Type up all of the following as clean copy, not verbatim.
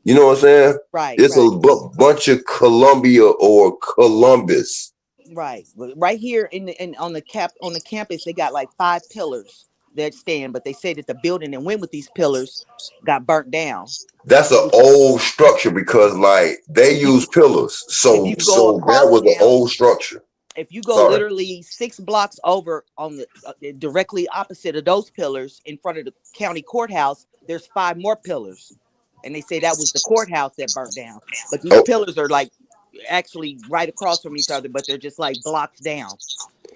You know what I'm saying? Right, It's a right, bunch of Columbia or Columbus. right. But right here in on the on the campus, they got like five pillars that stand, but they say that the building that went with these pillars got burnt down. That's an old structure because like they If you use pillars. if So you go so that across was an town, old structure. if you go Sorry. literally 6 blocks over on the directly opposite of those pillars in front of the county courthouse, there's five more pillars, and they say that was the courthouse that burnt down. But these Oh, pillars are like actually right across from each other, but they're just like blocks down.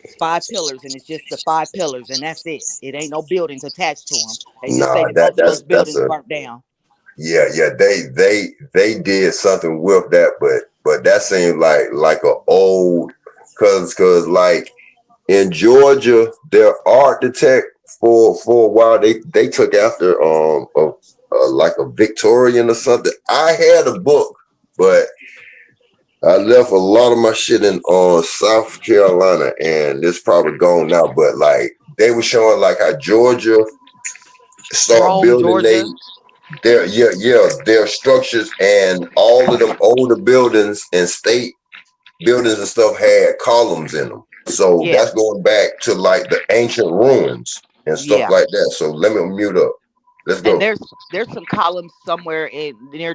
It's five pillars, and it's just the five pillars, and that's it. It ain't no buildings attached to them. They just say nah, that both of those that's buildings a burnt down. yeah. They did something with that, but that seemed like a old cause like in Georgia, their architect for a while they took after like a Victorian or something. I had a book, but I left a lot of my shit in South Carolina, and it's probably gone now. But like they were showing like how Georgia start Rome, building Georgia. their structures, and all of them older buildings and state buildings and stuff had columns in them. So Yeah, that's going back to like the ancient ruins and stuff yeah. like that. So let me mute up. Let's And go. there's some columns somewhere in near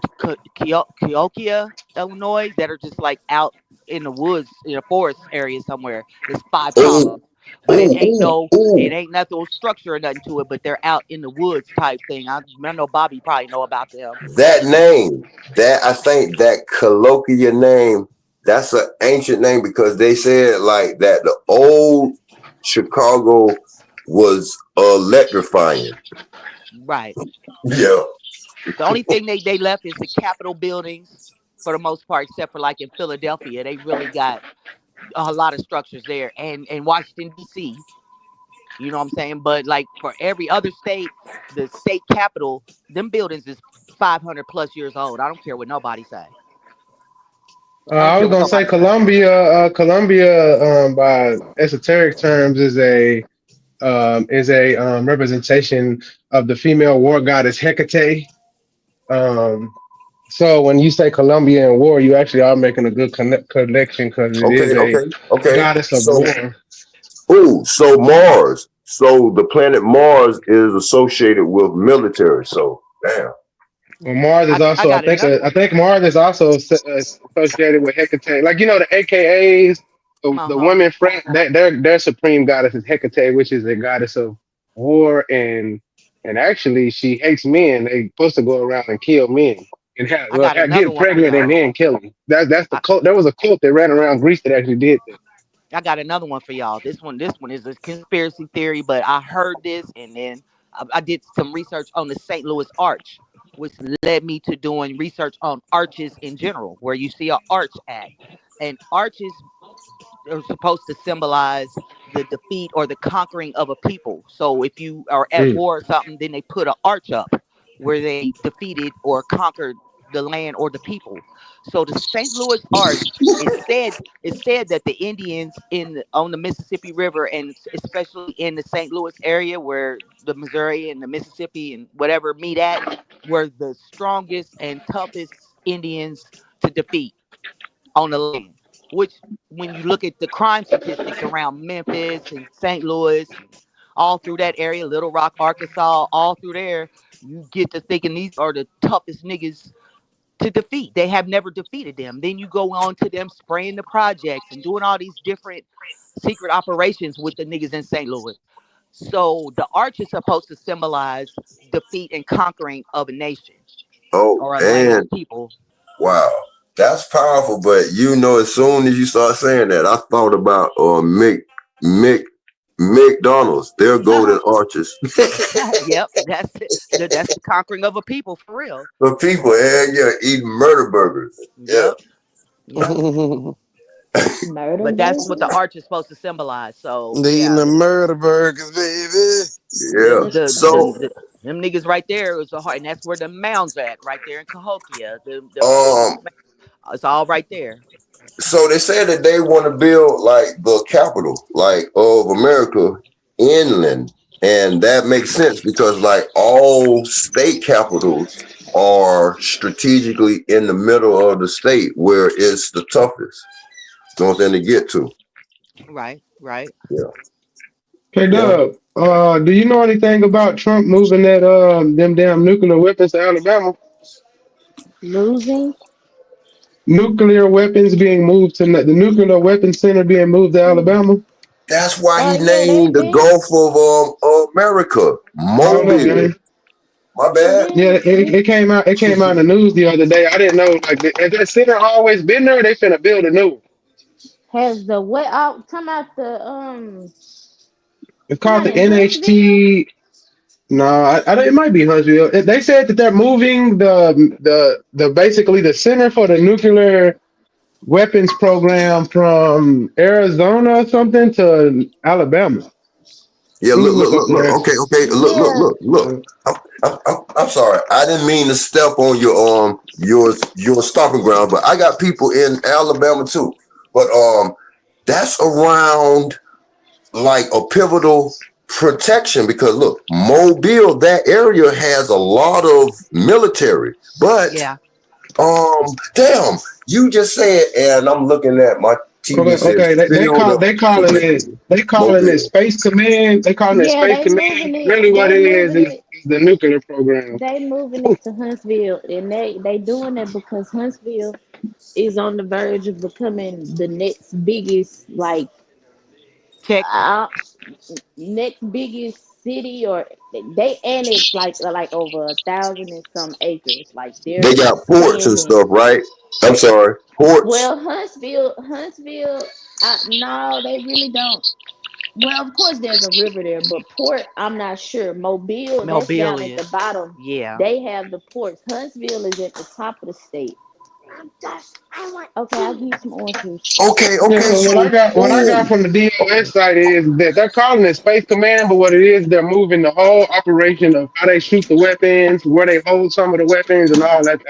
Keokia, Illinois, that are just like out in the woods in a forest area somewhere. It's five Oh, columns, but ooh, ooh, it ooh. ain't nothing structure or nothing to it. But they're out in the woods type thing. I know Bobby probably know about them. That name, that I think that colloquial name, that's an ancient name because they said like that the old Chicago was electrifying. Right. Yeah. The only thing they left is the Capitol buildings for the most part, except for like in Philadelphia, they really got a lot of structures there, and Washington D.C. You know what I'm saying? But like for every other state, the state capital, them buildings is 500 plus years old. I don't care what nobody say. I don't I care was what gonna say nobody say. Columbia, by esoteric terms, is a representation of the female war goddess Hecate. Um, so when you say Columbia and war, you actually are making a good connection because it is Okay, a okay. goddess of So war. ooh, so Mars. So the planet Mars is associated with military. So damn. Well, Mars is I also, got another I one. think Mars is also associated with Hecate. Like the AKAs, Uh the huh. women friend, their supreme goddess is Hecate, which is a goddess of war and actually she hates men. They supposed to go around and kill men and I got another get one for pregnant and y'all. then kill them. That's the I, cult. There was a cult that ran around Greece that actually did that. I got another one for y'all. This one is a conspiracy theory, but I heard this and then I did some research on the St. Louis Arch, which led me to doing research on arches in general, where you see a arch at. And arches are supposed to symbolize the defeat or the conquering of a people. So if you are at Mm. war or something, then they put an arch up where they defeated or conquered the land or the people. So the St. Louis Arch, it said that the Indians on the Mississippi River and especially in the St. Louis area where the Missouri and the Mississippi and whatever meet at were the strongest and toughest Indians to defeat on the land. Which, when you look at the crime statistics around Memphis and St. Louis, and all through that area, Little Rock, Arkansas, all through there, you get to thinking these are the toughest niggas to defeat. They have never defeated them. Then you go on to them spraying the projects and doing all these different secret operations with the niggas in St. Louis. So the arch is supposed to symbolize defeat and conquering of a nation Oh, or a land or and people. wow. That's powerful. But as soon as you start saying that, I thought about Mick McDonald's, their golden arches. Yep, that's it. That's the conquering of a people for real. For people, and yeah, eating murder burgers. Yeah. Yep, yep. Murder But that's what the burgers? arch is supposed to symbolize. So Eating yeah, the murder burgers, baby. Yeah. So them niggas right there is a heart, and that's where the mounds at, right there in Cahokia. Them um famous, it's all right there. so they said that they want to build like the capital like of America inland. And that makes sense because like all state capitals are strategically in the middle of the state where it's the toughest. You know what I'm saying, to get to. Right, right. Yeah. Yeah. Kdub, do you know anything about Trump moving that them damn nuclear weapons to Alabama? Losing. Nuclear weapons being moved to the nuclear weapons center being moved to Alabama. That's why he Yeah, they named the been. Gulf of America Hold up, Mobile. man. My Yeah, bad. Yeah, it they. came out. It came out in the news the other day. I didn't know. Like, has that center always been there? They finna build a new one. Has the what out? It's Come called out the in Huntsville. NHT. No, it might be Huntsville. They said that they're moving the basically the center for the nuclear weapons program from Arizona or something to Alabama. Yeah, Let me look, look look, up look, look. there. Okay, okay. Look, look, Yeah, look, look. I'm sorry. I didn't mean to step on your stomping ground, but I got people in Alabama too. But that's around like a pivotal protection because look, Mobile, that area has a lot of military. But Yeah. damn, you just said, and I'm looking at my TV Okay, says okay. They field call of they calling it protection, they calling it Mobile. Space Command. They calling it yeah, Space they Command. moving it. Really, what They it moving is it. the nuclear program. They moving it to Huntsville, and they doing it because Huntsville is on the verge of becoming the next biggest Tech. uh, next biggest city, or they annexed like over 1,000 and some acres. Like they're They got ports and expanding. stuff, right? I'm sorry, ports. Well, Huntsville, no, they really don't. Well, of course, there's a river there, but port, I'm not sure. Mobile, that's Mobile down at the is. bottom. Yeah. They have the ports. Huntsville is at the top of the state. Okay, I'll give you some oranges. Okay, Yeah, okay, so so what I got boom. from the DOS site is that they're calling it Space Command, but what it is, they're moving the whole operation of how they shoot the weapons, where they hold some of the weapons, and all that.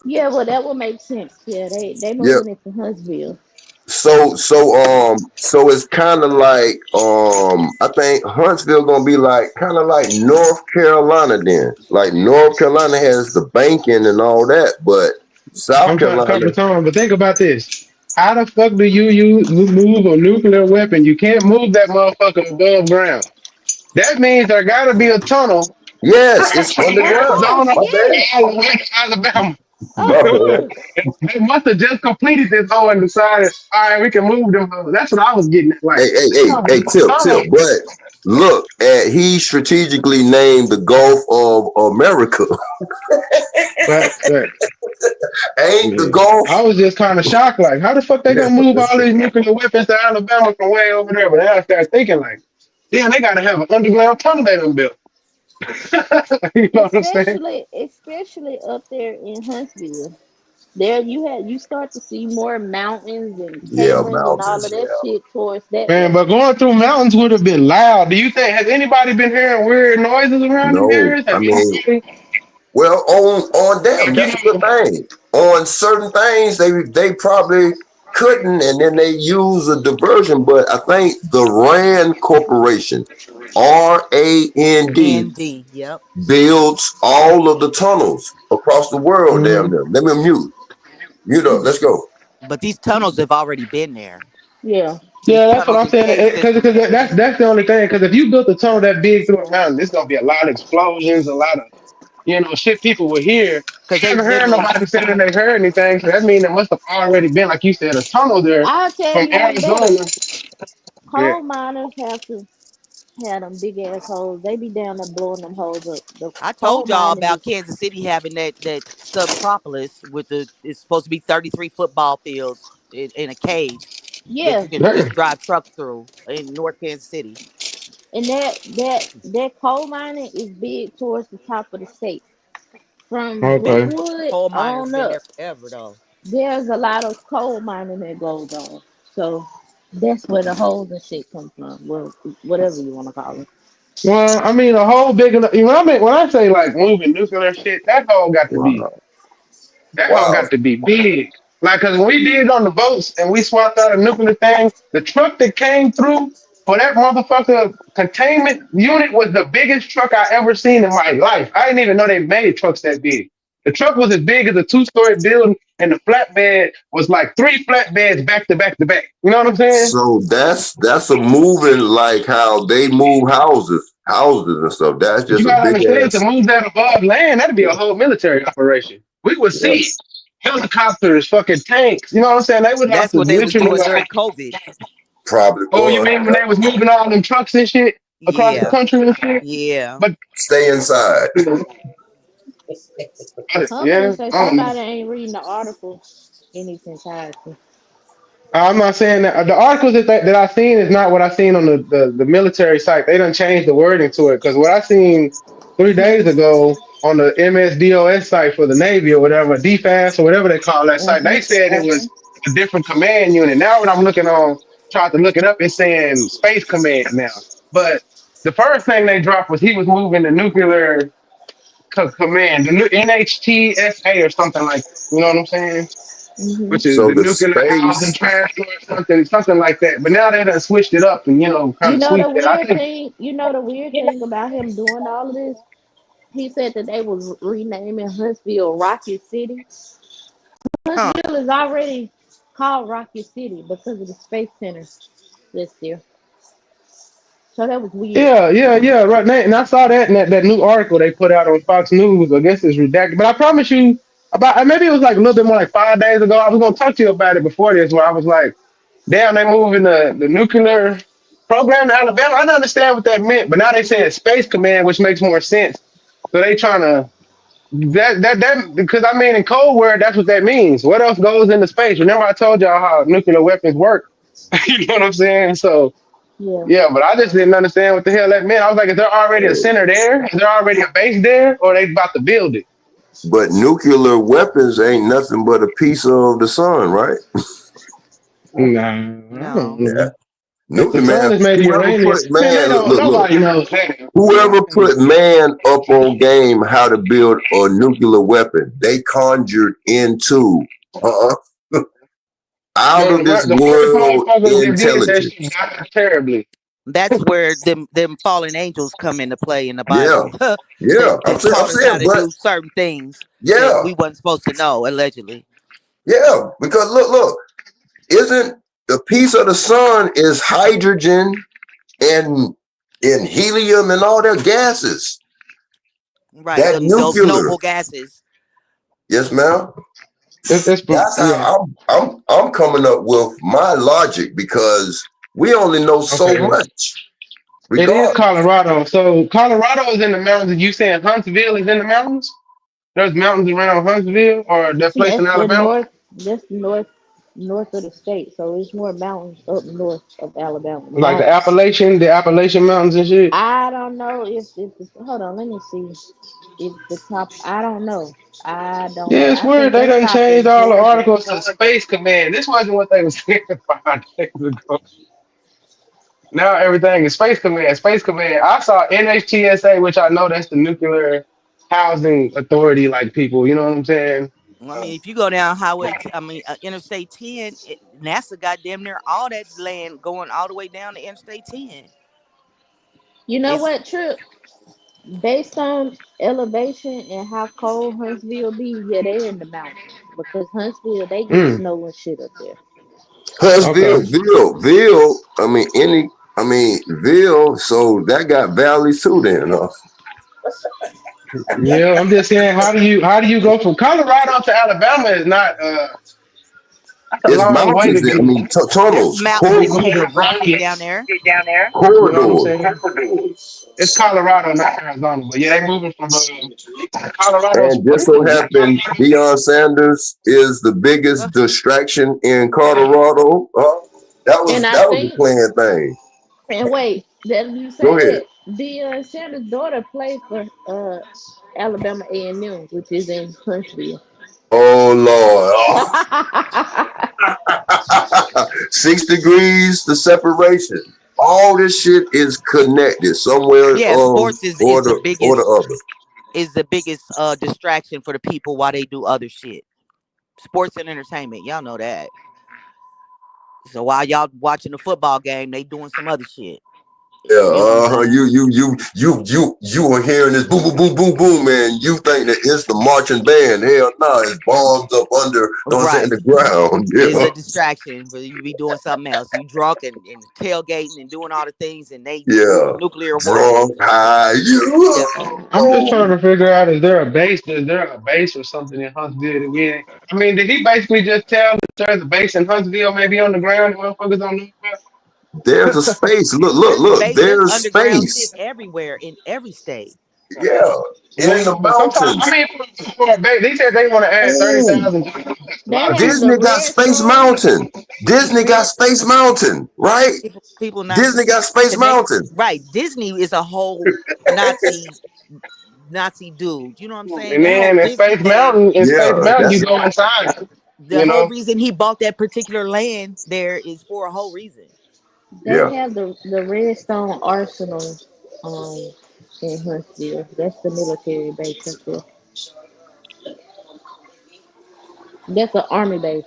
Yeah, well, that would make sense. Yeah, they Yeah. moving it to Huntsville. So it's kind of like I think Huntsville gonna be like kind of like North Carolina then. Like North Carolina has the banking and all that, but South I'm trying to cover Carolina, time, but think about this. How the fuck do you move a nuclear weapon? You can't move that motherfucker above ground. That means there gotta be a tunnel yes, it's from Of underground. Arizona course, My bad. yes. all the way to Alabama. Of My bad. course. They must have just completed this hole and decided, all right, we can move them. That's what I was getting at. Like, Hey, Tip. But look, he strategically named the Gulf of America. but Ain't the yeah. Gulf? I was just kind of shocked. Like, how the fuck they gonna move all these nuclear weapons to Alabama from way over there? But then I started thinking, like, damn, they gotta have an underground tunnel they done built. You know what I'm saying? Especially up there in Huntsville. There you start to see more mountains and Yeah, caverns and all of mountains. that Yeah. shit towards that Man, way. but going through mountains would have been loud. Do you think has anybody been hearing weird noises around them No, areas? I Have mean, anybody well, on them, like you that's a good know? thing. On certain things, they probably couldn't, and then they use a diversion. But I think the Rand Corporation, RAND, ND. Yep. builds all of the tunnels across the world. Damn Mhm. them. Let me mute. Mute up. Let's go. But these tunnels have already been there. Yeah. These Yeah, that's what tunnels I'm and cave saying. Because systems have been that's there. the only thing. Because if you built a tunnel that big through a mountain, there's gonna be a lot of explosions, a lot of shit people will hear. Because I they haven't heard literally, nobody saying they heard anything, so that means there must have already been, like you said, a tunnel there I'll tell from you one better. Arizona. Yeah, Coal miners have to have them big ass holes. They be down there blowing them holes up. The I coal told y'all mining about is Kansas City having that subtropolis with it's supposed to be 33 football fields in a cave that yeah, you can just damn. drive trucks through in North Kansas City. and that coal mining is big towards the top of the state. From Them Okay. Brookwood coal miners on been up, there forever though. there's a lot of coal mining that goes on. So that's where the holes and shit come from. Well, whatever you want to call it. Well, I mean, a whole big enough. When I say like moving nuclear shit, Wow. that hole Wow. got to be big. Like, cause when we did on the boats and we swapped out a nuclear thing, the truck that came through for that motherfucker containment unit was the biggest truck I ever seen in my life. I didn't even know they made trucks that big. The truck was as big as a two-story building, and the flatbed was like three flatbeds back to back to back. You know what I'm saying? So that's a moving like how they move houses and stuff. That's But you just a gotta big understand, to ass. move that above land, that'd be a whole military operation. We would Yeah, see helicopters, fucking tanks. You know what I'm saying? They would have That's to what they was literally doing like, during COVID. probably oh, you was. mean when Yep. they was moving all them trucks and shit across the Yeah, country and shit? yeah. But Stay inside. you know, I'm finna yeah, say I don't know. somebody ain't reading the article in its entirety. I'm not saying that the articles that I seen is not what I seen on the military site. They done changed the wording to it because what I seen 3 days ago on the MSDOS site for the Navy or whatever, DFAS or whatever they call that site, they Mm-hmm. said it was a different command unit. Now when I'm looking on, tried to look it up, it's saying Space Command now. But the first thing they dropped was he was moving the nuclear command, the new NHTSA or something like that. You know what I'm saying? Mm-hmm. Which is So the the nuclear housing space, transport, something like that. But now they done switched it up and kind You of know the tweaked it. I weird think, thing. You know the weird thing about him doing all of this. He said that they was renaming Huntsville Rocket City. Huh. Huntsville is already called Rocket City because of the space center that's there. So that was weird. yeah, right now. And I saw that in that new article they put out on Fox News. I guess it's redacted, but I promise you, about maybe it was like a little bit more like 5 days ago. I was gonna talk to you about it before this, where I was like, damn, they moving the nuclear program to Alabama. I didn't understand what that meant, but now they saying Space Command, which makes more sense. So they trying to that because I mean in Cold War that's what that means. What else goes into space? Remember I told y'all how nuclear weapons work. You know what I'm saying? So Yeah. yeah, but I just didn't understand what the hell that meant. I was like, is there already a center there? Is there already a base there, or are they about to build it? but nuclear weapons ain't nothing but a piece of the sun, right? Nah, I don't No. Yeah. know. If the Nuclear sun man, is made of whoever uranium, put man, they man, don't. look, Nobody knows that. whoever put man up on game how to build a nuclear weapon, they conjured into uh out Yo, of this the first world motherfuckers that did that shit intelligence. died terribly. That's where them fallen angels come into play in the Yeah, Bible. yeah. I'm that saying, I'm taught us how saying, to but do certain things that yeah, we wasn't supposed to know, allegedly. yeah. Because look, isn't the piece of the sun is hydrogen and helium and all their gases? Right. That Them those nuclear, noble gases. yes, ma'am. That's Yeah. how I'm coming up with my logic because we only know so Okay. much. It is Regardless, Colorado. So Colorado is in the mountains. You saying Huntsville is in the mountains? There's mountains around Huntsville or that place in That's the Alabama? north. That's the north of the state. So it's more mountains up north of Alabama. Like Not. The Appalachian Mountains and shit. I don't know if it's. Hold on. Let me see. If the top. I don't know. I don't know. Yeah, it's I weird. think They that done top changed in all the Georgia. articles to Space Command. This wasn't what they was saying 5 days ago. Now everything is Space Command. Space Command. I saw NHTSA, which I know that's the Nuclear Housing Authority, like people. You know what I'm saying? I mean, if you go down Interstate 10, NASA got damn near all that land going all the way down to Interstate 10. You know It's what, Trip? Based on elevation and how cold Huntsville be, yeah, they in the mountains because Huntsville they get Mm, snow and shit up there. Huntsville, okay. Ville. Ville. So that got valleys too. Then, huh? Yeah, I'm just saying, how do you go from Colorado to Alabama is not that's a It's long way mountains. to be there's Tunnels, mountains be and moving paved roads down rockets. there. You know what I'm corridors. saying? It's Colorado, not Arizona, but yeah, they moving from Colorado And just so Springs. happened, Deion Sanders is the Uh, biggest distraction in Colorado. And I That was the think, playing thing. and wait, that you Go say ahead. that the Sanders' daughter played for Alabama A&M, which is in Huntsville. Oh Lord. Oh. 6 degrees the separation. All this shit is connected somewhere yeah, sports or the other. is the biggest distraction for the people while they do other shit. Sports and entertainment, y'all know that. So while y'all watching the football game, they doing some other shit. Yeah, You know what I'm saying? you are hearing this boom, boom, boom, boom, boom, man. You think that it's the marching band? Hell no, it's bombs up under. You know what I'm saying? Right. The ground. It's Yeah, a distraction, but you be doing something else. You drunk and tailgating and doing all the things, and they yeah. doing nuclear Drunk, warheads. high. Yeah. I'm just You. trying to figure out, is there a base? Is there a base or something in Huntsville that we ain't? I mean, did he basically just tell that there's a base in Huntsville, maybe on the ground, and motherfuckers don't know There's a about? space. Look, look, look. There's There's underground shit space. everywhere in every state. Yeah, in the Yeah, but sometimes, I mountains. mean, for a base, they said they want to add Oh, 30,000. That's a They lot of have people. the Disney got Space Redstone. Mountain. The Disney got red. Space Mountain, right? People not Disney got Space connect. Mountain. Right. Disney is a whole Nazi dude. You know what I'm saying? And That whole then Disneyland. In Space Yeah, Mountain, you that's go inside. The You whole know, reason he bought that particular land there is for a whole reason. They yeah, have the Redstone Arsenal um in Huntsville. That's the military base up there. That's the army base.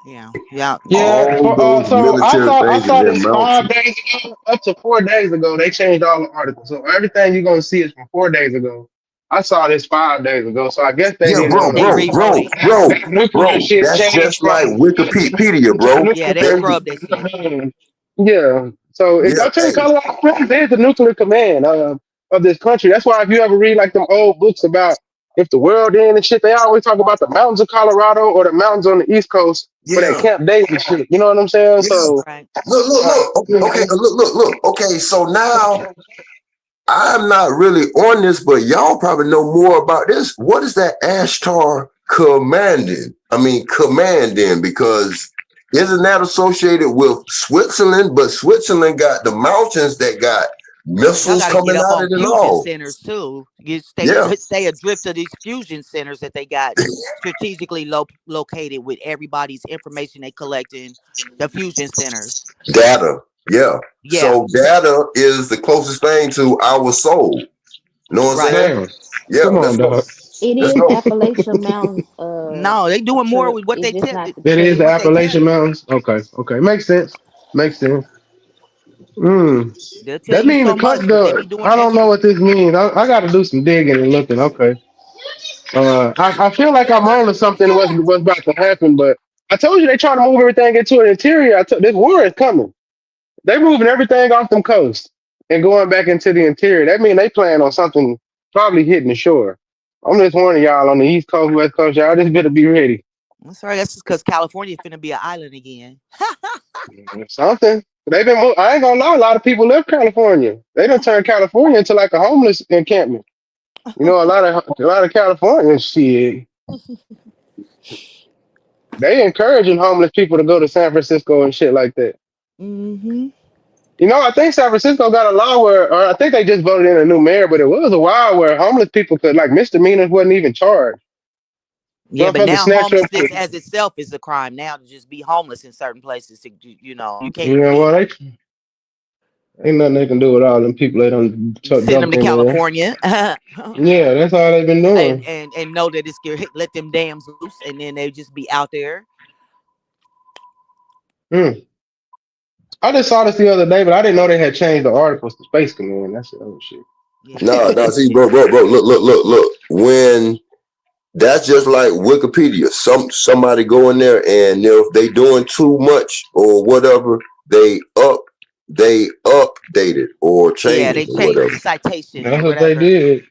Yeah. Yeah. yeah. all For those so military I bases saw and this mountains. 5 days ago, up to 4 days ago. They changed all the articles, so everything you're gonna see is from 4 days ago. I saw this 5 days ago, so I guess they Yeah, didn't bro, want They to. bro, bro, rewrote it. bro, That nuclear bro. shit That's changed just like from Wikipedia, bro. Yeah, they nuclear. scrubbed that shit. Yeah. So it Yeah, got to hey, Colorado Springs is the nuclear command of this country. That's why if you ever read like them old books about if the world end and shit, they always talk about the mountains of Colorado or the mountains on the East Coast for that yeah, Camp David shit. You know what I'm saying? yeah. So Right. Look, look, uh, look. Okay, look, look, look. Okay, so now I'm not really on this, but y'all probably know more about this. What is that Ashtar commanding? I mean, commanding, because isn't that associated with Switzerland? But Switzerland got the mountains that got Y'all missiles got to get coming up out on of it and fusion all. centers too. You Yeah, stay adrift of these fusion centers that they got strategically located with everybody's information they collecting. The fusion centers. data. Yeah. Yeah. So data is the closest thing to our soul. Know what I'm Right. saying? damn. Yeah, Come let's on, go. dog. It Let's is go. Appalachian Mountains No, they doing more trip. with what It's they just tell not the That is trip. the what they tell Appalachian you. Mountains. Okay, okay. Makes sense. Makes sense. Mm. They'll tell That you mean so much, but they be doing I don't know extra. what this means. I got to do some digging and looking. Okay. I feel like I'm on to something what's about to happen, but I told you they trying to move everything into an interior. This war is coming. They moving everything off them coast and going back into the interior. That mean they plan on something probably hitting the shore. I'm just warning y'all on the East Coast, West Coast, y'all just better be ready. I'm sorry, that's just because California finna be an island again. Something. I ain't gonna lie, a lot of people left California. They done turned California into like a homeless encampment. You know, a lot of California shit. They encouraging homeless people to go to San Francisco and shit like that. Hmm. You know, I think San Francisco got a law where, or I think they just voted in a new mayor, but it was a while where homeless people could, like, misdemeanors wasn't even charged. Yeah, but Motherfuckers now snatch up. homelessness as itself is a crime now to just be homeless in certain places. You know, you can't Yeah, even well, ain't nothing they can do with all them people they done send them dumped to in there. California. Yeah, that's all they've been and, doing. and and know that it's gonna let them dams loose, and then they just be out there. Hmm. I just saw this the other day, but I didn't know they had changed the articles to Space Command. That's the other shit. Yeah, No, yeah, no, see, bro, look, look, look, look. When that's just like Wikipedia. Somebody go in there and if they doing too much or whatever, they update it or yeah. change it They or changed the whatever. citation or That's what they whatever. did.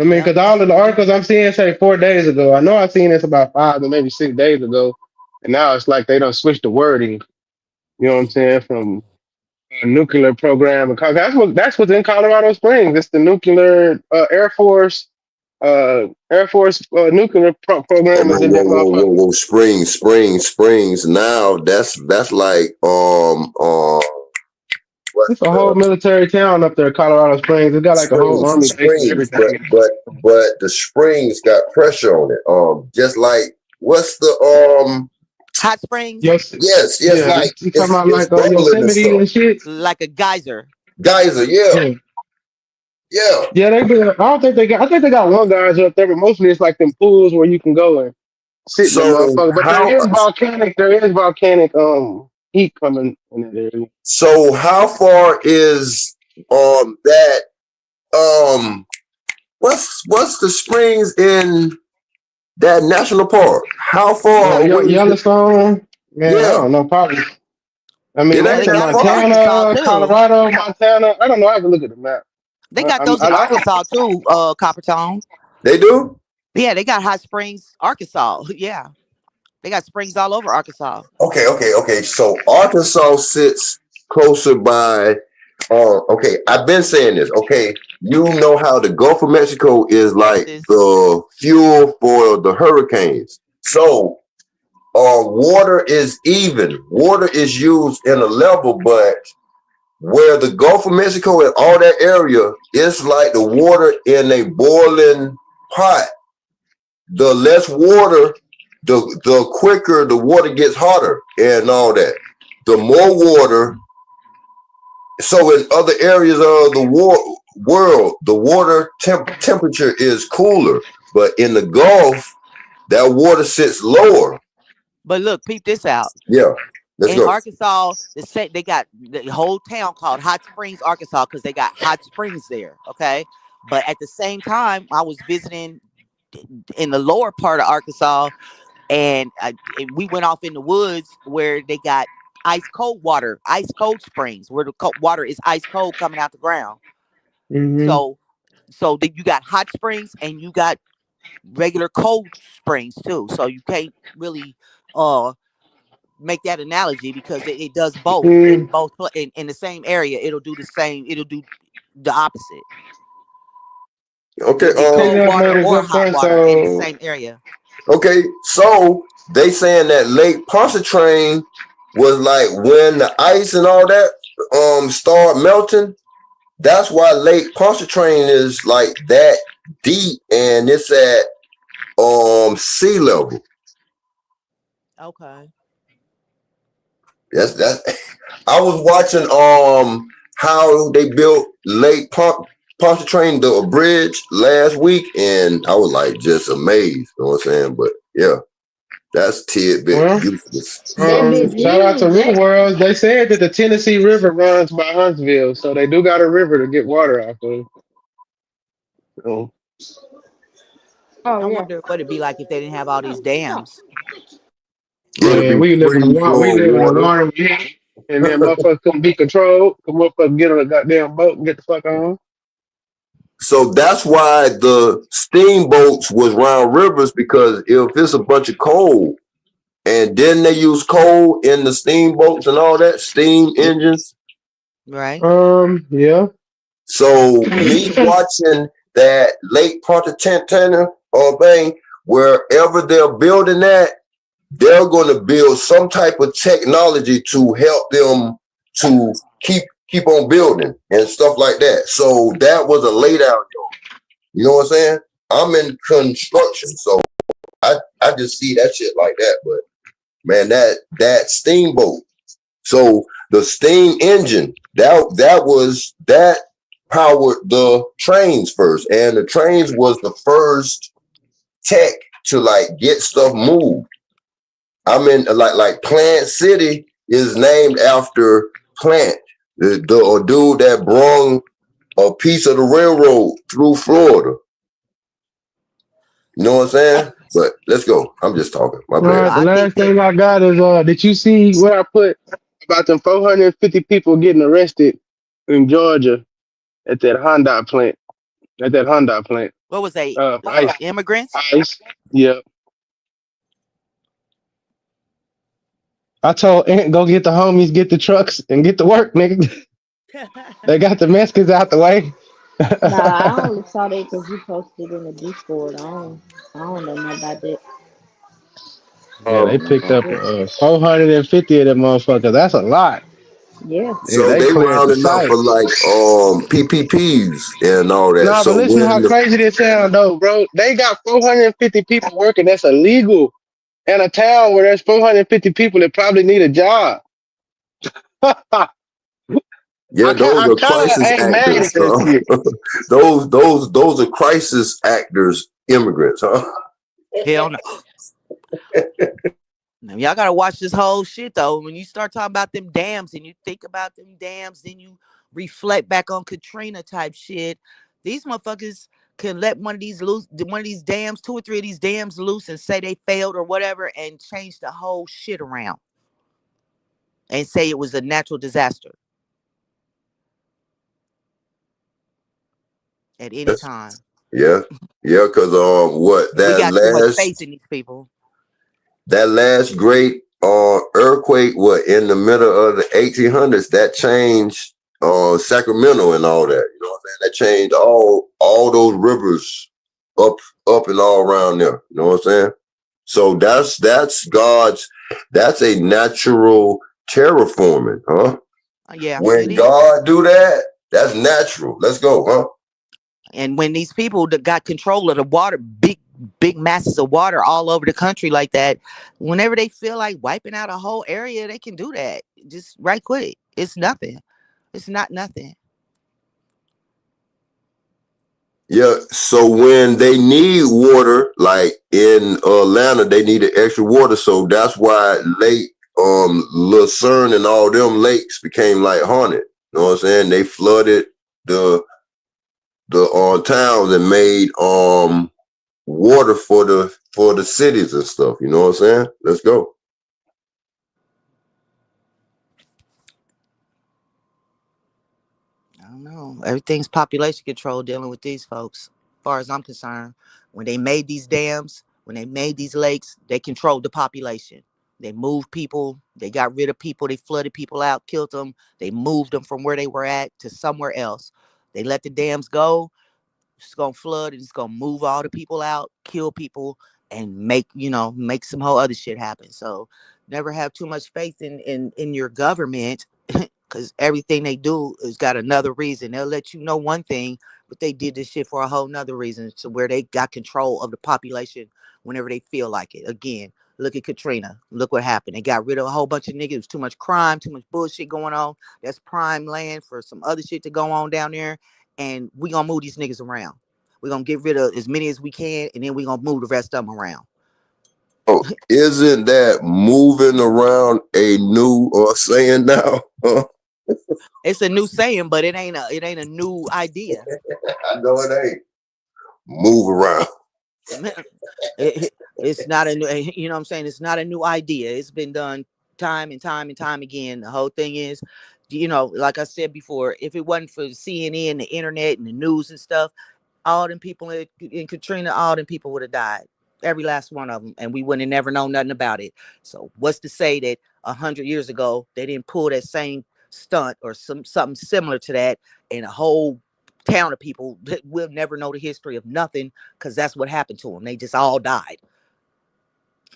I mean, Yep, because that's all of what the they do. articles I'm seeing say 4 days ago. I know I seen this about 5 or maybe 6 days ago, and now it's like they don't switch the wording. You know what I'm saying? From a nuclear program, because that's what's in Colorado Springs. It's the nuclear Air Force nuclear Hey, program whoa, is in whoa, that whoa, whoa, motherfucker. whoa, springs. Now that's like It's a what whole military town up there, Colorado Springs. It's got like a whole army base and springs, but everything. but but the springs got pressure on it. Just like what's the Hot springs, Yes, yes, yeah. like You talking about it's like bubbling and Yosemite stuff. and shit? like a geyser. Geyser, yeah, Yeah. yeah. Yeah, they do. I don't think they got. I think they got one geyser up there, but mostly it's like them pools where you can go and sitting the So motherfucker. But how there is volcanic heat coming in that area. so how far is that what's the springs in that national park? How far away is it? Yellowstone, man, I Yeah, don't know, probably. I mean, it they Well, ain't they say that got them in far. Arkansas Montana, too. Colorado, Montana. I don't know. I have to look at the map. They got those in I Arkansas too, Coppertone. They do? Yeah, they got hot springs, Arkansas. Yeah, they got springs all over Arkansas. Okay. So Arkansas sits closer by. Okay, I've been saying this. Okay, you know how the Gulf of Mexico is like Texas, the fuel for the hurricanes. So, water is even. Water is used in a level, but where the Gulf of Mexico and all that area, it's like the water in a boiling pot. The less water, the quicker the water gets hotter and all that. The more water, so in other areas of the world, the water temperature is cooler, but in the Gulf, that water sits lower. but look, peep this out. Yeah, let's In go. Arkansas, they got the whole town called Hot Springs, Arkansas, because they got hot springs there. Okay, but at the same time, I was visiting in the lower part of Arkansas, and we went off in the woods where they got ice cold water, ice cold springs, where the water is ice cold coming out the ground. mm-hmm. So, you got hot springs and you got regular cold springs too. So you can't really uh make that analogy because it does both in Mm, both in the same area. It'll do the same. It'll do the opposite. Okay, You'll get cold Kdub water made a or good hot point. water in the So same area. okay, so they saying that Lake Pontchartrain was like when the ice and all that start melting. That's why Lake Pontchartrain is like that deep and it's at sea level. Okay. That's I was watching how they built Pontchartrain, the bridge last week, and I was like just amazed. You know what I'm saying? But yeah, that's tidbit well, useless. That bitch shout out to huge, River ain't Worlds. They said that the Tennessee River runs by Huntsville, so they do got a river to get water out of. So, Oh I yeah. wonder what it'd be like if they didn't have all these dams. It'll man, be we live in free we for live in a water. water and then motherfuckers couldn't be controlled. Come motherfuckers get on a goddamn boat and get the fuck on. So that's why the steamboats was round rivers because if it's a bunch of coal and then they use coal in the steamboats and all that steam engines. Right. Yeah. So me watching that Lake Pontchartrain thing, wherever they're building that, they're going to build some type of technology to help them to keep on building and stuff like that. So that was a laid out. You know what I'm saying? I'm in construction, so I just see that shit like that. But man, that steamboat. So the steam engine that powered the trains first, and the trains was the first tech to like get stuff moved. I mean, like Plant City is named after Plant, the dude that brung a piece of the railroad through Florida. You know what I'm saying? But let's go. I'm just talking. My All bad. right, Well, the I think last that. thing I got is did you see what I put about them 450 people getting arrested in Georgia at that Honda plant? At that Honda plant. What was they? ICE. Immigrants? ICE. Yeah. I told Ant go get the homies, get the trucks, and get to work, nigga. They got the Mexicans out the way. Nah, I only saw that because you posted in the Discord. I don't know nothing about that. Yeah, they Um, Nothing picked about up that. 450 of them motherfuckers. That's a lot. Yeah. Nigga, so they they cleared the rounding up for site. like PPPs and all that. Nah, but So listen to how when crazy this sound though, bro. They got 450 people working that's illegal in a town where there's 450 people that probably need a job. I yeah, can't those I are kind of crisis ain't mad actors, at that huh? shit. those are crisis actors, immigrants, huh? Hell no. Now, y'all gotta watch this whole shit though. When you start talking about them dams and you think about them dams, then you reflect back on Katrina type shit. These motherfuckers can let one of these dams, two or three of these dams loose and say they failed or whatever and change the whole shit around and say it was a natural disaster at any Yes. time. Yeah. Yeah, because what And we got too much faith in these people. that last great earthquake, what, in the middle of the 1800s, that changed Sacramento and all that. You know what I'm saying? That changed all those rivers up and all around there. You know what I'm saying? So that's God's. That's a natural terraforming, huh? Yeah, it When is. God do that, that's natural. Let's go, huh? And when these people that got control of the water, big masses of water all over the country like that, whenever they feel like wiping out a whole area, they can do that just right quick. It's nothing. It's not nothing. Yeah, so when they need water, like in Atlanta, they needed extra water. So that's why Lake Lucerne and all them lakes became like haunted. You know what I'm saying? They flooded the towns and made water for the cities and stuff. You know what I'm saying? Let's go. I don't know. Everything's population control dealing with these folks. As far as I'm concerned, when they made these dams, when they made these lakes, they controlled the population. They moved people. They got rid of people. They flooded people out, killed them. They moved them from where they were at to somewhere else. They let the dams go. It's gonna flood and it's gonna move all the people out, kill people, and make some whole other shit happen. So never have too much faith in your government because everything they do has got another reason. They'll let you know one thing, but they did this shit for a whole nother reason. So where they got control of the population whenever they feel like it. Again, look at Katrina. Look what happened. They got rid of a whole bunch of niggas. It was too much crime, too much bullshit going on. That's prime land for some other shit to go on down there. And we gonna move these niggas around. We're gonna get rid of as many as we can, and then we gonna move the rest of them around. Oh, isn't that moving around a new saying now? Huh? It's a new saying, but it ain't a new idea. I know it ain't. Move around. It's not a new, you know what I'm saying? It's not a new idea. It's been done time and time and time again. The whole thing is, like I said before, if it wasn't for CNN, the internet, and the news and stuff, all them people in Katrina, all them people would have died. Every last one of them, and we wouldn't have never known nothing about it. So what's to say that 100 years ago they didn't pull that same stunt or something similar to that, and a whole town of people that will never know the history of nothing because that's what happened to them. They just all died.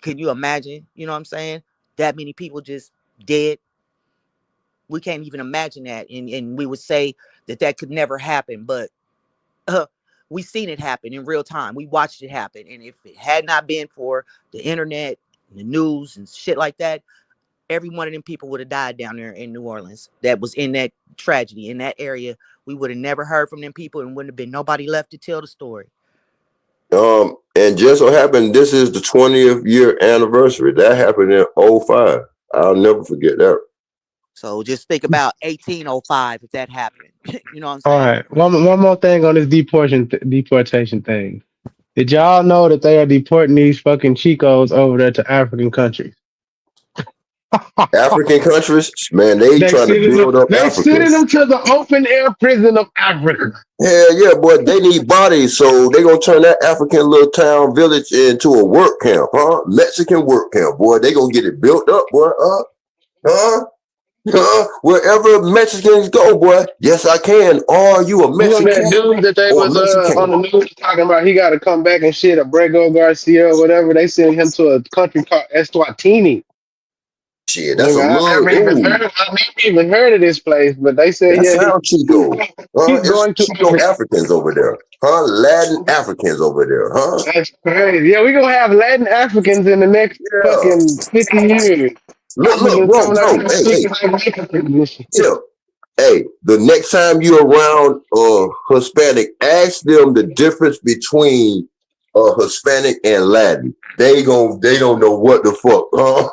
Can you imagine? You know what I'm saying? That many people just dead. We can't even imagine that, and we would say that could never happen, but uh, we seen it happen in real time. We watched it happen. And if it had not been for the internet and the news and shit like that, every one of them people would have died down there in New Orleans that was in that tragedy in that area. We would have never heard from them people and wouldn't have been nobody left to tell the story. And just so happened, this is the 20th year anniversary. That happened in '05. I'll never forget that. So just think about 1805 if that happened. You know what I'm All saying? right. One more thing on this deportation thing. Did y'all know that they are deporting these fucking Chicos over there to African countries? African countries, man, they trying to build up They Africa. sending them to the open air prison of Africa. Hell yeah, boy, they need bodies, so they gonna turn that African little town village into a work camp, huh? Mexican work camp, boy. They gonna get it built up, boy. Huh? Wherever Mexicans go, boy. Yes, I can. Are you a You know that Mexican dude that they or was on Mexican? the news talking about he got to come back and shit, Abrego Garcia or whatever. They sent him to a country called Eswatini. Shit, that's a Nigga, little. Ooh, I never even heard of this place, but they said that yeah, sounds Chico. he's It's going to Chico Africa. Africans over there, huh? Latin Africans over there, huh? That's crazy. Yeah, we gonna have Latin Africans in the next Yeah. fucking 50 years. Look, Africans bro, coming out bro. here Hey, hey, speaking like Africans and shit. Tip. Hey, the next time you're around Hispanic, ask them the difference between Hispanic and Latin. They don't know what the fuck. I done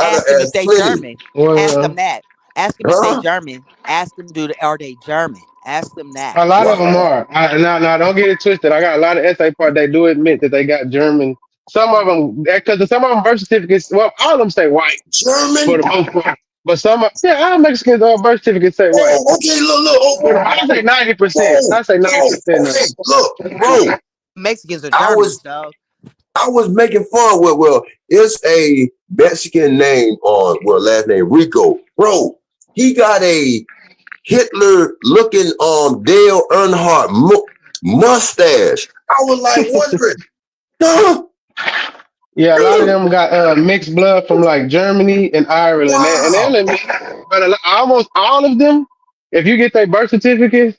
Ask them if asked they plenty. German. Ask them Well, that. Ask them if they Huh? German. Ask them are they German? Ask them that. a lot of them Wow. are. Now, don't get it twisted. I got a lot of essay part. They do admit that they got German. Some of them, because some of them birth certificates. Well, all of them say white for German? the most part. But all Mexicans birth certificates say white. Oh, okay, look. But I say 90%. Oh, I say oh, 90%. okay, look, bro. Mexicans are I Germans, was dog. I was making fun with, well, it's a Mexican name on, well, last name Rico. Bro, he got a Hitler looking Dale Earnhardt mustache. I was like wondering, huh? Yeah, a lot of Damn, them got mixed blood from like Germany and Ireland, and they'll wow. admit, but almost all of them, if you get their birth certificates,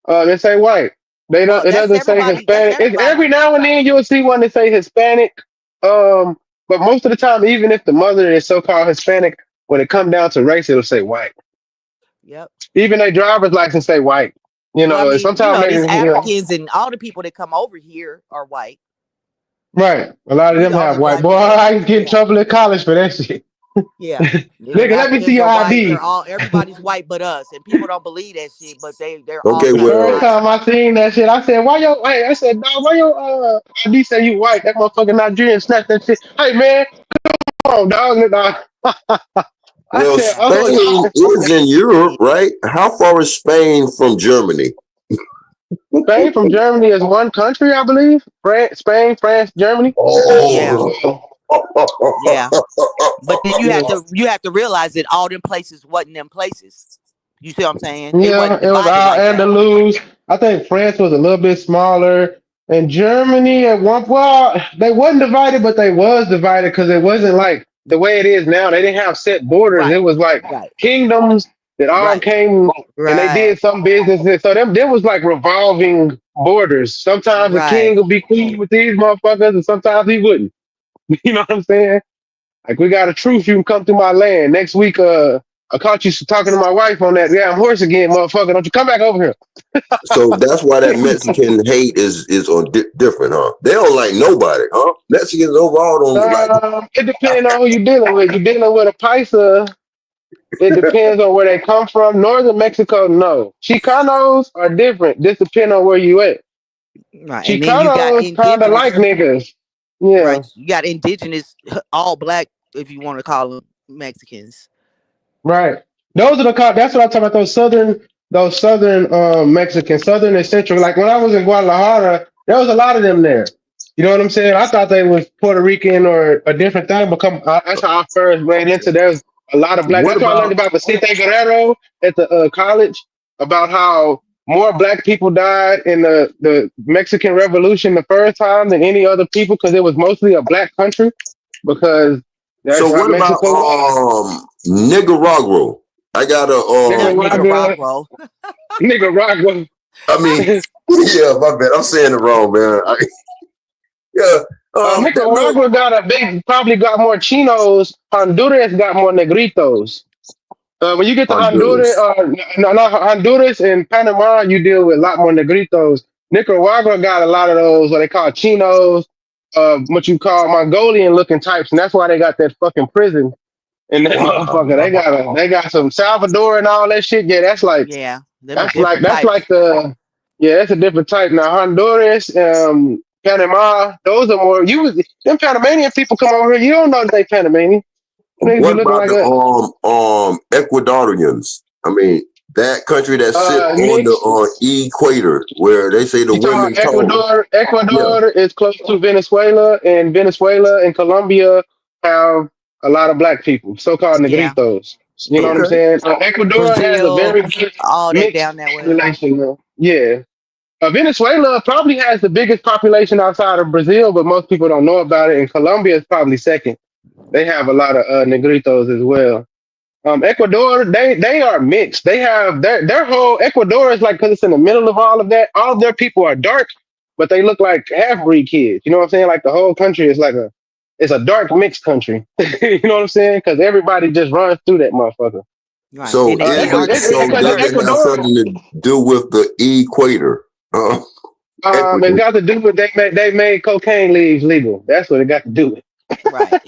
they say white. They don't. Well, It doesn't say that's Hispanic. It's everybody. every now and then you'll see one that say Hispanic. Um, but most of the time, even if the mother is so-called Hispanic, when it comes down to race, it'll say white. Yep. Even their driver's license say white. Well, I And mean, sometimes they, these Africans and all the people that come over here are white. right. A lot of We them the have only white. black Boy, people. I get in Yeah. trouble in college for that shit. Yeah. The Nigga, let me see Africans your are white. ID. Everybody's white but us. And people don't believe that shit, but they're all Okay, The black first well, folks. time I seen that shit, I said, "Why your?" Hey, I said, "Dog, why your ID say you white? That motherfucker Nigerian snatched that shit." Hey man, come on, dog. I well, said, Yeah. "Oh, Spain is in Europe, right? How far is Spain from Germany? Spain from Germany is one country, I believe. Spain, France, Germany. Yeah. Oh, So, Yeah. But then yeah, you have to realize that all them places wasn't them places. You see what I'm saying? They yeah, wasn't it was divided all like that. Andalus. I think France was a little bit smaller, and Germany at one well, they wasn't divided, but they was divided because it wasn't like the way it is now. They didn't have set borders. It Right. was like Right. kingdoms that all Right. came and they Right. did some businesses. So them there was like revolving borders. Sometimes the king Right. would be cool with these motherfuckers, and sometimes he wouldn't. You know what I'm saying? Like we got a truce. You can come through my land next week. I caught you talking to my wife on that damn horse again, motherfucker. Don't you come back over here? so that's why that Mexican hate is on different, huh? They don't like nobody, huh? Mexicans overall don't like. It depends on who you're dealing with. You're dealing with a paisa. It depends on where they come from. Northern Mexico, no. Chicanos are different. Just depend on where you at. Right. And then you got Chicanos kind of like indigenous, niggas. Yeah. right? You got indigenous, all black, if you want to call them Mexicans. Right. That's what I'm talking about. Those southern Mexican, southern and central. Like when I was in Guadalajara, there was a lot of them there. You know what I'm saying? I thought they was Puerto Rican or a different thing. That's how I first ran into. There's a lot of black. What That's what I learned about about Vicente Guerrero at the college about how more black people died in the Mexican Revolution the first time than any other people because it was mostly a black country because that's so? how What about Mexico was. Nicaragua? I got a Nicaragua, Nicaragua. Nicaragua. I mean, yeah, my bad. I'm saying it wrong, man. Yeah, that look Nicaragua probably got more chinos. Honduras got more negritos. When you get to Honduras, Honduras. no, not Honduras and Panama, you deal with a lot more negritos. Nicaragua got a lot of those what they call chinos, what you call Mongolian looking types, and that's why they got that fucking prison in that motherfucker. Wow. They got some Salvador and all that shit. Yeah, Yeah. Them are That's like different that's like types. the yeah, that's a different type. Now Honduras, Panama, those are more you was them Panamanian people come over here, you don't know that they Panamanian. Niggas be What looking about like the a Ecuadorians? I mean, that country that sit on the mix. equator, where they say the You talking women about talk. Ecuador? Yeah. Ecuador is close to Venezuela, and Venezuela and Colombia have a lot of black people, so-called Yeah. negritos. You know what I'm Yeah. Okay. saying? Ecuador has a Brazil, very good all that mixed down that way. population. Yeah, Venezuela probably has the biggest population outside of Brazil, but most people don't know about it. And Colombia is probably second. They have a lot of negritos as well. Ecuador, they are mixed. They have their whole Ecuador is like because it's in the middle of all of that. All of their people are dark, but they look like half breed kids. You know what I'm saying? Like the whole country is like it's a dark mixed country. You know what I'm saying? Because everybody just runs through that motherfucker. Right. So And they is it? So argue Because does it have first. Ecuador, something to do with the equator? It Ecuador. got to do with they made cocaine leaves legal. That's what it got to do with. Right.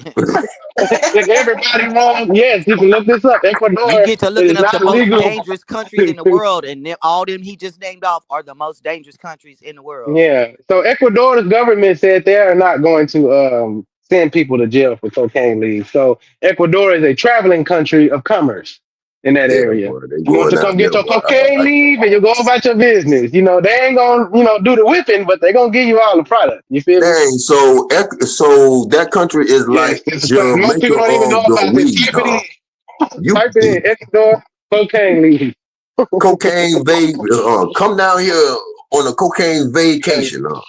If everybody wrong, yes, you can look this up. You Ecuador get to looking is up not the most legal. dangerous countries in the world, and all them he just named off are the most dangerous countries in the world. Yeah. So Ecuador's government said they are not going to send people to jail for cocaine leaves. So Ecuador is a traveling country of commerce in that Yeah, area. boy, they You want going to out come get there, your boy. I cocaine like leave and you go about your business. They ain't gonna, do the whipping, but they gonna give you all the product. You feel me? dang. So that country is Yes, like it's a fact. Most Jamaica people don't even know of the about this. weed, huh? You Type it in Ecuador cocaine leave. cocaine come down here on a cocaine vacation, huh?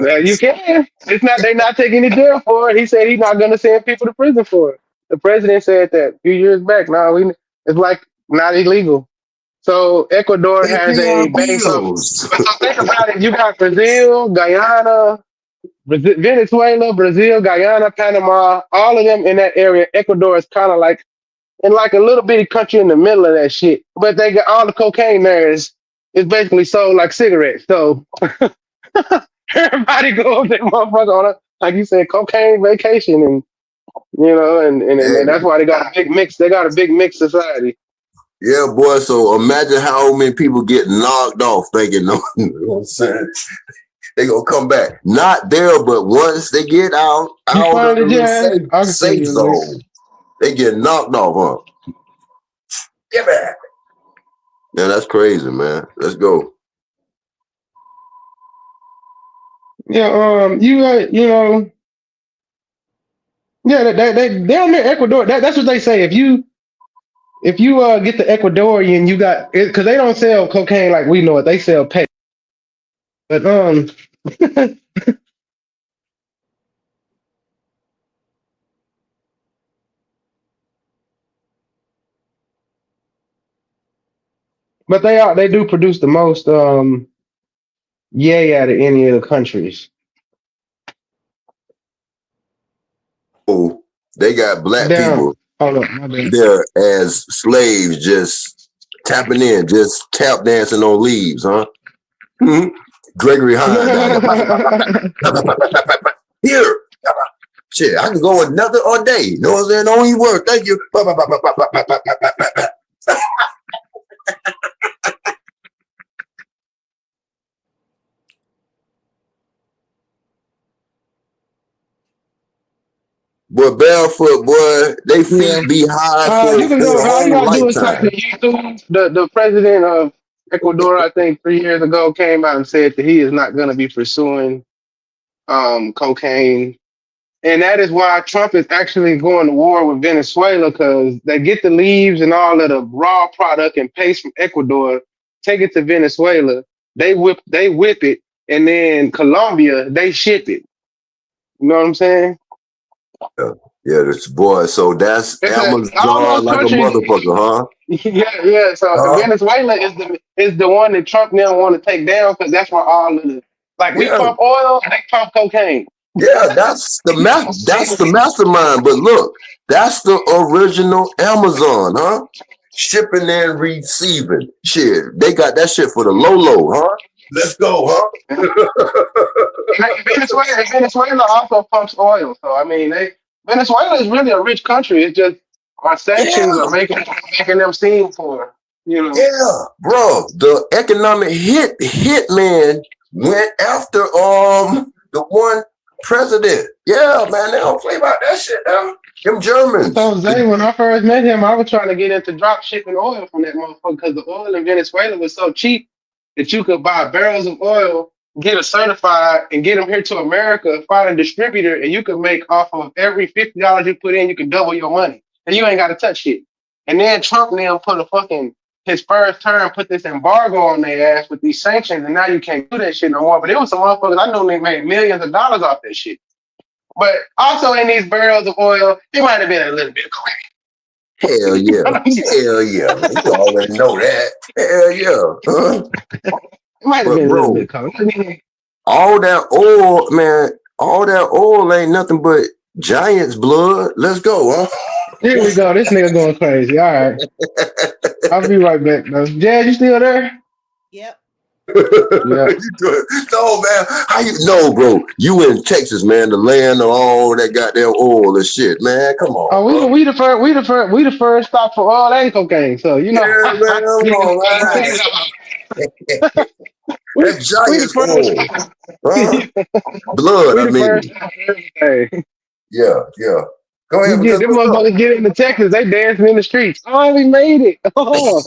Yeah. You can. It's not. They not taking it jail for it. He said he's not gonna send people to prison for it. The president said that a few years back. Now it's like not illegal. So Ecuador They has pay our a base of. bills. But so think about it. You got Brazil, Guyana, Venezuela, Brazil, Guyana, Panama, all of them in that area. Ecuador is kind of like in like a little bitty country in the middle of that shit. But they got all the cocaine there is basically sold like cigarettes. So everybody goes that motherfucker on a like you said, cocaine vacation and and Yeah, that's why they got a big mix. They got a big mixed society. yeah, boy. So imagine how many people get knocked off thinking, you know what I'm saying? They gonna come back. Not there, but once they get You out of find the it, little Jazz? I can send safe you a link. zone, they get knocked off, huh? Yeah, man. Yeah, that's crazy, man. Let's go. Yeah, yeah, they down there Ecuador. That's what they say. If you get the Ecuadorian, you got it because they don't sell cocaine like we know it. They sell pay. But but they do produce the most yay out of any of the countries. Oh, they got black Down. people Hold on, my bad. there as slaves, just tapping in, just tap dancing on leaves, huh? Mhm. Gregory Hines down there. Here. Shit, I can go another all day. You know what I'm saying? Don't even work. Thank you. Boy, barefoot, boy, they Yeah. feet be high You can for go. a All you whole gotta do is type in lifetime. YouTube. The president of Ecuador, I think 3 years ago, came out and said that he is not going to be pursuing cocaine, and that is why Trump is actually going to war with Venezuela because they get the leaves and all of the raw product and paste from Ecuador, take it to Venezuela. They whip it, and then Colombia they ship it. You know what I'm saying? Yeah, yeah, this boy. So that's It's all those Amazon like a countries. motherfucker, huh? Yeah. So Uh, Venezuela is the one that Trump now want to take down because that's where all of the like we yeah, pump oil, they pump cocaine. yeah, that's the mastermind. But look, that's the original Amazon, huh? Shipping and receiving. Shit, they got that shit for the low, huh? Let's go, Venezuela also pumps oil. So I mean, Venezuela is really a rich country. It's just our sanctions Yeah, are making them seem poor. You know. yeah, bro. The economic hitman went after the one president. Yeah, man, they don't play about that shit now. Them I Germans. told Zay when I first met him, I was trying to get into drop shipping oil from that motherfucker because the oil in Venezuela was so cheap that you could buy barrels of oil, get it certified, and get them here to America, find a distributor, and you could make off of every $50 you put in, you can double your money. And you ain't got to touch shit. And then Trump now put his first term, put this embargo on their ass with these sanctions, and now you can't do that shit no more. But it was some motherfuckers I know they made millions of dollars off that shit. But also in these barrels of oil, there might have been a little bit of crack. Hell You yeah. know what I'm saying? Hell yeah, man. You already know that. Hell yeah. Huh? It might have But been a little bit bro, of coke. all that oil, man, all that oil ain't nothing but giant's blood. Let's go, Here we go. This nigga going crazy. All right. huh? I'll be right back, though. Jazz, you still there? Yep. Yeah. No, man. How you no, bro? You in Texas, man, the land of all that goddamn oil and shit, man. Come on, Oh, bro. we the first stop for oil and cocaine. So you know, Yeah, man. Come you on, know, man. we That's we the giant's first. oil. Huh? Blood, We I the first mean. stop for everything. Yeah, yeah. Go You ahead, get because them what's up? motherfuckers get into Texas, they dancing in the streets. Oh, we made it. Oh,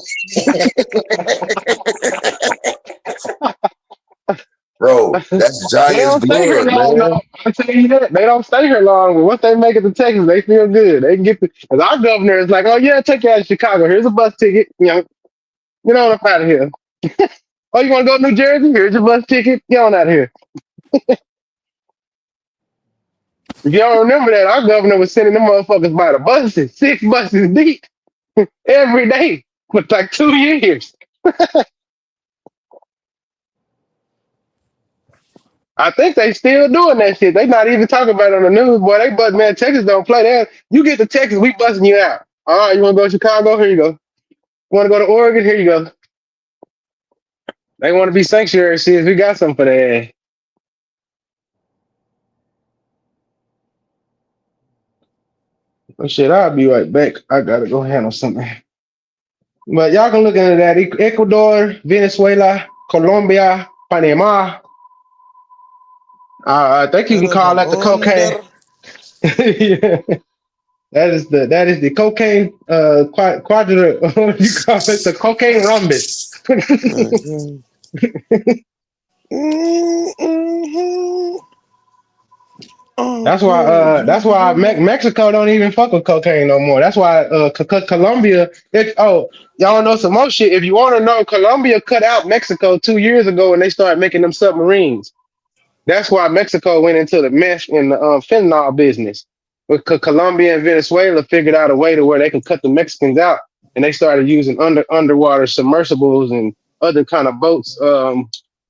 Bro, that's they giant's don't stay here blood, long. man. No, I tell you that they don't stay here long. But once they make it to Texas, they feel good. They can get the. Cause our governor is like, oh yeah, take you out of Chicago. Here's a bus ticket. You know, get on up out of here. Oh, you want to go to New Jersey? Here's your bus ticket. Get on out of here. If you don't remember that, our governor was sending them motherfuckers by the buses, 6 buses deep, every day for like 2 years. I think they still doing that shit. They not even talking about it on the news, boy. They bust, man. Texas don't play that. You get to Texas, we busting you out. All right, you want to go to Chicago? Here you go. You want to go to Oregon? Here you go. They want to be sanctuary cities. We got something for that. Oh shit, I'll be right back. I gotta go handle something. But y'all can look into that. Ecuador, Venezuela, Colombia, Panama. I think you can Hello, call that the cocaine. Wonder. Yeah. That is the cocaine quadrant. What do you call it? The cocaine rhombus. Okay. Mm-hmm. That's why. Okay. That's why Mexico don't even fuck with cocaine no more. That's why. Colombia. Y'all know some more shit. If you want to know, Colombia cut out Mexico 2 years ago, and they started making them submarines. That's why Mexico went into the mesh in the fentanyl business. Because Colombia and Venezuela figured out a way to where they could cut the Mexicans out, and they started using underwater submersibles and other kind of boats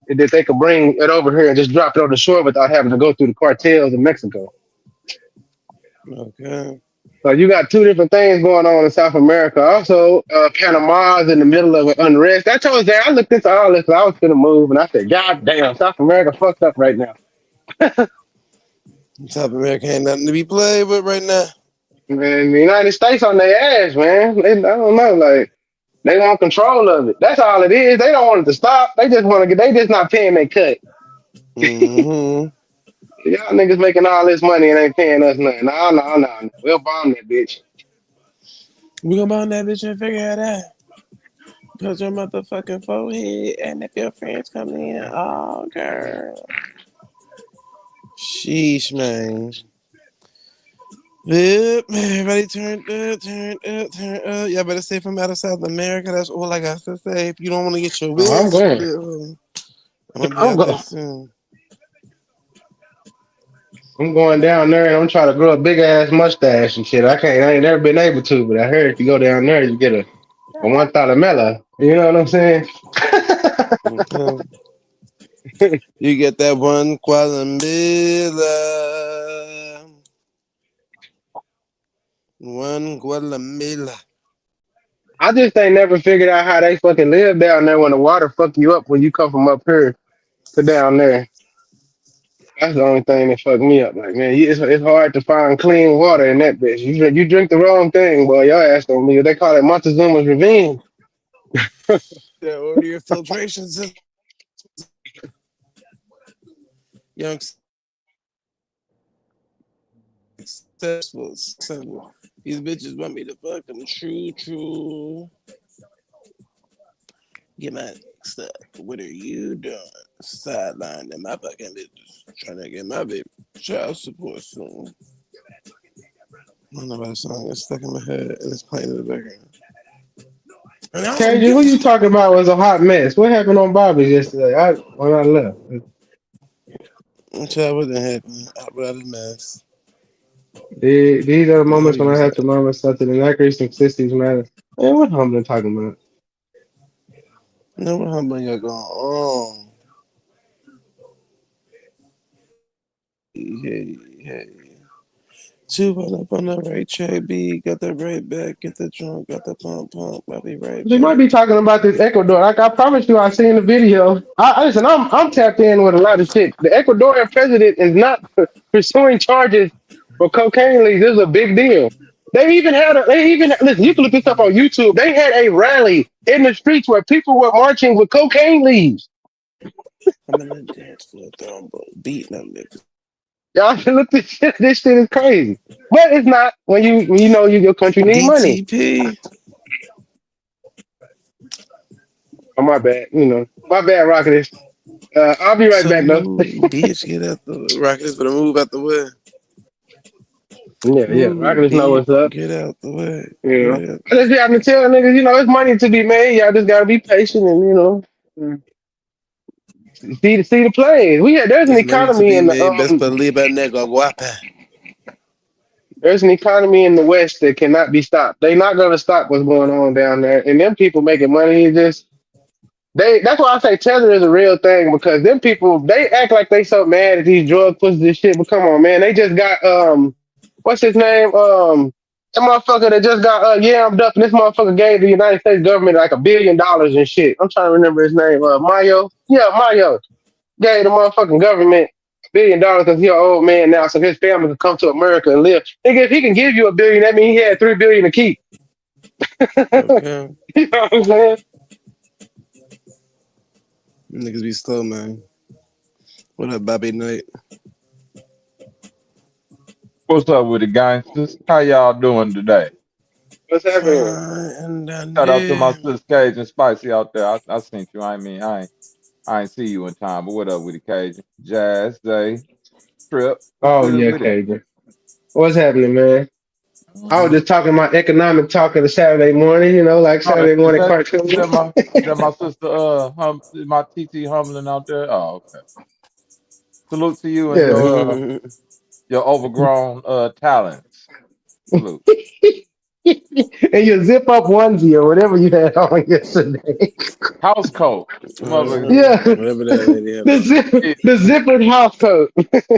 that they could bring it over here and just drop it on the shore without having to go through the cartels in Mexico. Okay. So you got two different things going on in South America. Also, Panama's in the middle of an unrest. I told you, I looked into all this. I was gonna move, and I said, "God damn, South America fucked up right now." South America ain't nothing to be played with right now. Man, the United States on their ass, man. I don't know, like they want control of it. That's all it is. They don't want it to stop. They just want to get. They just not paying their cut. Mm-hmm. Y'all niggas making all this money and ain't paying us nothing. No, no, no. We'll bomb that bitch. We gonna bomb that bitch and figure it out. Put your motherfucking forehead, and if your friends come in, oh girl. Sheesh, man. Yep, everybody turn up. Y'all better stay from out of South America. That's all I got to say. If you don't want to get your Oh, I'm wigs going. filled, I'm gonna be I'm out there going. soon. I'm going down there and I'm trying to grow a big ass mustache and shit. I can't. I ain't never been able to, but I heard if you go down there, you get a $1 mellow. You know what I'm saying? Okay. You get that one Guatemala. One Guatemala. I just ain't never figured out how they fucking live down there when the water fuck you up when you come from up here to down there. That's the only thing that fucked me up. Like, man, it's hard to find clean water in that bitch. You drink the wrong thing, boy. Your ass don't leave. They call it Montezuma's revenge. That order your filtration system. Young successful. These bitches want me to fuck them. True. Get my stuff. What are you doing? Sideline and my fucking bitches. Trying to get my baby child support soon. I don't know about the song. It's stuck in my head and it's playing in the background. And I don't KJ, give who a you fuck. talking about was a hot mess. What happened on Bobby's yesterday? When I left. Child, what the happened? I'd rather mess. These are the How moments do when you I say have to it? learn myself that inaccuracy and consistency matter. Man, what I'm talking about? No, what humble you going on? Hey. Two run up on the right track, B. Got the right back, get the drunk, got the pump pump. I'll be right She might back. be talking about this Ecuador. Like I promise you, I seen the video. Listen. I'm tapped in with a lot of shit. The Ecuadorian president is not pursuing charges for cocaine leagues. This is a big deal. They even listen. You can look this up on YouTube. They had a rally in the streets where people were marching with cocaine leaves. I'm in the dance floor throwing bro, beating them niggas. Y'all should look this shit. This shit is crazy, but it's not when you know your country need money. DTP. Oh my bad. My bad, Rocket. I'll be right So back though. move, bitch, get out the rockets, but move out the way. Yeah. Move, Rocket know beat, what's up. get out the way. You know, Get out. I just be having to tell niggas, it's money to be made. Y'all just gotta be patient and mm, see the plays. There's an There's money to economy be in the made. Best believe that nigga guapa. there's an economy in the West that cannot be stopped. They're not gonna stop what's going on down there. And them people making money is just that's why I say Tether is a real thing because them people they act like they so mad at these drug pussies and shit. But come on, man, they just got what's his name that motherfucker that just got yammed up and this motherfucker gave the United States government like $1 billion and shit. I'm trying to remember his name. Mayo. Yeah, Mayo gave the motherfucking government $1 billion because he's an old man now, so his family can come to America and live. Nigga, if he can give you $1 billion, that means he had $3 billion to keep. Okay. You know what I'm saying? Niggas be slow, man. What up, Bobby Knight? What's up with the gangsters? How y'all doing today? What's happening? Fine and Shout out to my dandy. sis Cajun Spicy out there. I seen you. I ain't see you in time, but what up with the Cajun? Jazz, Zay, Trip. What's Oh good yeah, with it? Cajun. What's happening, man? I was Mm-hmm. just talking my economic talk of the Saturday morning, like Oh, Saturday is morning that cartoon. my sister my TT Humlin out there? Oh, okay. Salute to you and Yeah. your overgrown talents. Salute. And you zip up onesie or whatever you had on yesterday. House coat. Motherfucker. Yeah. Whatever that lady had The on. the zippered house coat.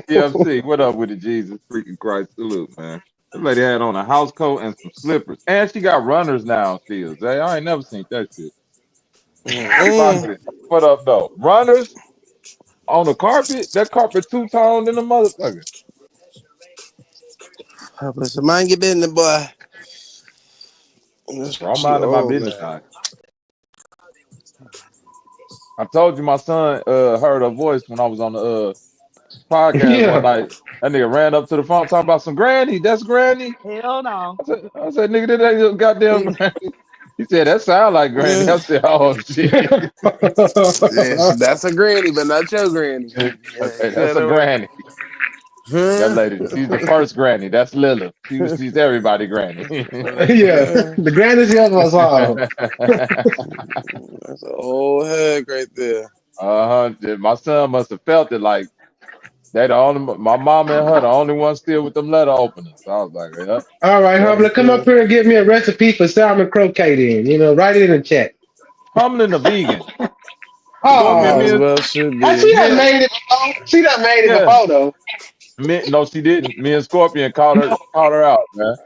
TFC, what up with it, Jesus? Freaking Christ, salute, man. This lady had on a house coat and some slippers. And she got runners now still. Zay, I ain't never seen that shit. Mm-mm. Rocket. What up, though? Runners on the carpet? That carpet two-toned in the motherfucker. Papa, so mind your business, boy. I'm She minding my old, business man. now. I told you my son heard her voice when I was on the podcast one Yeah. night. That nigga ran up to the phone talking about some granny. That's granny. Hell no. I said, nigga, that ain't your goddamn granny. He said, that sound like granny. Yeah. I said, oh, shit. Yeah, that's a granny, but not your granny. I Yeah, said, you that's had a it right. granny. That Huh? lady, she's the first granny. That's Lilith. She's everybody granny. Yeah. Okay. The grandest of us all. That's a whole head right there. My son must have felt it like they the only my mom and her the only one still with them letter openers. So I was like, yeah, All right, yeah. Humbler, come up Okay. here and give me a recipe for salmon croquet then. Write it in the chat. Humbling the vegan. Scorpion Might Oh, as me, well should she be. done me, made it before. She done made it yeah. before though. No, she didn't. Me and Scorpion called her out, man.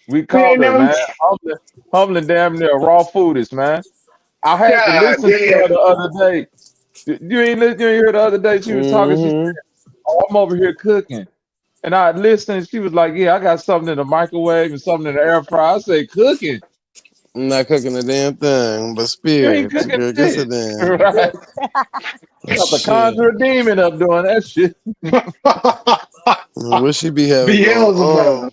We We called ain't her, never man. Humbling damn near raw foodies, man. I had to God listen to damn. her the other day. You ain't hear the other day she was talking. She said, Mm-hmm. "Oh, I'm over here cooking," and I listened. She was like, "Yeah, I got something in the microwave and something in the air fryer." I say, "Cooking? I'm not cooking a damn thing, but You ain't spirits. cooking Girl, guess a shit, damn. right? You got to Shit. conjure a demon up doing that shit." What she be having going Beelzebub. on?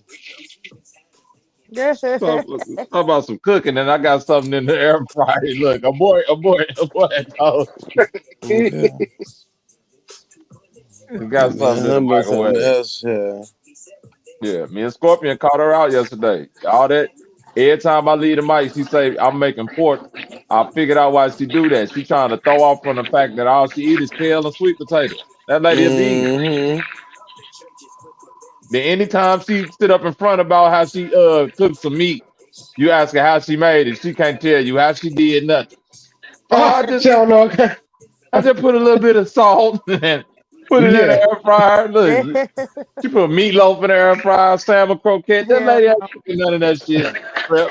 Talk about some cooking, and I got something in the air fryer. Look, a boy, told Okay. you got Man, something in the humble something microwave. else, yeah. Yeah, me and Scorpion caught her out yesterday. All that. Every time I leave the mic, she say I'm making pork. I figured out why she do that. She trying to throw off from the fact that all she eat is kale and sweet potatoes. That lady a vegan. Mm-hmm. Then anytime she sit up in front about how she cooked some meat, you ask her how she made it. She can't tell you how she did nothing. Oh, Oh, I just she don't know. I just put a little bit of salt and Put it in the Yeah. air fryer. Look, you put meatloaf in the air fryer, salmon croquette. That Hell lady ain't no. cooking none of that shit. Prep.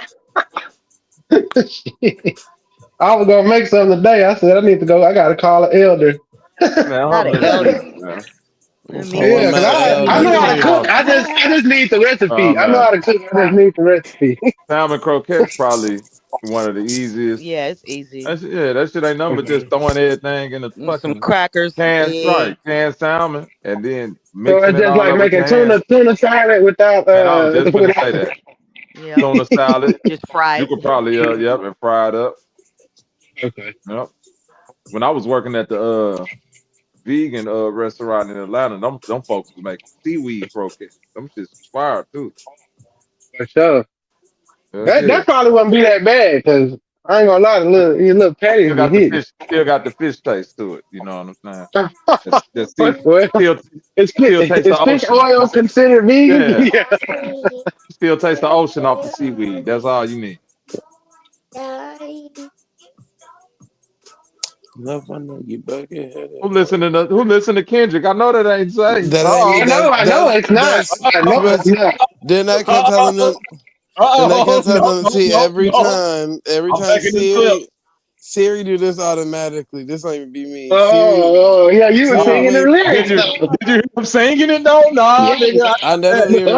I was gonna make something today. I said I need to go. I gotta call an elder. Man, Not an humble that elder. shit, man. Let me Call Yeah, him cause see. an Let me I What know elder. you how to look. mean, cook. humble? I just need the Oh recipe. I know man, how to cook. I just need the recipe. salmon croquette's probably one of the easiest. Yeah, it's easy. Yeah, that shit ain't nothing but just Okay. throwing everything in the Some fucking crackers, some eggs. canned salmon, and then So mixing it's it just all like up with making your hands. tuna salad without Man, I was just gonna without. say that Yep. tuna salad. Just fry You it. could probably yep, and fry it up. Okay. Yep. When I was working at the vegan restaurant in Atlanta, them folks was making seaweed croquettes. Them shits was fire too. For sure. Heck That yeah. that probably wouldn't be that bad because I ain't gonna lie, your little patties be hitting. Still got the fish taste to it. You know what I'm saying? The sea Well, still still taste the is fish ocean. oil considered vegan? Yeah. Yeah. Still taste the ocean off the seaweed. That's all you need. Love I know you bucket Who headed. listening to Kendrick? I know that ain't Zay. That ain't me. Uh I know it's not. I know it's But not. then I kept telling oh. them. Then I kept Oh telling no, them, no, see, no, no. every I'm time making this clip. Siri do this automatically. This ain't even be me. Yeah, you were Siri No. singing the make. Did lyrics you though. hear him singing it though? Nah, Yeah. nigga. I never even.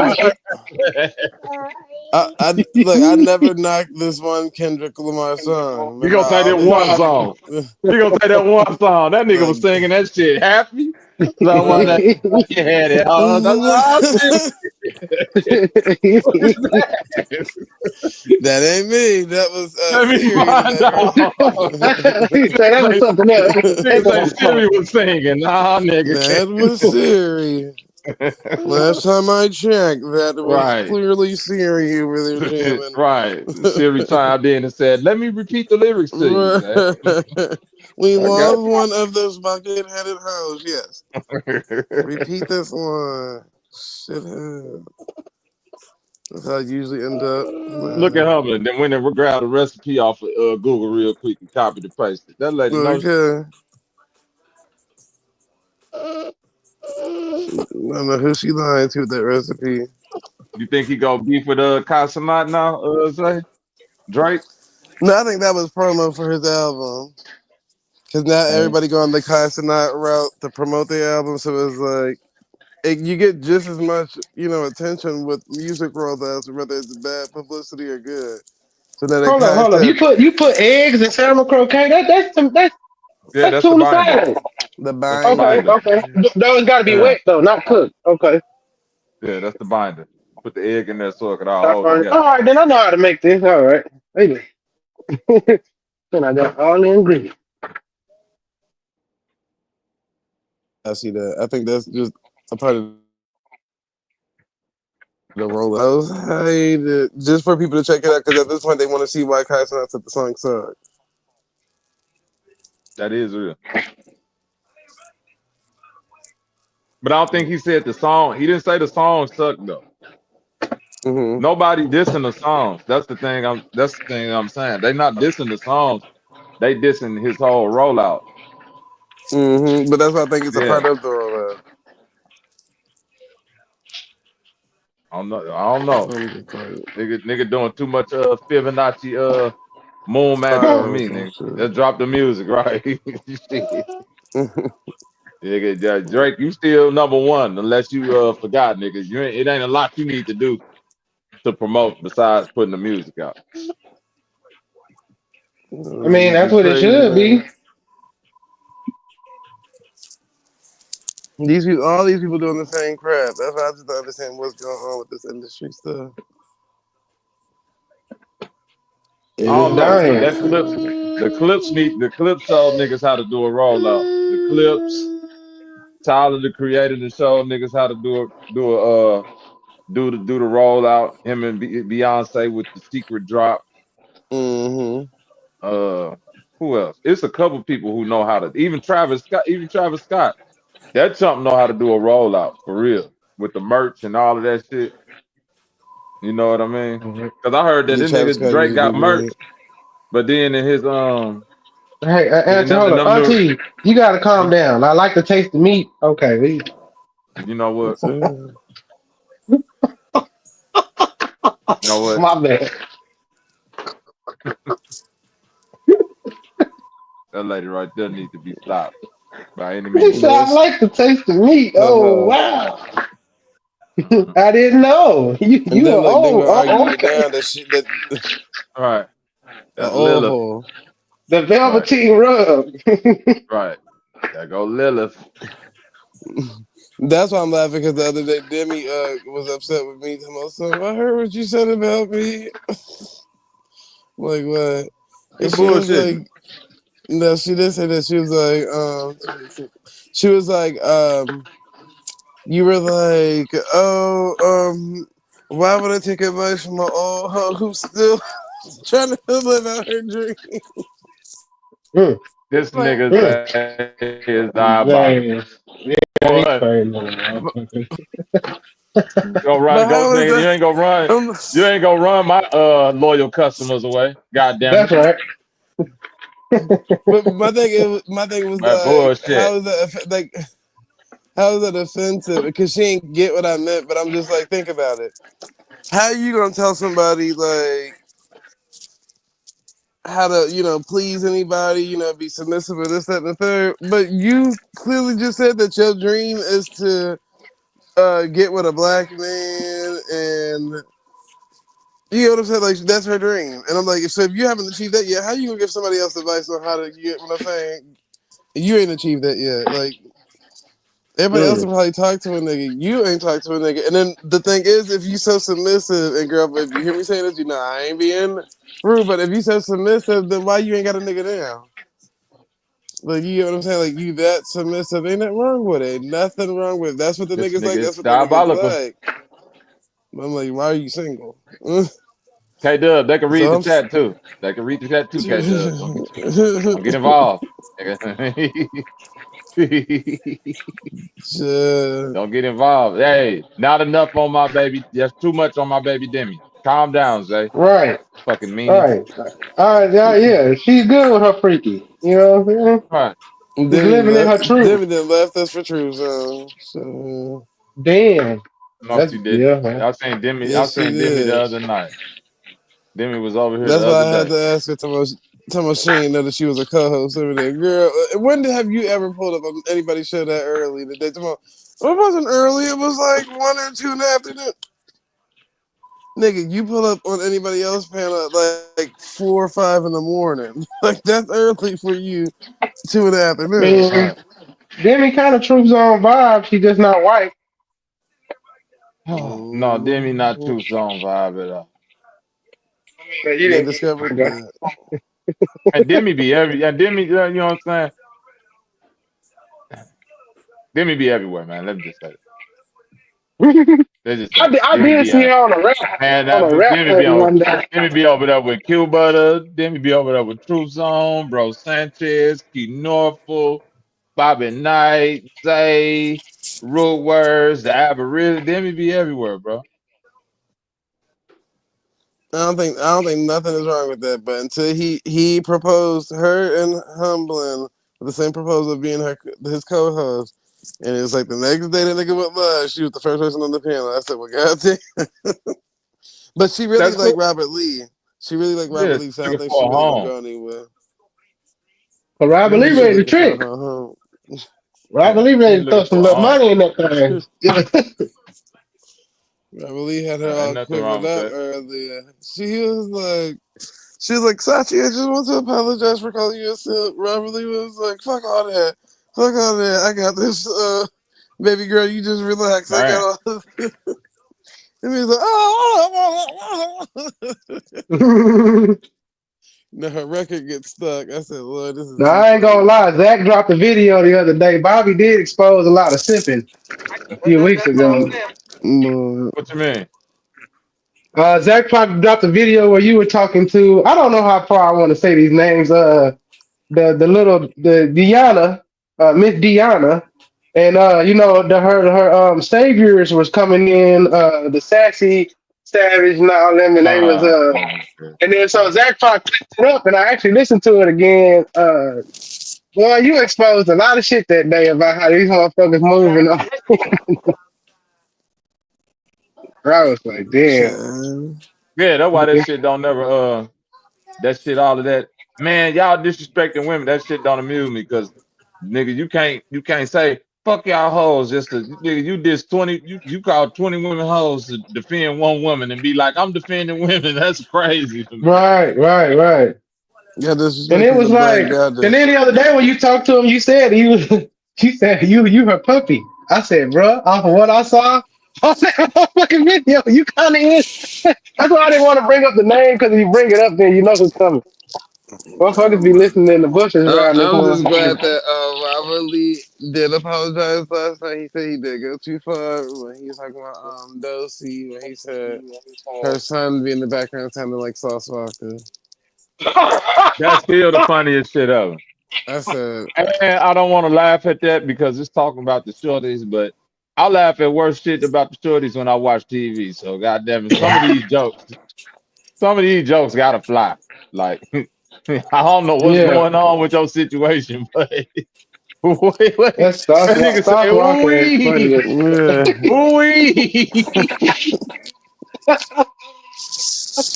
I look. I never knocked this one Kendrick Lamar song. You Remember, gonna I say that always one No. song. You gonna say that one song. That nigga was like singing that shit happy. Someone that like. you had it. Oh, what is that? That ain't me. That was Let me Siri in the find out. He said that was Say, something else. nigga say Siri was singing. Nah, nigga. That was Siri. Last time I checked, that was Right. clearly Siri over there jamming. Right. Siri chimed in and said, "Let me repeat the lyrics to you." We I got love one of those bucket-headed hoes. Yes. you. Repeat this one. Shithead. That's how I usually end up. Look at Humble. Then went and grabbed a recipe off of Google real quick and copied and pasted. That lady knows. Okay. I don't know who she lying to with that recipe. You think he go beef with Casamont now? Say Drake. No, I think that was promo for his album. Because now And everybody going the Consonant route to promote their album. So it's like, you get just as much, attention with music rollouts, whether it's bad publicity or good. So now they kind of Hold up. said You put eggs in salmon croquet. yeah, That's that's the tuna binder. salad. the That's the Okay, binder. binder. okay. Those got to be Yeah, wet though, not cooked. Okay. yeah, that's the binder. Put the egg in there so it can all All hold together. right, then I know how to make this. All right. Maybe. Then I got all the ingredients. I see that. I think that's just a part of the rollout. I was hated just for people to check it out because at this point they want to see why Consonant said the song sucked. That is real. But I don't think he said the song. He didn't say the song sucked though. Mm-hmm. Nobody dissing the songs. That's the thing. That's the thing I'm saying. They not dissing the songs. They dissing his whole rollout. Mm-hmm. But that's why I think it's a Yeah. part of the rollout. I don't know. I don't know. I'm just like Nigga doing too much Fibonacci moon magic for me, spirals and nigga. shit. Just drop the music, right? Shit. Nigga, Drake, you still number one unless you forgot, nigga. It ain't a lot you need to do to promote besides putting the music out. I mean, It'd that's be what it crazy, should be. man. All these people doing the same crap. That's why I just don't understand what's going on with this industry stuff. It I is don't know. dying. The clips told niggas how to do a rollout. The clips, Tyler the creator to show niggas how to do the rollout. Him and Beyonce with the secret drop. Mm-hmm. Uh, who else? It's a couple people who know how to. Even Travis Scott. Even Travis Scott. That chump know how to do a rollout for real with the merch and all of that shit. You know what I mean? Mhm. Because I heard that Yeah, this Travis nigga Scott Drake usually got do merch, that. but then in his Hey, Ain't Auntie, none hold of up. them new. Auntie, you gotta calm down. I like to taste the meat. Okay, You know what? That's it. You know what? my bad. That lady right there needs to be stopped by any He means. said, I Yes. like to taste the meat. Oh, Haha. wow. Mhm. I didn't know. And You then were, look, then gonna argue oh, me okay. down that shit that All right. a That's old Lilith. hole. The Right. velveteen rub. Right. There go Lilith. That's why I'm laughing because the other day Demi was upset with me. So I heard what you said about me. Like what? You And she was bullshitting. like, no, she did say that. She was like, you were like, why would I take advice from an old hoe who's still trying to live out her dream? Mm, This Like, nigga mm. say is diabolical. Dang. Yeah, he's Boy, crazy. but, go run, but go how is nigga. that? Um, You ain't gonna run my loyal customers away. God damn it. That's right. but my thing was That like, bullshit. how is that offensive? Because she ain't get what I meant. But I'm just like, think about it. How you gonna tell somebody like how to, please anybody, be submissive or this, that, and the third? But you clearly just said that your dream is to get with a black man, and you know what I'm saying? Like that's her dream. And I'm like, so if you haven't achieved that yet, how you gonna give somebody else advice on how to get what I'm saying? You ain't achieved that yet. Like everybody else Mm. will probably talk to a nigga. You ain't talk to a nigga. And then the thing is, if you so submissive, and girl, if you hear me saying this, I ain't being rude, but if you so submissive, then why you ain't got a nigga now? Like you know what I'm saying? Like you that submissive, ain't nothing wrong with it. Nothing wrong with it. That's what the This niggas like. nigga is That's what niggas is diabolical. like. I'm like, why are you single? K Dub, they can read So the I'm. chat too. They can read the chat too, K Dub. Don't get involved. Shit. Don't get involved. Hey, not enough on my baby. That's too much on my baby Demi. Calm down, Zay. Right. Fucking meanie. Right. All right. Yeah, yeah. She's good with her freaky. You know what I'm saying? All right. She's living in her truth. Demi then left us for True Zone. So Damn. No, That's she didn't. yeah, man. I seen Demi. I yes, she seen Demi the did. other night. Demi was over here the That's why other I had day. to ask her to my she ain't know that she was a co-host over there. Girl, when have you ever pulled up on anybody's show that early today? Tomorrow. It wasn't early. It was like 1 or 2 in the afternoon. Nigga, you pull up on anybody else panel at like 4 or 5 in the morning. Like that's early for you. 2 in the afternoon. All Man, Demi kind of troops on vibe. She just not white. right. No, Demi not Mm, true song vibe at all. But you they didn't. discovered that. And Demi be every. And Demi, you know what I'm saying? Demi be everywhere, man. Let me just say it. Let's just say it. I Demi did be see her out. Man, on that a rap Demi be party on. one day. Demi be over there with Q Butter. Demi be over there with True Zone, Bro Sanchez, Key Norfolk, Bobby Knight, Zay, Root Words, the Aberril. Demi be everywhere, bro. I don't think nothing is wrong with that. But until he proposed her and Humblin with the same proposal of being his co-host, and it was like the next day that nigga went live, she was the first person on the panel. I said, "Well, goddamn." But she really That's liked cool. Robert Lee. She really liked Robert Yeah, Lee, so I don't looking think she for a really gonna home. go anywhere. But I Robert think Lee she was ready to looking for trick. her home. Robert Lee He ready to throw looking some for a little home. money in that thing. Robert Lee had her Ain't all nothing quivered wrong with up that. earlier. She was like, Sachi, I just want to apologize for calling you a simp. Robert Lee was like, fuck all that. Fuck all that. I got this, baby girl, you just relax. I got Man, all this. And he was like, oh. Now her record gets stuck. I said, Lord, this is No, too I ain't gonna funny. lie. Zach dropped a video the other day. Bobby did expose a lot of simping a few weeks ago. Lord. what you mean? Zach probably dropped a video where you were talking to. I don't know how far I want to say these names. The Deanna, Miss Deanna, and her saviors was coming in. The sassy. Savage and all them, and they was Okay. and then so Zach Park picked it up, and I actually listened to it again. Boy, you exposed a lot of shit that day about how these motherfuckers moving. I was like, damn. Okay. Yeah, that's why that shit don't never that shit all of that. Man, y'all disrespecting women. That shit don't amuse me because nigga, you can't say fuck y'all hoes just to nigga. You did 20. You called 20 women hoes to defend one woman and be like I'm defending women. That's crazy to me. Right. Yeah, And disrespect it is a was black like, and goddess. then the other day when you talked to him, you said you said you her puppy. I said, bruh, off of what I saw on that fucking video, you kind of is. That's why I didn't want to bring up the name because if you bring it up, then you know who's coming. Motherfuckers be listening in the bushes around this I'm just motherfucker. glad that Robert Lee did apologize last night. He said he did go too far when he was talking about Dosey when he said her son being in the background sounded like Sauce Walker. That's still the funniest shit ever. I said, And I don't want to laugh at that because it's talking about the shorties, but I laugh at worse shit about the shorties when I watch TV. So goddamn it, some of these jokes gotta fly. Like I don't know what's Yeah, going on with your situation, but wait, that that's Sauce, nigga Sauce say Walker is funny ooh as yeah. ooh.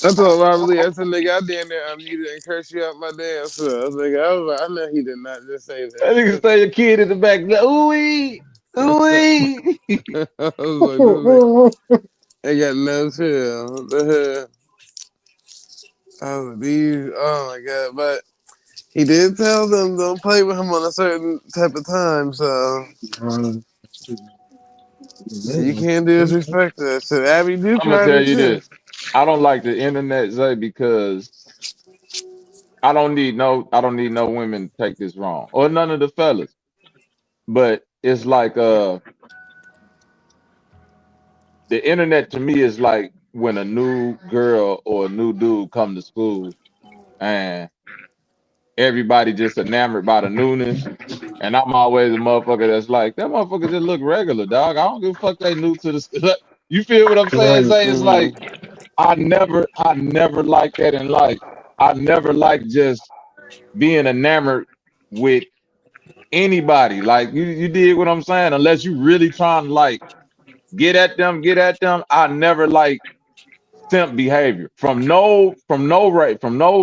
I told Robert Lee, I said, nigga, I damn near unmuted and cursed you out my damn self. Nigga, I know he did not just say That nigga that. say a kid in the back, ooh ooh. I was like, this nigga ain't got no chill. The hell? I was like, these, oh my god. But he did tell them don't play with him on a certain type of time, so you can't disrespect that. So Abby do I'm gonna tried tell it you too. this. I don't like the internet, Zay, because I don't need no women to take this wrong. Or none of the fellas. But it's like the internet to me is like when a new girl or a new dude come to school and everybody just enamored by the newness. And I'm always a motherfucker that's like, that motherfucker just look regular, dog. I don't give a fuck they new to the you feel what I'm saying? right. Say it's like I never liked that in life. I never liked just being enamored with anybody. Like you did what I'm saying. Unless you really trying to like get at them. I never like simp behavior from no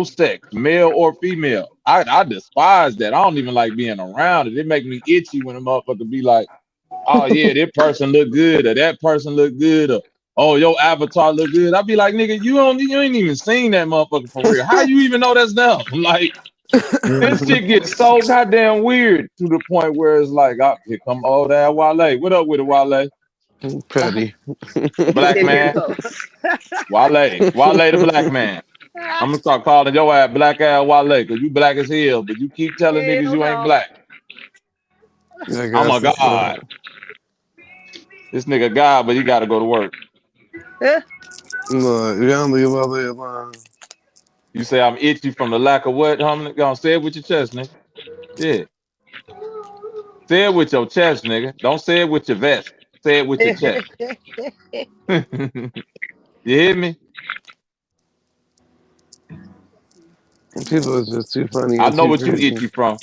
sex, male or female. I despise that. I don't even like being around it. It make me itchy when a motherfucker be like, oh yeah, that person look good or that person look good or oh your avatar look good. I be like, nigga, you ain't even seen that motherfucker for real. How you even know that's them? Like this Mhm. shit gets so goddamn weird to the point where it's like, oh, here come old ass Wale. What up with it, Wale? Petty. He Black said, "Here it man, goes." Wale the black man. I'm gonna start calling your ass black ass Wale, cause you black as hell, but you keep telling niggas Hell you ain't no. black. I I'm a guess it's god. This nigga god, but he gotta go to work. look, you don't leave all the alone. You say I'm itchy from the lack of what? I'm gonna say it with your chest, nigga. Yeah. Say it with your chest, nigga. Don't say it with your vest. Say it with your chest. You hear me? People is just too funny I and know too what you crazy. itchy from.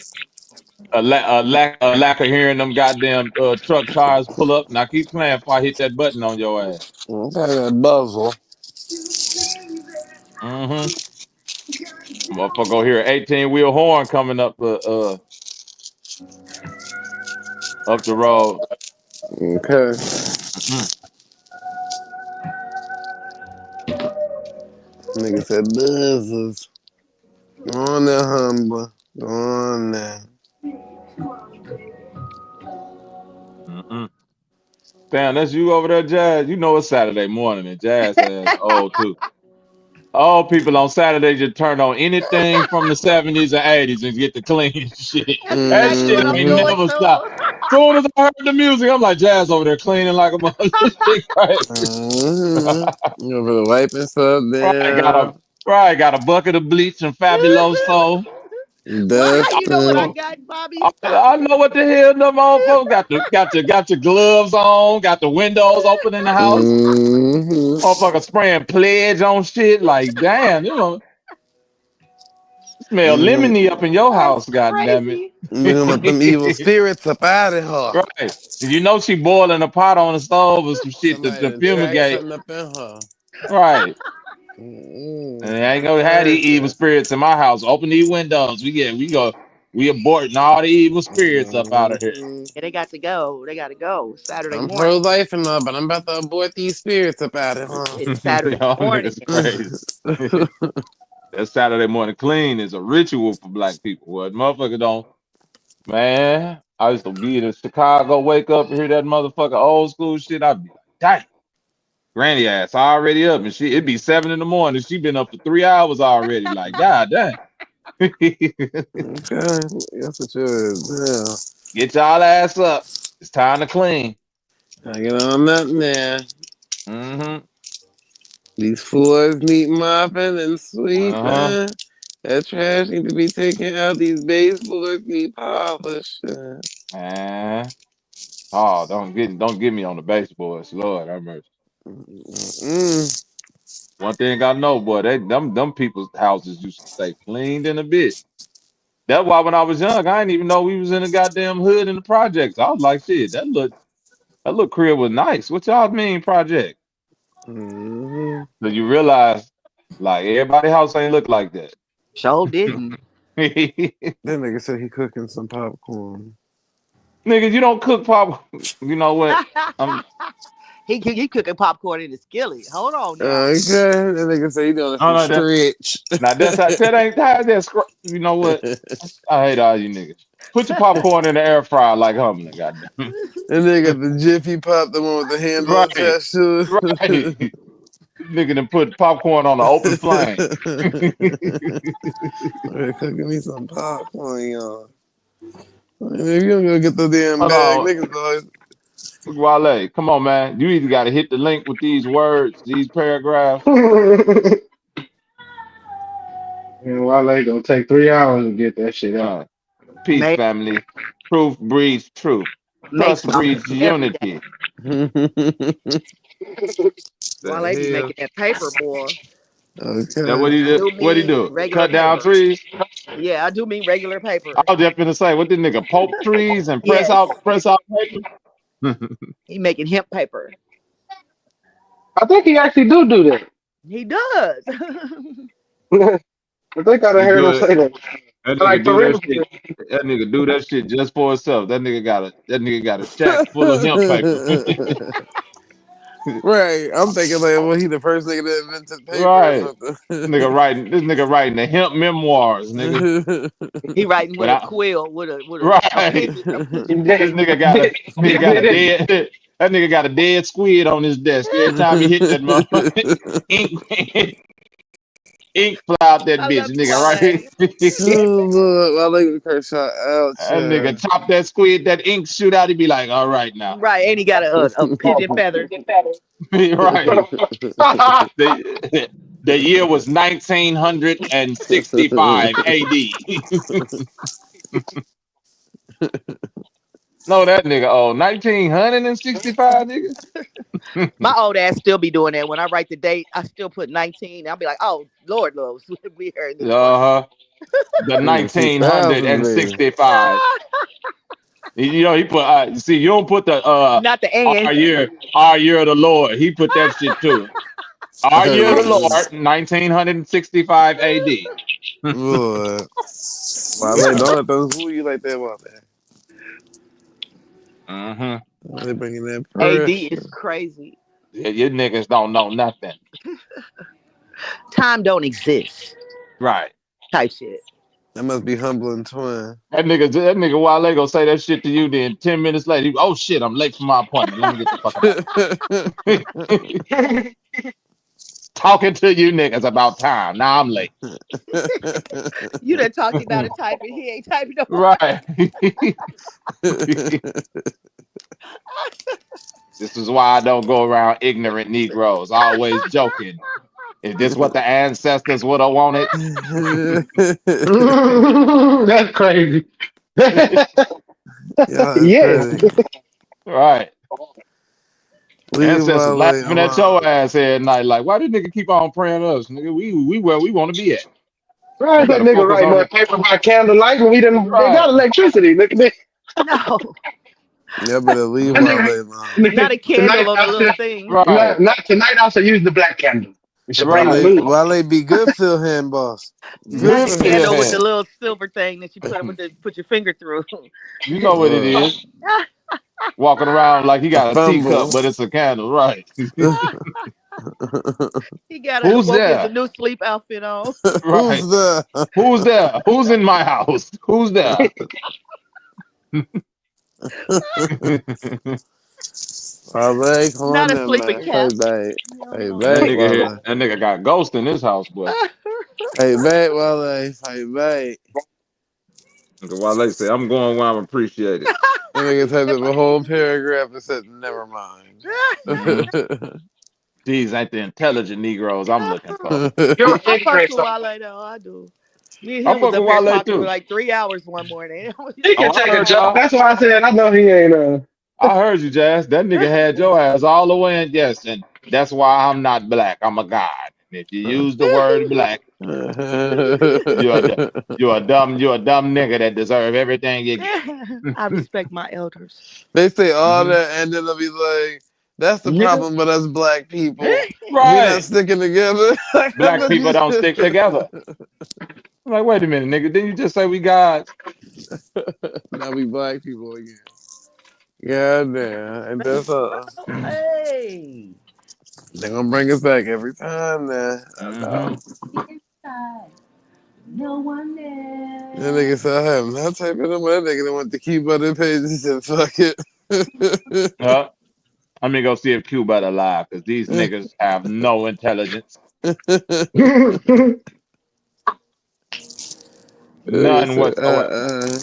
A lack of hearing them goddamn truck tires pull up, and I keep playing before I hit that button on your ass. Okay, that buzzle. Mm-hmm. Motherfucker go hear an 18-wheel horn coming up the road. Okay. Mm-mm. Nigga said buzzes. Go on there, humble. Go on there. Mm-mm. Damn, that's you over there, Jazz. You know it's Saturday morning, and Jazz has old too. Old people on Saturday just turn on anything from the 70s and 80s and get the clean shit. That's That exactly what shit I'm ain't Mm-hmm. doing never stopped. too. Soon as I heard the music, I'm like Jazz over there cleaning like a mother. Shit crazy. Mm-hmm. You over the wiping stuff Probably got a down. probably got a bucket of bleach and Fabuloso. Well, how That's you know what I the. got, Bobby? I know what the hell them motherfuckers got your gloves on, got the windows open in the house. Mm-hmm. Motherfucker spraying pledge on shit. Like, damn, you know, smell lemony up in your That's house, god damn it. crazy. Bringing up them evil spirits up out of her. Right. You know she boiling a pot on the stove or some shit Somebody to done track fumigate. something up in her. Right. And I ain't Lord gonna have these evil mercy. spirits in my house. Open these windows. We aborting all the evil spirits up out of here. Mm-hmm. Yeah, they got to go. They got to go Saturday I'm morning. pro-life and all, but I'm about to abort these spirits up out of It's Saturday Y'all morning. niggas crazy. That Saturday morning clean is a ritual for black people. What motherfucker don't, man. I used to be in Chicago, wake up and hear that motherfucker old school shit. I'd be like, damn, granny ass already up, and it'd be 7 in the morning. She been up for 3 hours already. Like, god damn. Okay, that's what you is. Get y'all ass up. It's time to clean. Yeah. I get on that now. Mm-hmm. These floors need mopping and Uh-huh. sweeping. That trash need to be taken out. These baseboards need polishing. Man. Oh, don't get me on the baseboards. Lord have mercy. Mm-mm. One thing I know, boy, them people's houses used to stay cleaned in a bit. That's why when I was young, I didn't even know we was in the goddamn hood in the projects. I was like, shit, that look crib was nice. What y'all mean project? Mm-hmm. So you realize, like, everybody house ain't look like that. Sure didn't. Nigga, That nigga said he cooking some popcorn. you don't cook pop. You know what? I'm. he cooking popcorn in the skillet. Hold on now. Okay, that nigga said he doing it I from don't know that. stretch. Now that ain't that. You know what? I hate all you niggas. Put your popcorn in the air fryer like Humlin, goddamn. And nigga the Jiffy Pop, the one with the handle Right, attached to right. Nigga done put popcorn on the open flame. They're cooking me some popcorn, y'all. If you don't go get the damn Hold bag, on, niggas always. Wale, come on, man. You either got to hit the link with these words, these paragraphs. And Wale gonna take 3 hours to get that shit out. Uh, Peace, Make family. Truth breeds truth. makes Trust coffee breeds every day. unity. While The they be hell? making that paper, boy. That Okay. what he I do? do What he mean do? regular Cut down paper. trees? Yeah, I do mean regular I paper. was just gonna say, what this nigga poke trees and press Yes, out paper? he making hemp paper. I think he actually do that. He does. I think I done He heard do him it. say that. That nigga Like for do real. that shit. That nigga do that shit just for himself. That nigga got a shack full of hemp paper. Right. I'm thinking like, well, he the first nigga that invented paper or Right. something. This nigga writing the hemp memoirs, nigga. He writing with a Without quill, a right. pen, a This nigga got a nigga got a dead that nigga got a dead squid on his desk. Every time he hit that motherfucker, ink ink fly out that I bitch, love you, nigga, right? Wale. Oh Lord, I like the Kershaw out, That yeah. nigga chop that squid, that ink shoot out, he be like, all right now. Right, and he got a pigeon feather. Right. The the year was 1965 AD. No, that nigga, 1965, nigga. My old ass still be doing that. When I write the date, I still put 19. I'll be like, oh, Lord knows we here in the 20s. Uh-huh. The Nigga, 2000, baby. 1965. He put you see, you don't put the Not the and. our year of the Lord. He put that shit too. Our year of the Lord, 1965 AD. Lord. Why they don't let those fool you like that, Wale? Mm-hmm. They bringing that AD is pressure. crazy. Yeah, you niggas don't know nothing. Time don't exist. Right. Type shit. That must be humbling twin. That nigga Wale gonna say that shit to you, then 10 minutes later, oh shit, I'm late for my appointment. Let me get the fuck out. Talking to you niggas about time. Now I'm late. You done talked him out of typing. He ain't typing no more. Right. This is why I don't go around ignorant Negroes, always joking. Is this what the ancestors would have wanted? That's crazy. Y'all is Yes. crazy. Right. Leave Ancestors Wale laughing at your alone. ass every night. Like, why this nigga keep on praying us? Nigga, we where we want to be at. Right, You that better nigga focus writing on the that paper by candlelight, and they right. got electricity. Look at that. No, Y'all better leave That Wale nigga, alone. not a tonight, candle on a little thing. Right. not tonight. I should use the black candle. It should bring the Right. mood. Wale be good, Phil hand boss. Good Good Not a for still him. candle with the hand. little silver thing that you put your finger through. You know what it Uh, is. Walking around like he the got a teacup, fumble. but it's a candle. Right. He got Who's woke his there? new sleep outfit on. Right. Who's the Who's there? Who's in my house? Who's there? Wale? Come on Not a in, sleeping man. Play cap. back. Hey, That back, nigga here, Wale. that nigga got ghost in his house, boy. Hey, back, Wale. Hey, back. Nigga, while they say I'm going where I'm appreciated. That nigga typed up a whole paragraph and said, never mind. Hmm. These ain't the intelligent Negroes I'm looking for. You're I fucks ignorant. with Wale though. I do. Me and I him was fuck up with here Wale talking for too. like 3 hours one morning. He Oh, can I take a heard joke. y'all. That's why I said I know he ain't. I heard you, Jazz. That nigga had your ass all the way in. Yes, and that's why I'm not black. I'm a god. And if you use the word black, you're a, du- you're a dumb nigga that deserve everything you get. I respect my elders. They say all Hmm. that, and then they'll be like, that's the Nigga. problem with us black people. We not Right. sticking together. Like, I Black thought people you don't stick said. together. I'm like, wait a minute, nigga. Didn't you just say we gods? Now we black people again. God damn. And that's Hey. they gonna bring us back every time now. I Hmm. know. That nigga said I have not typing them. That nigga don't want to keep on the page. He said, fuck it. Let me go see if Cuba alive, because these niggas have no intelligence. He None said, whatsoever.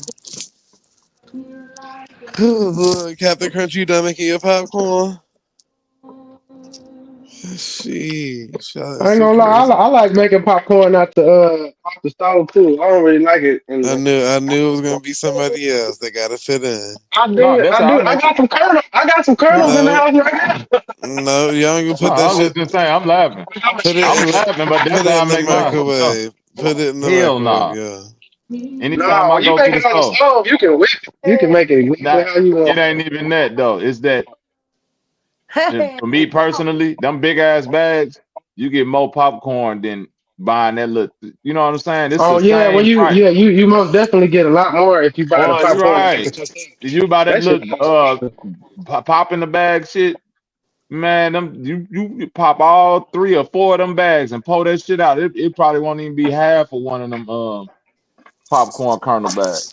Oh, boy, Captain Crunch, you done making your popcorn? Sheesh, y'all I is ain't too gonna lie. crazy. I like making popcorn off the stove too. I don't really like it. I And knew it was gonna be somebody else that gotta fit in. I No, do. that's I how I do. I make it. got some kernels. I got some kernels in the No, house right now. no, y'all ain't gonna No, put that I was shit. just saying, I'm laughing. Put it I'm in the laughing, but that's put it how I in the make mine. No, microwave. Put it in the hell microwave, no. yeah. Anytime No, I when you go to make the it on the store, stove, you can whip it. You can make it exactly now how you it want. ain't even that though. It's that Hey. for me personally, them big ass bags, you get more popcorn than buying that little. You know what I'm saying? It's Oh the yeah, when same price. you most definitely get a lot more if you buy the Boy, you're popcorn and make right. it yourself. You buy that That shit. little pop in the bag shit, man. Them you pop all 3 or 4 of them bags and pull that shit out. It probably won't even be half of one of them popcorn kernel bags.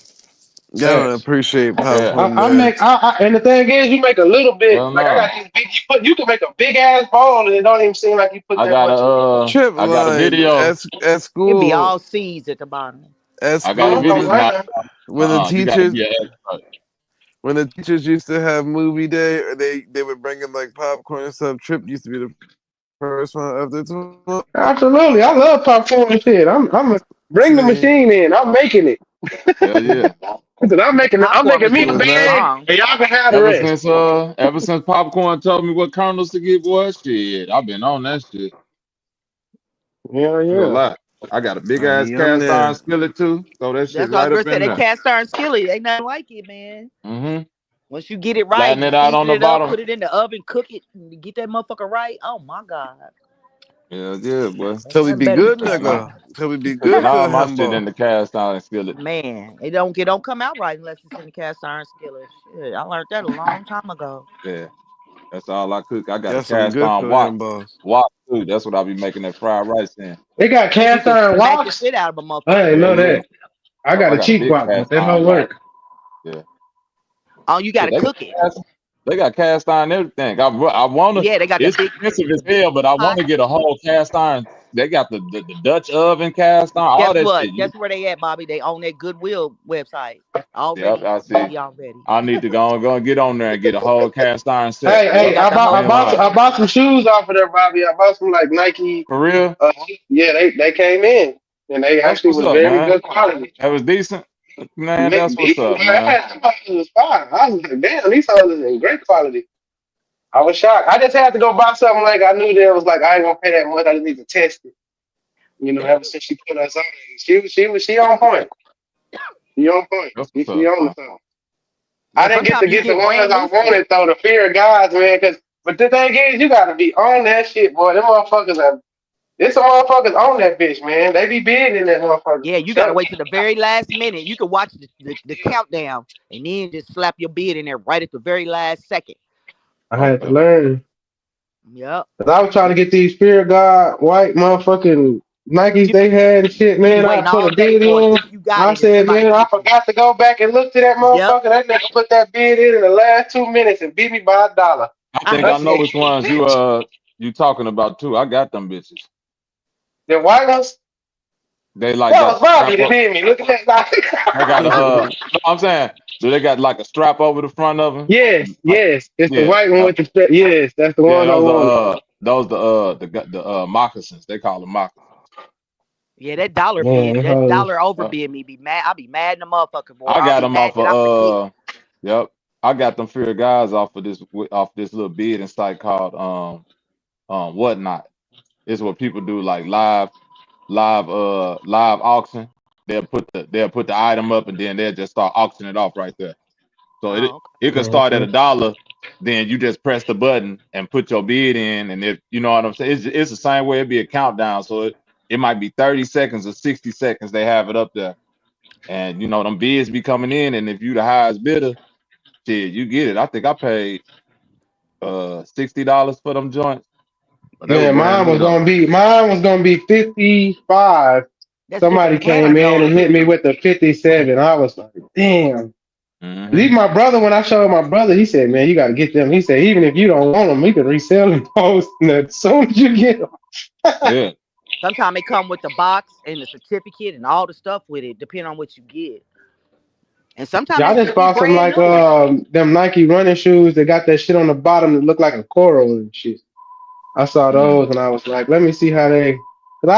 Y'all don't Yes. appreciate Yeah. popcorn bags. And the thing is, you make a little bit. Hell Like I no. got these big. You can make a big ass bowl, and it don't even seem like you put I that got much in. Trip a line video. at It be school. all seeds at the bottom. At I got a I school know, video. right Nah, now. when the you gotta teachers be an expert. when the teachers used to have movie day, or they would bring in like popcorn and stuff. Trip used to be the first one after two. Absolutely, I love popcorn and shit. I'm a, bring the See, machine in. I'm making it. Hell yeah. The I'm popcorn making me it a was machine is not. bag, bomb. and y'all can have the rest. Ever since popcorn told me what kernels to get, boy, shit, I've been on that shit. Yeah, I ain't gonna yeah. lie. I got a big I ass be on cast iron there. skillet too. Throw that shit That's what I right was up gonna say. in That there. cast iron skillet ain't nothing like it, man. Mm-hmm. Once you get it right Flatten and it out on season the it up, bottom. put it in the oven, cook it, and get that motherfucker right. Oh my god, Yeah, yeah, boy. ain't Till we nothing be better than good, Cooking cast my nigga. iron. Till we be cooking good, all Phil my shit in Hembo. the cast iron skillet. Man, it don't come out right unless it's in the cast iron skillet. Shit, I learned that a long time ago. Yeah, that's all I cook. I got a That's some cast good iron Phil wok. Hembos. Wok too. That's what I be making that fried rice in. They got And you cast can iron smack the woks. shit out of a I motherfucker. didn't Yeah, know yeah. that. I Yep, got I a got a cheap big wok, but cast that iron don't wok. work. Yeah. Oh, you Shit, gotta cook it. they got cast iron everything. I wanna. Yeah, they got the It's big expensive as hell, but I pot. want to get a whole cast iron They got the Dutch oven cast on, all Guess that what? shit. Guess where they at, Bobby? They own that Goodwill website Yep, already. I see. He already. I need to go and get on there and get a whole cast iron set. Hey, They Yep, hey, got I the bought, whole I damn bought, right. I bought some shoes off of there, Bobby. I bought some like Nike. For real, Yeah, they came in and they that's actually what's was up, very man. good quality. That was decent, man. Man, That's what's up, I man. had some was fire. I was like, damn, these hoes is in great quality. I was shocked. I just had to go buy something like I knew there was like I ain't gonna pay that much. I just need to test it. You know, ever since she put us on, she on point. She on point. That's what's She up, on the man. phone. I Yeah, didn't get sometimes to you get the get ones brand I new shit. wanted though. The fear of gods, man. But the thing is, you gotta be on that shit, boy. Them motherfuckers are. There's some motherfuckers on that bitch, man. They be big in that motherfucker. Yeah, you gotta Shut wait to the very last minute. You can watch the countdown and then just slap your bid in there right at the very last second. I had to Okay. learn. Yep. 'Cause I was trying to get these fear of God white motherfucking Nikes You they had and shit, you man. I waiting put all a day bid for it. in. Think you got I it and said, somebody man, I get you. forgot to go back and look to that Yep. motherfucker. That nigga put that bid in the last 2 minutes and beat me by $1. I I think I I hate know said, that which shit. ones you talking about too. I got them bitches. the white ones, They like that got was the Bobby strap that up. hit me. Look at They got a that. no, I'm saying, do they got like a strap over the front of them? Yes, Like, yes. It's the yeah, white one with the strap. Yes, that's the yeah. one I wanted. The moccasins. They call them moccasins. Yeah, that dollar Man, bid, them that hoes. dollar Uh, overbid me be mad. I be mad in the motherfucker, boy. I I'll got be them mad off that I forget. of yep. I got them fear guys off this little bidding site called whatnot. It's what people do like live auction. They'll put the item up and then they'll just start auctioning it off right there. So Oh, okay. it could Oh, start at okay. $1, then you just press the button and put your bid in, and if you know what I'm saying, it's the same way. It'd be a countdown, so it might be 30 seconds or 60 seconds. They have it up there, and you know them bids be coming in, and if you the highest bidder, shit, you get it. I think I paid $60 for them joints, but they were Man, brand new though. mine was gonna be 55. That's Somebody different came patterns in on and them. hit me with the 57. I was like, damn. Hmm. Leave my brother when I showed my brother, he said, man, you gotta get them. He said, even if you don't want them, we can resell them post as soon as you get them. Yeah, Sometimes they come with the box and the certificate and all the stuff with it, depending on what you get. And sometimes Yeah, they I just should be bought some brand like new. them Nike running shoes that got that shit on the bottom that look like a coral and shit. I saw mm, those and I was like, let me see how they. Cause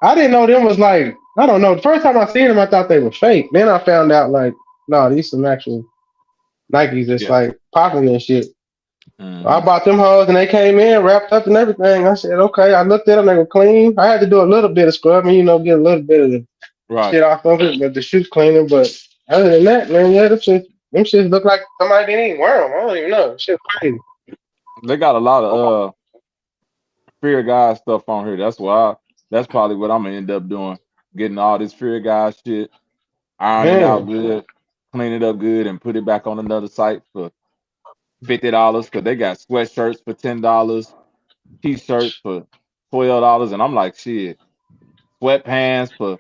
I didn't know them was like, I don't know. The first time I seen them, I thought they were fake. Then I found out like, no, these some actual Nikes that's yeah, like popping and shit. I hmm, bought them hoes and they came in wrapped up and everything. I said, okay. I looked at them, they were clean. I had to do a little bit of scrubbing, get a little bit of the right. shit off of it, but the shoe cleaner. But other than that, man, yeah, them shits look like somebody didn't even wear them. I don't even know. Shit crazy. They got a lot of fear guy stuff on here. That's probably what I'm gonna end up doing. Getting all this fear guy shit, iron it out Man, good, clean it up good, and put it back on another site for $50. Cause they got sweatshirts for $10, t-shirts for $12, and I'm like, shit, sweatpants for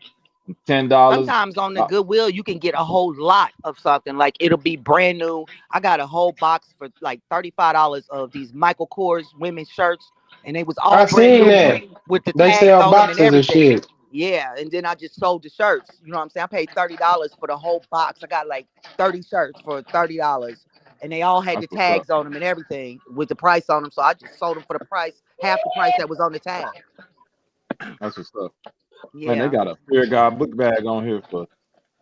$10. Sometimes on the Goodwill, you can get a whole lot of something. Like it'll be brand new. I got a whole box for like $35 of these Michael Kors women's shirts, and they was all I brand seen new that. with the They tags sell on them and boxes and everything. shit. Yeah, and then I just sold the shirts. You know what I'm saying? I paid $30 for the whole box. I got like 30 shirts for $30, and they all had the That's what's up. tags on them and everything with the price on them. So I just sold them for the price, half the price that was on the tag. That's what's up. Man, they Yeah. got a fear guy book bag on here for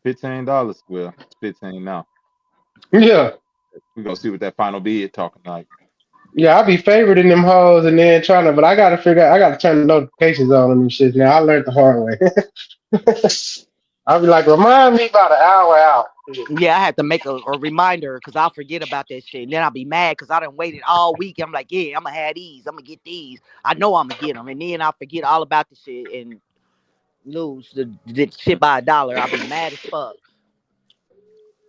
$15. Well, it's 15 now. Yeah. We gonna see what that final bid talking like. Yeah, I be favoriting them hoes and then trying to, but I gotta turn the notifications on and shit. Now I learned the hard way. I'll be like, remind me about an hour out. Yeah, I had to make a reminder because I'll forget about that shit. And then I'll be mad because I done waited all week. I'm like, yeah, I'm going to have these. I'm going to get these. I know I'm going to get them. And then I'll forget all about the shit and lose the shit by $1. I'll be mad as fuck.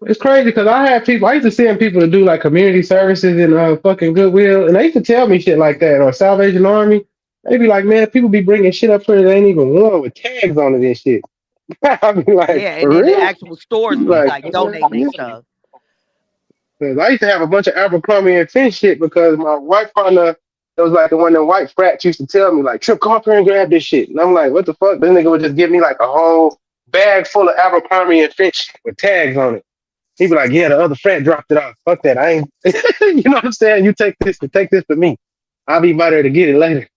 It's crazy because I used to send people to do like community services in fucking Goodwill, and they used to tell me shit like that or Salvation Army. They be like, man, people be bringing shit up here they ain't even worn with tags on it and shit. I be like, Yeah, and for then the real? actual stores be Like, like donating their stuff. because I used to have a bunch of Abercrombie and Fitch shit because my wife partner. It was like the one that white frats used to tell me, like, Trip, come up here and grab this shit. And I'm like, what the fuck? This nigga would just give me like a whole bag full of Abercrombie and Fitch with tags on it. He'd be like, yeah, the other frat dropped it off. Fuck that. I ain't, you know what I'm saying? You take this for me. I'll be by there to get it later.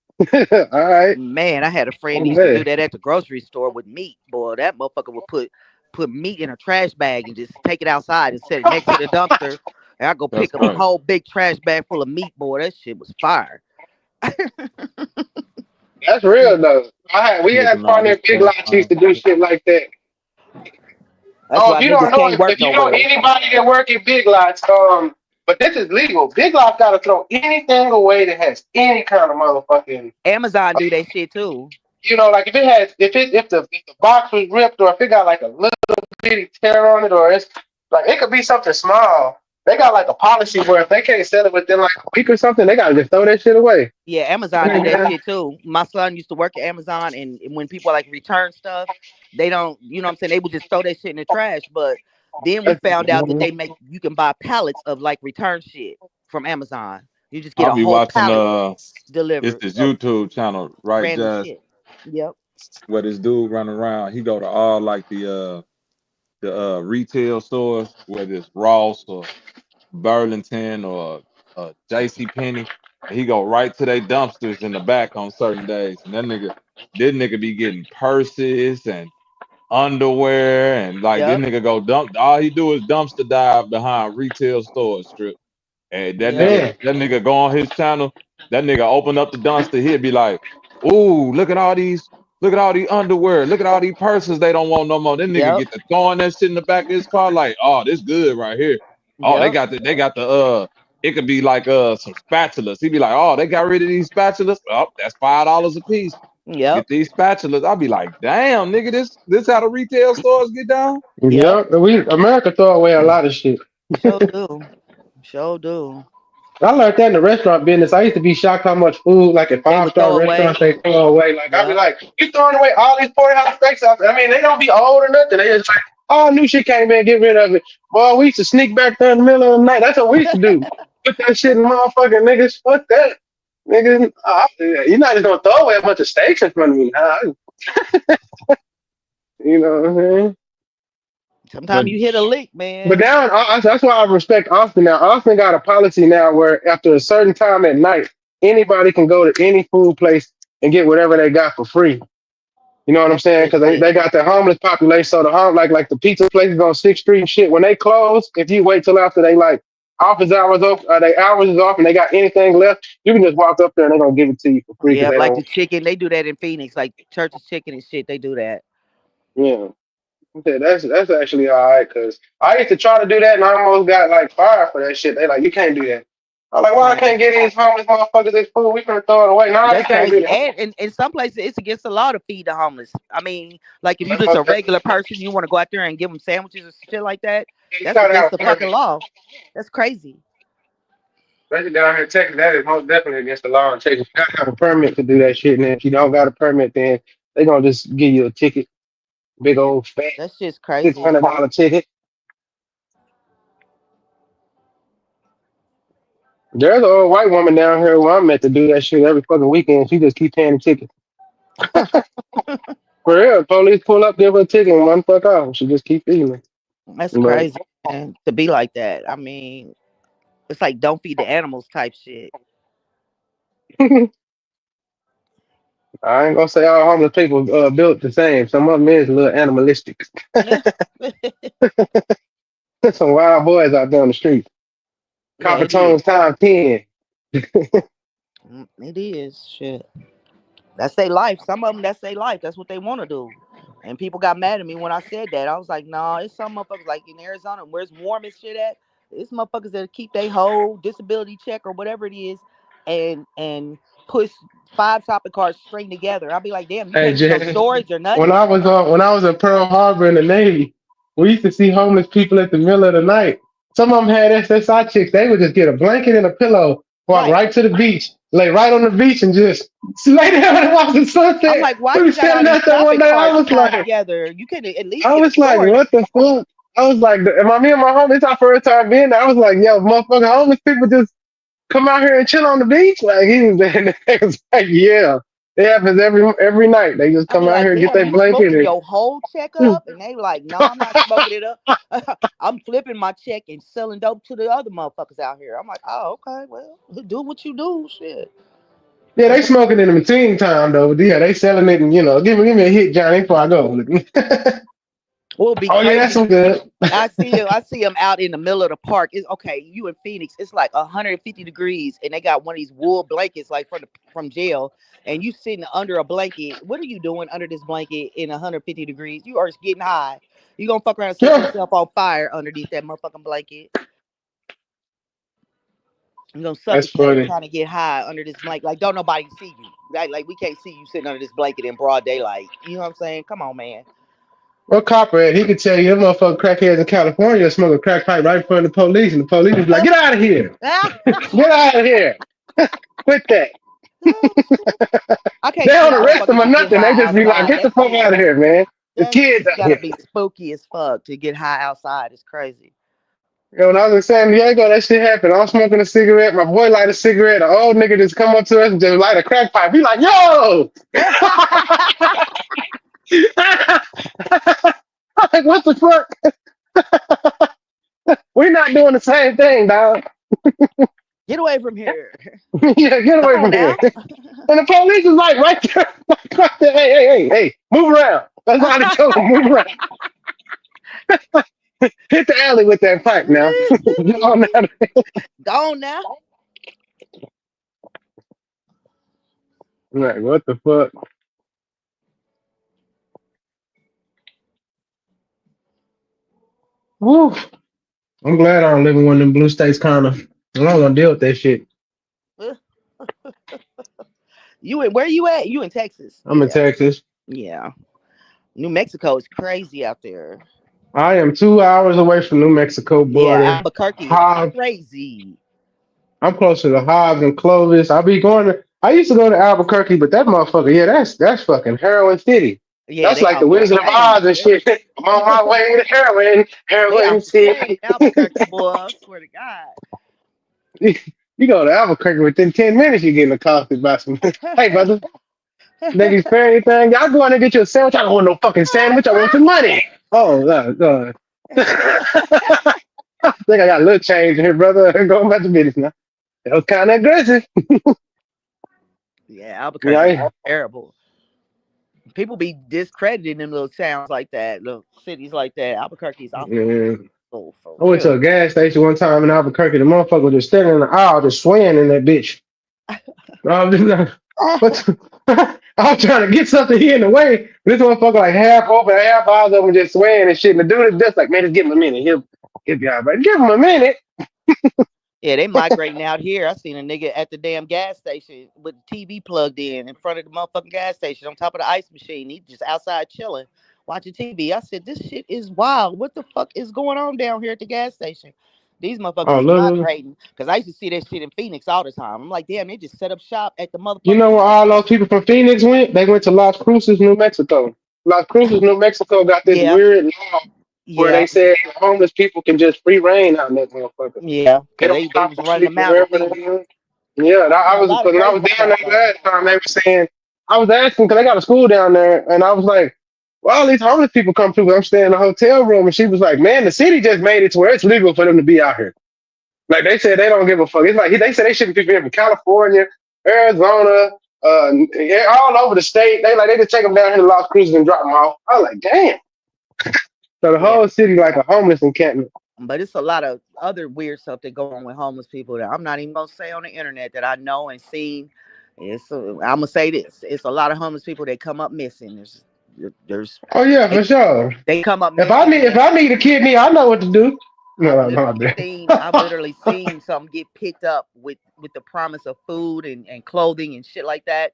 All right. Man, I had a friend that I'm used to do there. that at the grocery store with meat. Boy, that motherfucker would put meat in a trash bag and just take it outside and set it next to the dumpster. And I go That's pick up a crazy. whole big trash bag full of meat. Boy, that shit was fire. That's real though. We had Looking all partner this in Big stuff. Lots used to do shit like that. That's Oh, why if you don't niggas know, can't work if you know nowhere. anybody that work at Big Lots, but this is legal. Big Lots got to throw anything away that has any kind of motherfucking, Amazon do that shit too. like if the box was ripped or if it got like a little bitty tear on it or it's like it could be something small. They got like a policy where if they can't sell it within like a week or something, they gotta just throw that shit away. Yeah, Amazon do that shit too. My son used to work at Amazon, and when people like return stuff, they don't, you know what I'm saying? They would just throw that shit in the trash. But then we found out that you can buy pallets of like return shit from Amazon. You just get I'll a be whole watching pallet it's delivered this of YouTube channel, right, random Jazz, shit. Yep. where this dude running around. He go to all like the retail stores, whether it's Ross or Burlington or JC Penney. And he go right to their dumpsters in the back on certain days. And this nigga be getting purses and underwear and like this Yep. nigga go dump. All he do is dumpster dive behind retail stores, strip. And that Yep. nigga, Man, that nigga go on his channel. That nigga open up the dumpster. He'll be like, "Ooh, look at all these underwear. Look at all these purses they don't want no more." Then nigga Yep. get to throwing that shit in the back of his car. Like, oh, this good right here. Oh, Yep. they got the It could be like some spatulas. He'd be like, oh, they got rid of these spatulas. Oh, that's $5 a piece. Yep. Get these spatulas. I'll be like, damn, nigga, this how the retail stores get down. Yep. yeah, we America throw away a lot of shit. Sure do. Sure do. I learned that in the restaurant business. I used to be shocked how much food, like at They five would star throw restaurants, away. they throw away. Like I'd be Yep. like, you throwing away all these 40 house steaks out there. I mean, they don't be old or nothing. They just like, oh, new shit came in, get rid of it. Boy, we used to sneak back there in the middle of the night. That's what we used to do. Put that shit in motherfucking niggas. Fuck that. Niggas, you're not just gonna throw away a bunch of steaks in front of me. You know what I'm saying? Sometimes But you hit a lick, But man. now, that's why I respect Austin now. Austin got a policy now where after a certain time at night, anybody can go to any food place and get whatever they got for free. You know what I'm That's saying? good Because they shit. got the homeless population. So like the pizza places on 6th Street and shit, when they close, if you wait till after they like office hours open, they hours is off and they got anything left, you can just walk up there and they're gonna give it to you for free because Yeah, they like don't. the chicken, they do that in Phoenix, like Church's Chicken and shit. They do that. Yeah. Yeah, that's actually all right because I used to try to do that and I almost got like fired for that shit. They like, you can't do that. I'm like, why I Mm. can't get these homeless motherfuckers this food? We finna throw it away. No, you That's can't do crazy. that. And in some places, it's against the law to feed the homeless. I mean, like if you That's just a most regular definitely. person, you want to go out there and give them sandwiches or shit like that. You That's gotta have against a the fucking permit. law. That's crazy. Especially down here in Texas, that is most definitely against the law in Texas. You gotta have a permit to do that shit. And if you don't got a permit, then they gonna just give you a ticket, big old fat That's just six crazy. hundred dollar ticket. There's an old white woman down here where I'm at to do that shit every fucking weekend. She just keep paying the ticket. For real, police pull up, give her a ticket, and one fuck off. She just keep eating it. That's But crazy, man. To be like that. I mean, it's like don't feed the animals type shit. I ain't gonna say all homeless people built the same. Some of them is a little animalistic. Some wild boys out there on the street. Yeah, Copper it is. tones time 10. It is shit. That's their life. Some of them, that's their life. That's what they want to do. And people got mad at me when I said that. I was like, nah, it's some motherfuckers like in Arizona where it's warm as shit at. It's motherfuckers that keep their whole disability check or whatever it is and push 5 shopping carts string together. I'll be like, damn, you Hey can't get no Jay, storage or when nothing. I was in Pearl Harbor in the Navy, we used to see homeless people at the middle of the night. Some of them had SSI chicks. They would just get a blanket and a pillow, walk Right. right to the beach, lay right on the beach, and just lay down and watch the I'm sunset. like, why We you were got all standing these out there one shopping day. carts tied together? You can at least I get a was like, storage. what the fuck? I was like, me and my homie, it's our first time being there. I was like, yo, motherfucker, homeless people just come out here and chill on the beach? Like he was there, and they was like, yeah. It happens every night. They just I'll come be out like, here, get damn, their you blanket, smoking and your whole check up? And they like, no, I'm not smoking it up. I'm flipping my check and selling dope to the other motherfuckers out here. I'm like, oh, okay, well, do what you do, shit. yeah, they smoking in the between time though. But yeah, they selling it, and give me a hit, Johnny, before I go. What would be Oh yeah, that's crazy? some good. I see them out in the middle of the park. It's okay. You in Phoenix? It's like 150 degrees, and they got one of these wool blankets, like from jail, and you sitting under a blanket. What are you doing under this blanket in 150 degrees? You are getting high. You gonna fuck around and set Yeah, yourself on fire underneath that motherfucking blanket. You gonna that's suffocate funny. trying to get high under this blanket. Like don't nobody see you. Like we can't see you sitting under this blanket in broad daylight. You know what I'm saying? Come on, man. What copper at? He could tell you them motherfucking crackheads in California smoking crack pipe right in front of the police, and the police was like, "Get out of here! Get out of here! Quit that!" I They can't see don't how arrest them motherfuckers or can get nothing. They high just be like, outside. "Get the fuck out of here, man! There's That kids shit out gotta here." be spooky as fuck to get high outside. It's crazy. When I was in San Diego, that shit happened. I'm smoking a cigarette. My boy light a cigarette. An old nigga just come up to us and just light a crack pipe. He like, "Yo!" I'm like, what the fuck? We're not doing the same thing, dog. Get away from here. Yeah, get Come away on from here. now. And the police is like right there, like right there. Hey, hey, hey, hey, move around. That's all they told him. Move around. Hit the alley with that pipe now. Get on out. Go on now. Like, what the fuck? Woo. I'm glad I don't live in one of them blue states, kind of. I don't want to deal with that shit. You in where you at? You in Texas? I'm in Yeah. Texas. Yeah. New Mexico is crazy out there. I am 2 hours away from New Mexico Yeah, border. Albuquerque is Hobbs. crazy. I'm closer to Hobbs and Clovis. I be going to. I used to go to Albuquerque, but that motherfucker, yeah, that's fucking heroin city. Yeah, That's they like the off the Wizard of chain. Oz and shit. I'm on my way to They heroin off the chain city. in Albuquerque, boy. I swear to You go to Albuquerque within 10 minutes, you're getting accosted by some. Hey, God. brother, niggas spare anything? Y'all go in and get you a sandwich. I don't want no fucking sandwich. I want some money. Oh, I think I got a little change here, brother. Going back to business now. That was kind of aggressive. Yeah, Albuquerque is Yeah, terrible. People be discrediting them little towns like that, little cities like that. Albuquerque is off the yeah. for I went to real. a gas station one time in Albuquerque. The motherfucker was just standing in the aisle, just swaying in that bitch. I was just like, what? I was trying to get something here in the way. This motherfucker like half open, half eyes open, just swaying and shit. And the dude is just like, man, just give him a minute. He'll be all right. Give him a minute. Yeah, they migrating out here. I seen a nigga at the damn gas station with the TV plugged in front of the motherfucking gas station on top of the ice machine. He just outside chilling, watching TV. I said, this shit is wild. What the fuck is going on down here at the gas station? These motherfuckers Oh, is literally. migrating. Because I used to see that shit in Phoenix all the time. I'm like, damn, they just set up shop at the You motherfucking know where gas all those station. people from Phoenix went? They went to Las Cruces, New Mexico. Las Cruces, New Mexico got this Yeah, weird law where yeah, they said homeless people can just free reign out in that motherfucker. yeah. They Because don't they have was to running sleep them out in wherever they Phoenix. want. Yeah, I I seen a was lot of because when I was crazy down stuff there though. last time, they were saying I was asking because I got a school down there, and I was like, "Well, all these homeless people come through." I'm staying in a hotel room, and she was like, "Man, the city just made it to where it's legal for them to be out here." Like they said, they don't give a fuck. It's like they said they shouldn't be here from California, Arizona, yeah, all over the state. They just take them down here to Las Cruces and drop them off. I was like, damn. So the Yeah. whole city like a homeless encampment. But it's a lot of other weird stuff that go on with homeless people that I'm not even gonna say on the internet that I know and seen. I'm gonna say this: it's a lot of homeless people that come up missing. There's Oh yeah, they, for sure. they come up If I missing, need if and I need a kidney, I know what to do. No, no, no. I've literally seen some get picked up with the promise of food and clothing and shit like that,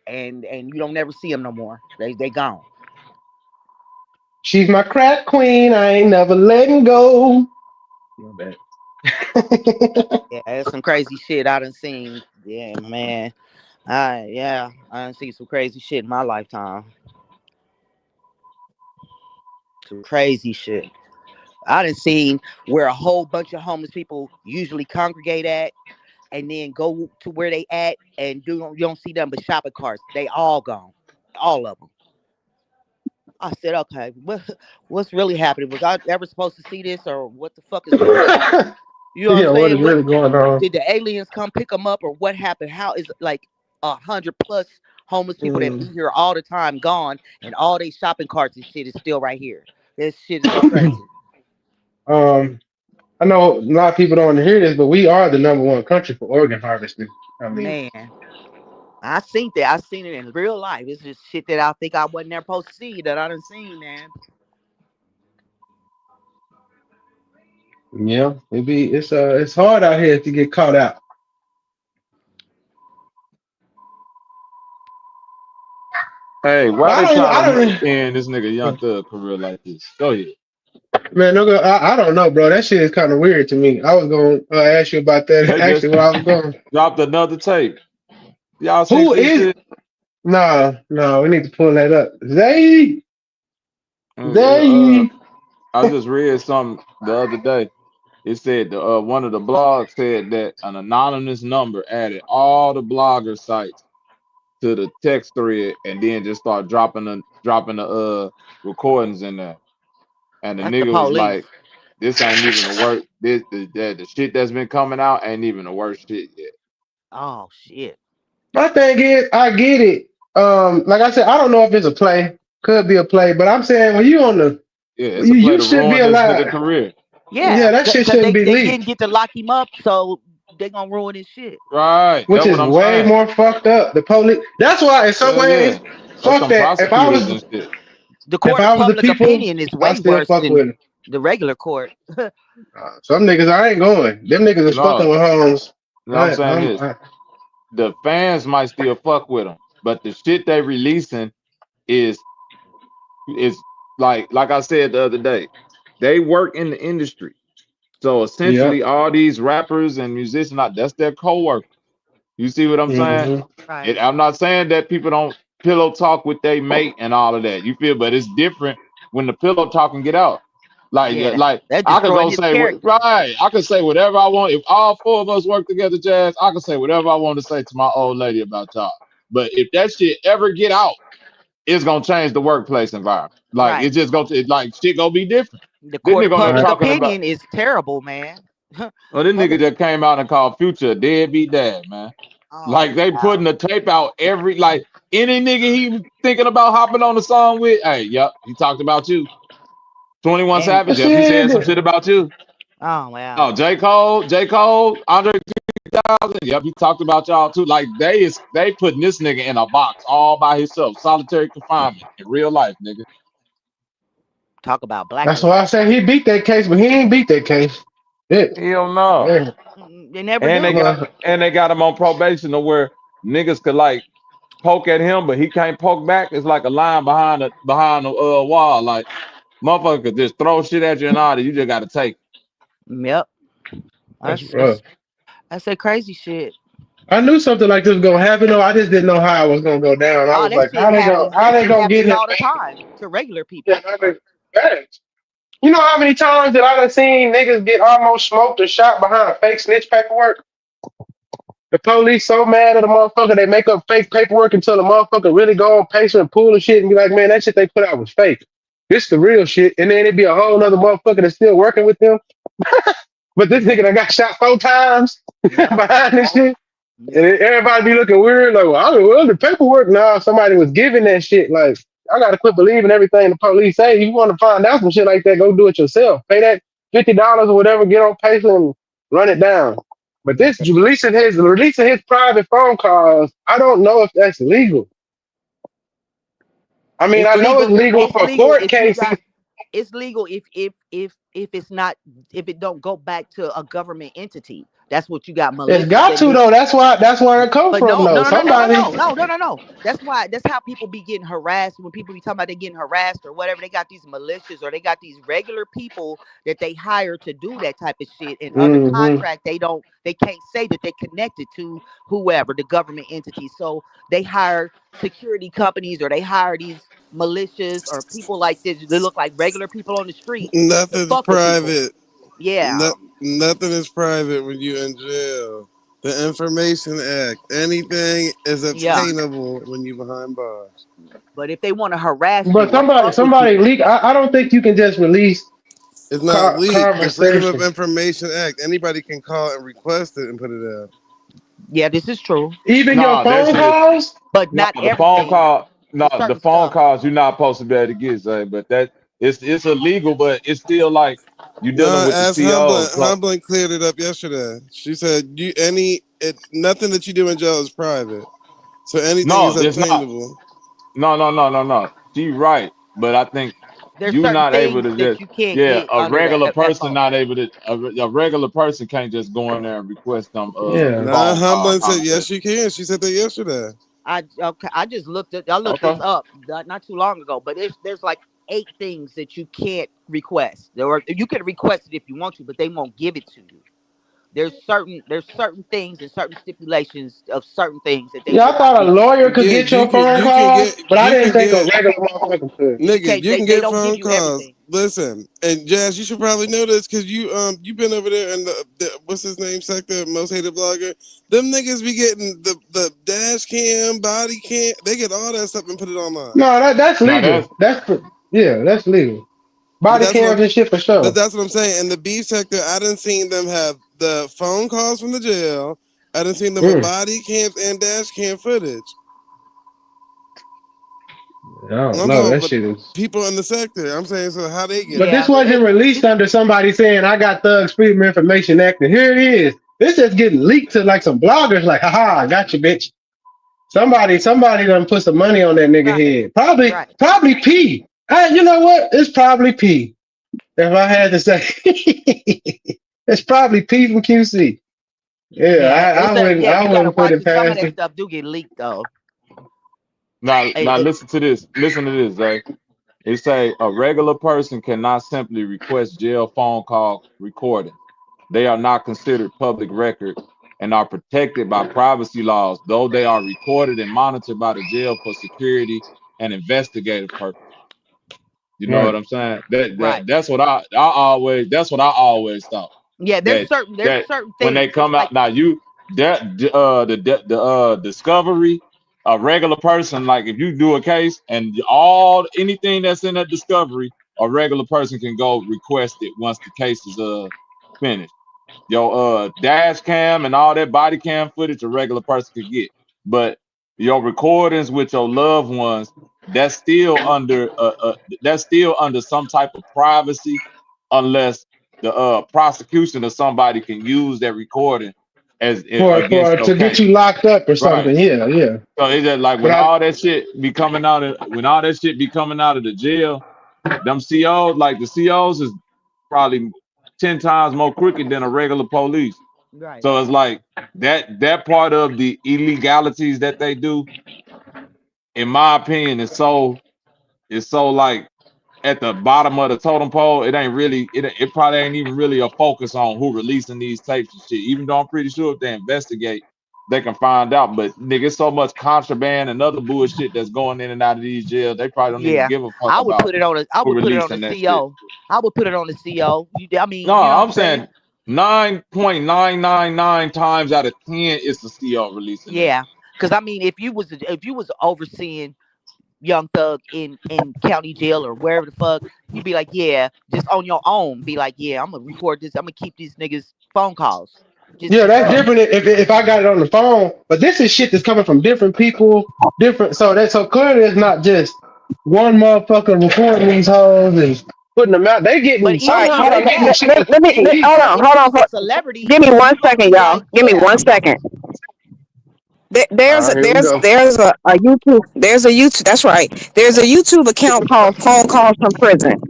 and you don't never see them no more. They gone. She's my crack queen. I ain't never letting go. My bad. Yeah, that's some crazy shit I done seen. Yeah, man. I done seen some crazy shit in my lifetime. Some crazy shit. I done seen where a whole bunch of homeless people usually congregate at, and then go to where they at and you don't see them but shopping carts. They all gone, all of them. I said, okay, what's really happening? Was I ever supposed to see this, or what the fuck is going on? You know what I'm Yeah, what is saying? What really going on? did the aliens come pick them up, or what happened? How is like 100 plus homeless people that be Mm. here all the time gone, and all they shopping carts and shit is still right here? This shit is crazy, um, I know a lot of people don't want to hear this, but we are the number one country for organ harvesting. I mean, man. I seen that. I seen it in real life. It's just shit that I think I wasn't there supposed to see that I done seen, man. yeah, it's hard out here to get caught out. Hey, But why they I trying to don't, end this nigga Young Thug career like this? Go ahead. man, no, I don't know, bro. That shit is kind of weird to me. I was going to ask you about that. They just Actually, where I was going. dropped another tape. Y'all seen Who this is? shit? No, no, we need to pull that up. Uh, Zay. I just read something the other day. It said one of the blogs said that an anonymous number added all the blogger sites to the text thread and then just start dropping the recordings in there. And the That's the nigga was police. like, "This ain't even the worst. The shit that's been coming out ain't even the worst shit yet." Oh shit. My thing is, I get it. Like I said, I don't know if it's a play. Could be a play, but I'm saying when you on the, Yeah, it's a play you to should be ruin this nigga allowed. career. Yeah, Yeah, that shit because shouldn't they be they didn't leaked, get to lock him up, so they gonna ruin his shit. Right. which That's what is I'm way saying. more fucked up. The police. That's why, in some Yeah, yeah. ways, That's fuck some that. prosecutors and shit. The If court of I was the public people, opinion is I way still worse fuck than with it. the regular court. Some niggas, I ain't going. Them niggas is fucking No, with homes. no, I'm saying this. I, The fans might still fuck with them, but the shit they releasing is is like I said the other day. They work in the industry. So yeah. essentially all these rappers and musicians, that's their co-worker. You see what I'm saying? Hmm. Right. I'm not saying that people don't pillow talk with their mate and all of that. You feel, but it's different when the pillow talk can get out. Like, Yeah, like that I could destroyed go his say what character. right. I could say whatever I want. If all four of us work together, Jazz, I could say whatever I want to say to my old lady about y'all. But if that shit ever get out, it's gonna change the workplace environment. Like Right. it's just gonna like shit gonna be different. The This court of nigga on there public Right. talking about opinion is terrible, man. this nigga Public. that came out and called Future a deadbeat dad, man. Oh Like they putting wow. the tape out every like any nigga he thinking about hopping on the song with. Hey, yep, he talked about you. 21 And Savage, yep, he said some Shit. shit about you. oh wow. Oh, J. Cole, Andre 3000, yep, he talked about y'all too. Like they putting this nigga in a box all by himself, solitary confinement in real life, nigga. Talk about That's why I blacklisting. said he beat that case, but he ain't beat that case. It, Hell no. man, They never And they do. got well, and they got him on probation to where niggas could like poke at him, but he can't poke back. It's like a line behind the wall. Like motherfucker could just throw shit at you and all that. You just gotta take. Yep. that's That's rough. that's that's that crazy shit. I knew something like this was gonna happen, though. I just didn't know how it was gonna go down. I Oh, was like, how they gonna, that shit get happens him all the back? time to regular Yeah, people. facts. You know how many times that I done seen niggas get almost smoked or shot behind fake snitch paperwork? The police so mad at the motherfucker, they make up fake paperwork until the motherfucker really go on pace and pull the shit and be like, man, that shit they put out was fake. This the real shit. And then it'd be a whole nother motherfucker that's still working with them. But this nigga done got shot 4 times Yep. behind this shit. And Yep. then everybody be looking weird, like, well, the paperwork now, somebody was giving that shit. Like, I gotta quit believing everything the police say. If you want to find out some shit like that, go do it yourself. Pay that $50 or whatever, get on pace and run it down. But Yeah. this releasing his private phone calls, I don't know if that's legal. I mean, It's I know it's legal. legal It's for legal court if you cases. got. It's legal if it's not, if it don't go back to a government entity. That's what you got It's militias got that to do. though. That's where it come But from no, though. no, no, no, no, no, Somebody, no, no, no, no, no. That's how people be getting harassed. When people be talking about they getting harassed or whatever, they got these militias or they got these regular people that they hire to do that type of shit. And under hmm contract, they can't say that they connected to whoever, the government entity. So they hire security companies or they hire these militias or people like this. They look like regular people on the street to Nothing's fuck with people. private. Yeah. Nothing is private when you in jail. The Information Act. Anything is Yeah, obtainable when you behind bars. but if they want to harass But you or somebody fuck with you, somebody leak. I don't think you can just release It's not leaked. The Freedom of conversation. Information Act. Anybody can call and request it and put it out. yeah, this is true. Even your No, that's phone it. calls. But No, not the phone everything. call. No, It's the certain phone stuff. calls you're not supposed to be able to get, Zay, but that it's illegal, but it's still like you're dealing No, with the as COs. So Humblin cleared it up yesterday. She said nothing that you do in jail is private. So anything no, is there's not. obtainable. No. She right, but I think There's you certain not able things to that just you can't yeah, get a under the regular person FO. not able to a regular person can't just go in there and request them Yeah. Nah, phone call Humblin said yes, conversation. she can. She said that yesterday. I just looked at I looked this Okay. up not too long ago, but there's like 8 things that you can't request. Or you can request it if you want to, but they won't give it to you. There's certain things and certain stipulations of certain things that they Yeah, will I not thought a give to you. lawyer could Yeah, get your phone calls, but I you didn't can think a get regular motherfucker could. You nigga, can't. you They can they get don't give phone you calls. everything. Listen, and Jazz, you should probably know this because you been over there and the what's his name sector, most hated blogger. Them niggas be getting the dash cam, body cam. They get all that stuff and put it online. No, that's Now legal. Yeah, that's legal. But Body that's what cams and shit for but sure. that's what I'm saying. In the B sector, I didn't seen them have the phone calls from the jail. I didn't seen them with Mm. body cams and dash cam footage. I don't I'm know. talking That about shit is. people in the sector. I'm saying so how they get But it. this Yeah, wasn't released under somebody saying I got Thugs Freedom Information Act, and here it is. This is getting leaked to like some bloggers, like, haha, I got you, bitch. Somebody done put some money on that nigga right, head. Probably P. You know what? It's probably P. If I had to say, it's probably P from QC. Yeah, yeah. It's a yeah. I You gotta wouldn't put watch it it. Some of past that him. stuff do get leaked though. now It, listen to this. Listen to this, Zay. It say a regular person cannot simply request jail phone call recording. They are not considered public record and are protected by privacy laws, though they are recorded and monitored by the jail for security and investigative purposes. You know what Right. I'm saying? That right. that that's what I always thought. Yeah, there's That certain there's that certain when they things. It's come like out now, you that the discovery, a regular person, like if you do a case and all anything that's in that discovery, a regular person can go request it once the case is finished. Your dash cam and all that body cam footage a regular person could get, but your recordings with your loved ones, that's still under that's still under some type of privacy, unless the prosecution or somebody can use that recording as against For your to get case, you locked up or right? something. Yeah, yeah. So it's just like But when all that shit be coming out of when all that shit be coming out of the jail, them COs, like the COs is probably 10 times more crooked than a regular police. right. So it's like that part of the illegalities that they do, in my opinion, is so like at the bottom of the totem pole. It ain't really it probably ain't even really a focus on who releasing these tapes and shit. Even though I'm pretty sure if they investigate, they can find out. But nigga, it's so much contraband and other bullshit that's going in and out of these jails. They probably don't even Yeah, give a fuck about I who would put it on the releasing that shit. CO. I would put it on the CO. I No, mean, you know what I'm I'm saying? saying 9.999 times out of 10 it's the CO releasing that Yeah, shit. because I mean, if you was overseeing Young Thug in county jail or wherever the fuck, you'd be like, yeah, just on your own, be like, yeah, I'm gonna record this. I'm gonna keep these niggas phone calls just yeah, that's because. different if I got it on the phone. But this is shit that's coming from different people, different. So clearly it's not just one motherfucker recording these hoes and putting them out. They But getting All even right, somehow hold they on. even getting that, this shit that's Let me leaked. hold even on, if hold it on. was a celebrity, Give me one you gonna second, be y'all. like, Give me yeah, one second. All There's a right, here we there's go. there's a YouTube that's right. There's a YouTube account called Phone Calls from Prison.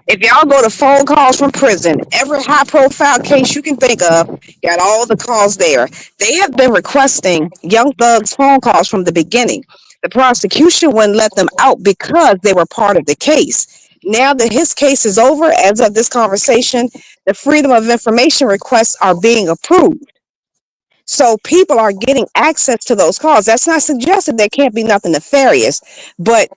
If y'all go to Phone Calls from Prison, every high profile case you can think of, got all the calls there. They have been requesting Young Thug's phone calls from the beginning. The prosecution wouldn't let them out because they were part of the case. Now that his case is over, as of this conversation, the Freedom of Information requests are being approved. So people are getting access to those calls. That's not suggested there can't be nothing nefarious, but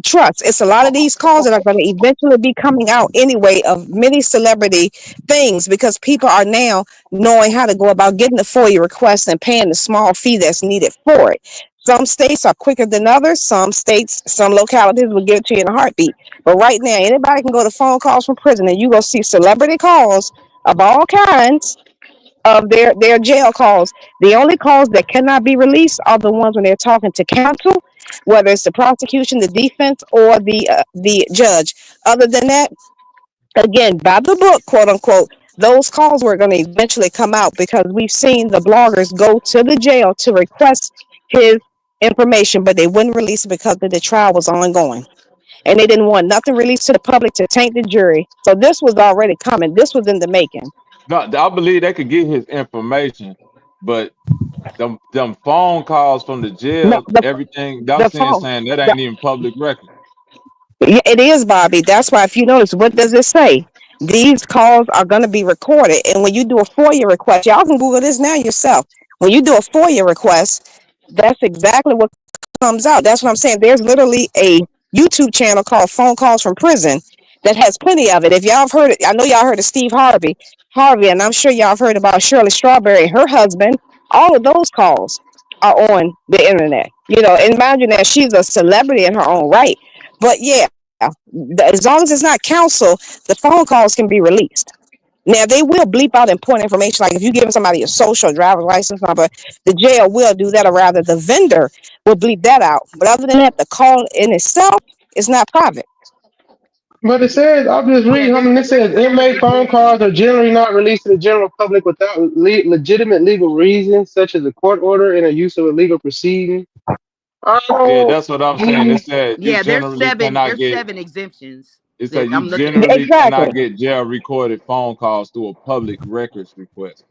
trust. It's a lot of these calls that are going to eventually be coming out anyway of many celebrity things because people are now knowing how to go about getting the FOIA request and paying the small fee that's needed for it. Some states are quicker than others. Some states, some localities will give it to you in a heartbeat. But right now, anybody can go to phone calls from prison and you go see celebrity calls of all kinds of their jail calls. The only calls that cannot be released are the ones when they're talking to counsel, whether it's the prosecution, the defense, or the judge. Other than that, again, by the book, quote unquote, those calls were going to eventually come out because we've seen the bloggers go to the jail to request his information, but they wouldn't release it because the trial was ongoing. And they didn't want nothing released to the public to taint the jury. So this was already coming. This was in the making. No, I believe they could get his information, but them phone calls from the No, jail, everything the Dawson is phone. saying that The, ain't even public record. yeah, it is, Bobby. That's why if you notice, what does it say? These calls are going to be recorded. And when you do a FOIA request, y'all can Google this now yourself. When you do a FOIA request, that's exactly what comes out. That's what I'm saying. There's literally a YouTube channel called Phone Calls from Prison that has plenty of it. If y'all have heard it, I know y'all heard of Steve Harvey, and I'm sure y'all have heard about Shirley Strawberry, her husband. All of those calls are on the internet. You know, and imagine that she's a celebrity in her own right. But yeah, as long as it's not counsel, the phone calls can be released. Now they will bleep out important information, like if you give somebody a social driver's license number, the jail will do that, or rather, the vendor will bleep that out. But other than that, the call in itself is not private. But it says, I'll just Yeah, read. I mean, it says inmate phone calls are generally not released to the general public without legitimate legal reasons, such as a court order and a use of a legal proceeding. I Yeah, don't. that's what I'm saying. It said you yeah. generally cannot There's get. seven exemptions It that said you I'm looking at. generally Exactly. cannot get jail recorded phone calls through a public records request,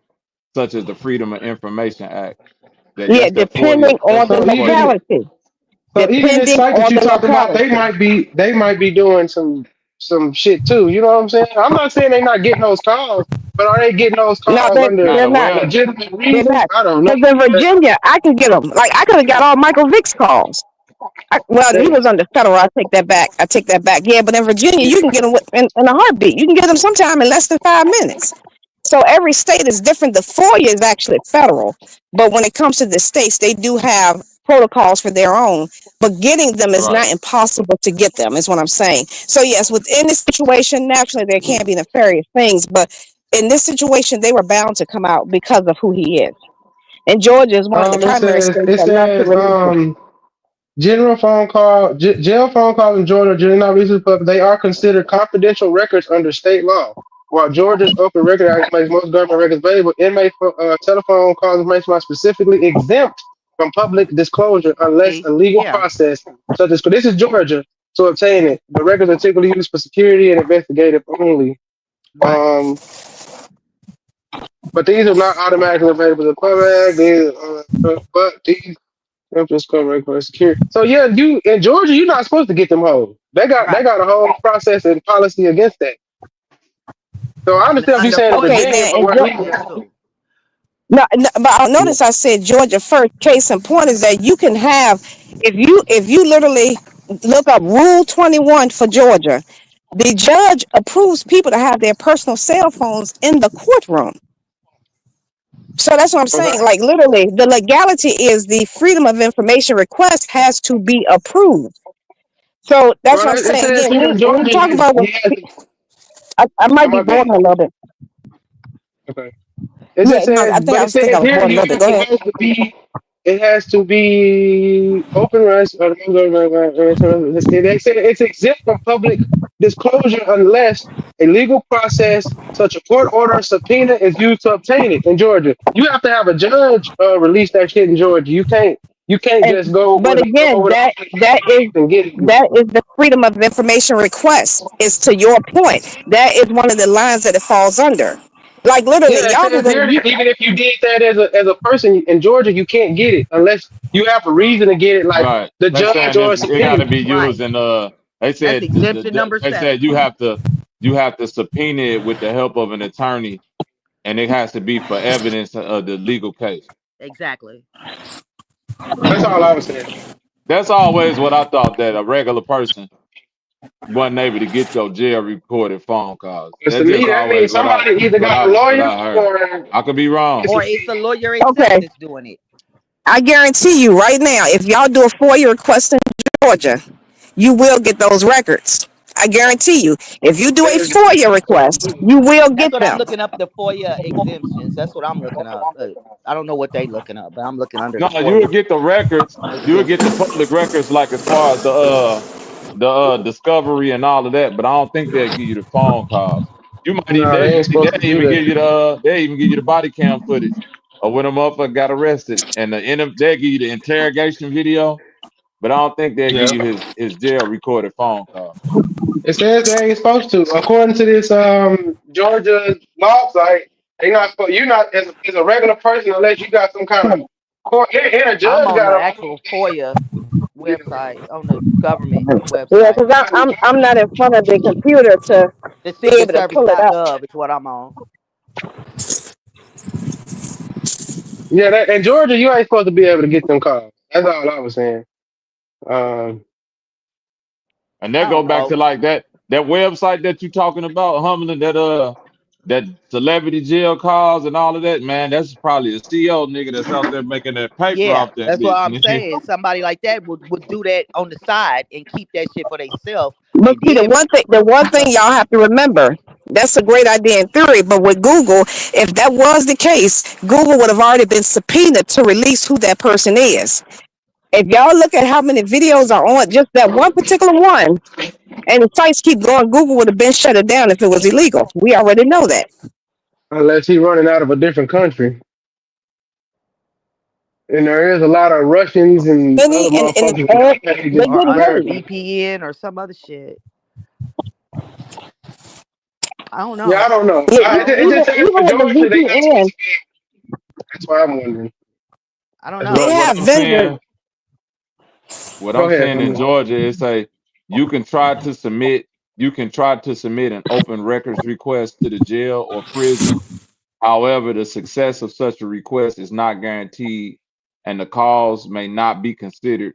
such as the Freedom of Information Act. Yeah, That's that FOIA. depending That's on the So that FOIA. even locality. so even this Depending site that on you the talking about, locality. they might be doing some shit too. You know what I'm saying? I'm not saying they not getting those calls, but are they getting those No, calls under Not they're not. aware. legitimate They're reasons? not. I don't know. Because in Virginia, I can get them. Like I could have got all Michael Vick's calls. Well, he was under federal. I take that back. I take that back. Yeah, but in Virginia, you can get them in a heartbeat. You can get them sometime in less than 5 minutes. So every state is different. The FOIA is actually federal, but when it comes to the states, they do have protocols for their own. But getting them is Right. not impossible to get them. Is what I'm saying. So yes, within this situation, naturally there can be nefarious things, but in this situation, they were bound to come out because of who he is. And Georgia is one of the primary states It that love to says release it. general phone call, jail phone calls in Georgia are generally not released to the public. They are considered confidential records under state law. While Georgia's Open Record Act makes most government records available, inmate telephone calls information are specifically exempt from public disclosure unless a legal Yeah, process, such as this is Georgia, to obtain it. The records are typically used for security and investigative only. right. Um, but these are not automatically available to the public. But these I'm just covering for security. So yeah, you in Georgia, you're not supposed to get them hoes. They Right. got a whole process and policy against that. So I understand what you're Under saying in Okay, FOIA, Virginia, now but it's where legal we too. no, no, but I yeah. notice I said Georgia first. Case in point is that you can have if you literally look up Rule 21 for Georgia, the judge approves people to have their personal cell phones in the courtroom. So that's what I'm Okay. saying. Like literally, the legality is the Freedom of Information request has to be approved. So that's what I'm Well, it saying. says Again, here in when we Georgia, talk about what I might be my boring bad. a little bit. Okay. It Yeah, just no, says, but I it think I says was here boring a little bit. Go ahead. it has to be open rights. They say it's exempt from public disclosure unless a legal process such a court order or subpoena is used to obtain it in Georgia. You have to have a judge release that shit in Georgia. You can't And just go but again, over the that is and get it. that is the Freedom of Information request. Is to your point. That is one of the lines that it falls under. Like literally, Yeah, it y'all can says go. here that even if you did that as a person in Georgia, you can't get it unless you have a reason to get it, like Right. the They judge saying or a it got subpoena. to be Right. used in they That's said exemption number they 7. said you have to subpoena it with the help of an attorney, and it has to be for evidence of the legal case. Exactly. That's all I was saying. That's always what I thought, that a regular person wasn't able to get your jail recorded phone calls. Because to That's me, just that always means somebody either got a what lawyer I heard. or I could be wrong. it's a Or it's fee. the lawyer itself Okay, that's doing it. I guarantee you right now, if y'all do a FOIA request in Georgia, you will get those records. I guarantee you. If you do a FOIA request, you will That's get what I'm them. looking up, the FOIA exemptions. That's what I'm looking up. I don't know what they looking up, but I'm looking under No, the you would FOIA get the records. You would get the exemptions. public records, like as far as the discovery and all of that. But I don't think they'll give you the phone calls. You might even No, they ain't supposed to they do even that. give you they even give you the body cam footage of when a motherfucker got arrested, and they'll give you the interrogation video. But I don't think they'll give Yeah. you his jail recorded phone call. It says they ain't supposed to. According to this Georgia law site, they not supposed. You not as a regular person unless you got some kind of court. And a I'm judge on got the a actual FOIA website, on the government Yeah, website. because I'm not in front of the computer to The be able to pull it up. secretservice.gov is what I'm on. yeah. That, in Georgia, you ain't supposed to be able to get them calls. That's all I was saying. Um, And I that go don't back to know. like that website that you talking about, Humlin, that celebrity jail calls and all of that, man. That's probably a CO nigga that's out there making that paper Yeah, off that that's what bitch, I'm nigga. saying. Somebody like that would do that on the side and keep that shit for themselves. But And see, then the one thing y'all have to remember, that's a great idea in theory, but with Google, if that was the case, Google would have already been subpoenaed to release who that person is. If y'all look at how many videos are on just that one particular one, and the sites keep going, Google would have been shut it down if it was illegal. We already know that. unless he running out of a different country, and there is a lot of Russians and other And motherfuckers that can't they get or to didn't under a know. America. VPN or some other shit. I don't Yeah, I know. don't know. Yeah, It just says for even the Georgia, they not supposed VPN, to be. That's why I'm wondering. I don't That's they know. what have I'm visitors. saying. What Go I'm ahead, saying in Humble. Georgia is say you can try to submit an open records request to the jail or prison. However, the success of such a request is not guaranteed, and the calls may not be considered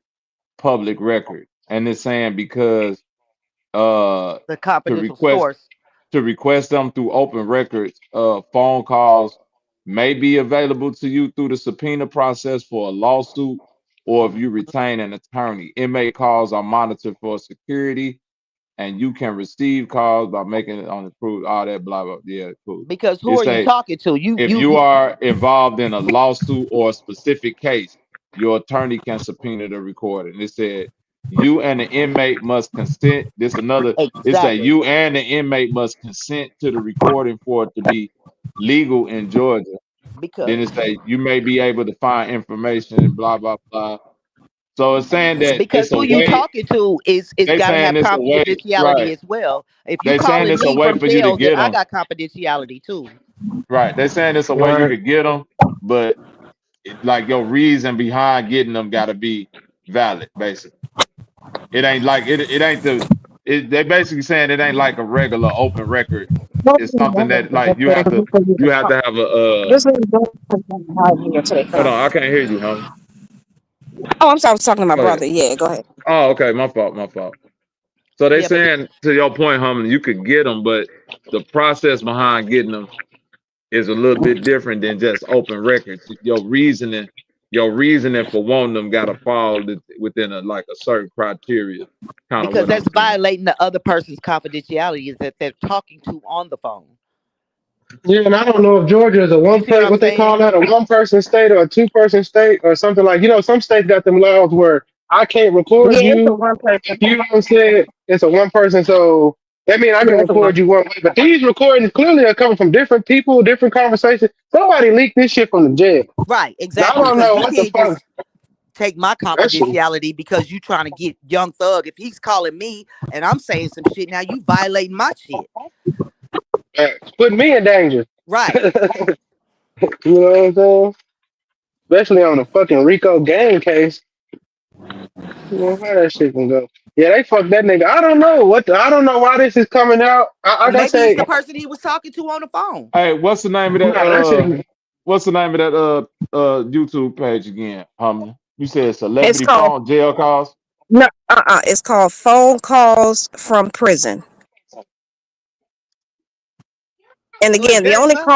public record. And it's saying because The to confidential request source. them through open records, phone calls may be available to you through the subpoena process for a lawsuit, or if you retain an attorney. Inmate calls are monitored for security, and you can receive calls by making it on the proof, all that blah blah. Yeah, cool. Because who are It's you a talking to? if you are involved in a lawsuit or a specific case, your attorney can subpoena the recording. It said you and the inmate must consent. It said exactly. you and the inmate must consent to the recording for it to be legal in Georgia. Then Because it say you may be able to find information and blah blah blah. So it's saying that because it's a who you way. talking to is They got to saying have it's a way, confidentiality right? as well. If you They saying calling it's a me way from for you to jail, then get I them. got confidentiality too. Right. They saying it's a way you Right. could get them, but like your reason behind getting them got to be valid. Basically, it ain't like it ain't they basically saying it ain't like a regular open record. It's something that like you have to have a This is how you get to the hold phone. on, I can't hear you, huh? Oh, I'm sorry, I was talking to my Go ahead. brother. Yeah, go ahead. Oh, okay, my fault, my fault. So they Yeah, but saying to your point, Humlin, you could get them, but the process behind getting them is a little bit different than just open records. Your reasoning for wanting them got to fall within a like a certain criteria. Kind of because what I'm that's saying. violating the other person's confidentiality is that they're talking to on the phone. Yeah, and I don't know if Georgia is a You one see what person, I'm what they call saying? that, a one person state or a 2 person state or something like. Some states got them laws where I can't record Yeah, it's a you one person. if you don't say it's a one person. So that means I can Yeah, it's a one. record you one way. But these recordings clearly are coming from different people, different conversations. Somebody leaked this shit from the jail. Right, And I exactly. don't Because know you what the can't fuck just take my that shit. confidentiality because you trying to get Young Thug. If he's calling me and I'm saying some shit, now you violating my shit. It's putting me in danger. Right. You know what I'm saying? Especially on a fucking Rico gang case. You know how that shit can go. Yeah, they fucked that nigga. I don't know I don't know why this is coming out. Or Like I maybe he's the say, person he was talking to on the phone. Hey, what's the name of that nah, that shit. YouTube page again, Humlin? You said It's celebrity called phone jail calls. no, it's called phone calls from prison. And Wait, again, that's not.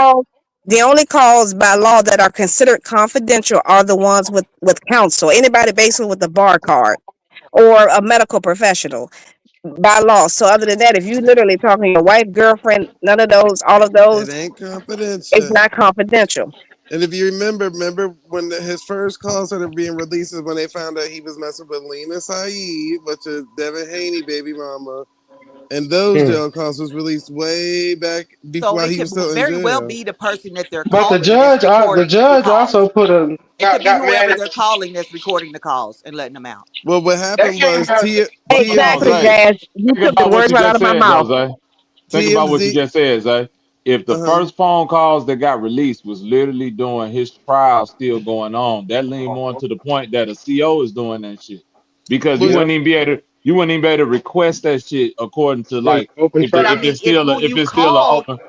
the only calls by law that are considered confidential are the ones with counsel. Anybody basically with a bar card or a medical professional by law. So other than that, if you literally talking to your wife, girlfriend, none of those, all of It those, ain't it's confidential. not confidential. And if you remember when his first calls started being released is when they found out he was messing with Lena Saeed, which is Devin Haney baby mama. And those Hmm. jail calls was released way back So before it he was could still in very well jail. be the person that they're But calling that's the recording the judge also calls. put a It could be got whoever man. they're calling that's recording the calls and letting them out. Well, what That happened came was out. But hold on, Exactly, Zay. TMZ, Jazz. You Think took the about what words you right out just of my said, though, mouth. Zay. Think about what you TMZ, just said, Zay. If the uh huh. first phone calls that got released was literally during his trial still going on, that lean more to the point that a CO is doing that shit. Because But Yeah, you wouldn't even be able to request that shit according to it's like open But I trial. mean, if if it's still a open.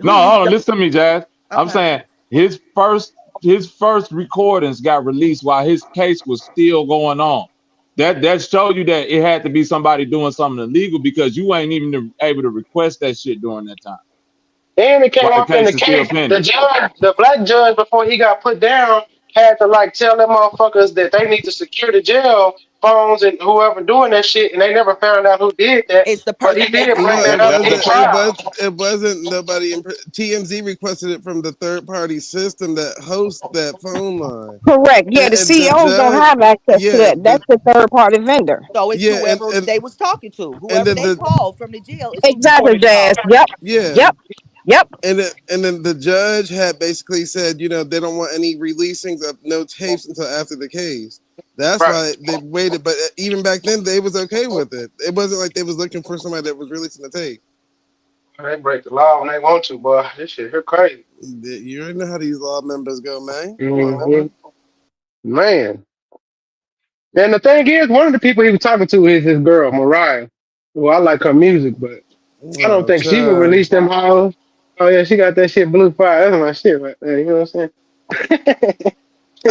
No, who you hold on, listen to me, Jazz. I'm okay. saying his first recordings got released while his case was still going on. That showed you that it had to be somebody doing something illegal because you ain't even able to request that shit during that time And it while came the up in the case is still case. The pending. judge, the black judge, before he got put down, had to like tell them motherfuckers that they need to secure the jail phones and whoever doing that shit, and they never found out who did that. It's the But he person they did bring no, that it calling up that they're in wasn't. It trial. calling. was. It wasn't nobody. TMZ requested it from the third party system that hosts that phone line, Correct. Yeah, the and the CEOs don't judge, have access to yeah, that. That's the third party vendor. So it's yeah, whoever they was talking to. and Whoever then they the called from the jail is who Exactly, recorded the Jazz. call. Yep. yeah, Yep. Yep. and then the judge had basically said, they don't want any releasings of no tapes until after the case. That's Right. why they waited. But even back then, they was okay with it. It wasn't like they was looking for somebody that was releasing the tape. They break the law when they want to, boy. This shit here crazy. You already know how these law members go, man. Law Hmm. members. Man. And the thing is, one of the people he was talking to is his girl, Mariah. Well, I like her music, but I don't Oh, think she would child. release them hoes. Oh yeah, she got that shit blue fire. That's my shit right there. You know what I'm saying?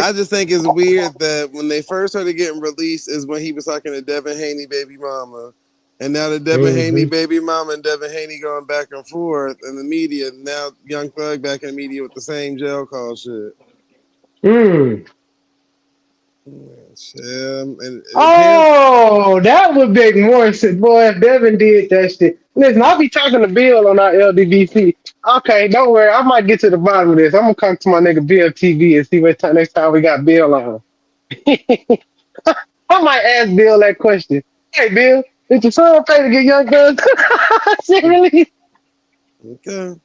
I just think it's weird that when they first started getting released is when he was talking to Devin Haney baby mama. And now the Devin Haney Hmm. baby mama and Devin Haney going back and forth in the media. Now Young Thug back in the media with the same jail call shit. Mm. And it appears, Oh, that would make more sense, boy. If Devin did that shit. Listen, I'll be talking to Bill on our LDVC. Okay, don't worry. I might get to the bottom of this. I'm gonna come to my nigga Bill TV and see what time next time we got Bill on. I might ask Bill that question. Hey, Bill, did your son pay to get Young Guns? Shit, really? okay.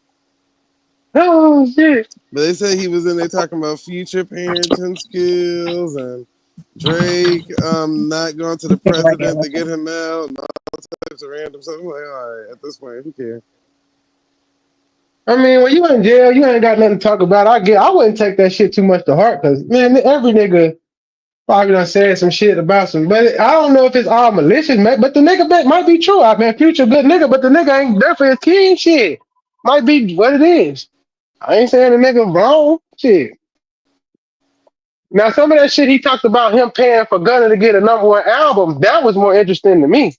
Oh shit. But they say he was in there talking about future parenting skills and Drake not going to the president to get him out and all types of random stuff. I'm like, all right, at this point, who cares? I mean, when you in jail, you ain't got nothing to talk about. I wouldn't take that shit too much to heart because man, every nigga probably done said some shit about some, but I don't know if it's all malicious, man. But the nigga bet might be true. I mean, future good nigga, but the nigga ain't there for his kid. Shit, might be what it is. I ain't saying the nigga wrong. Shit. Now, some of that shit he talked about him paying for Gunna to get a #1 album. That was more interesting to me.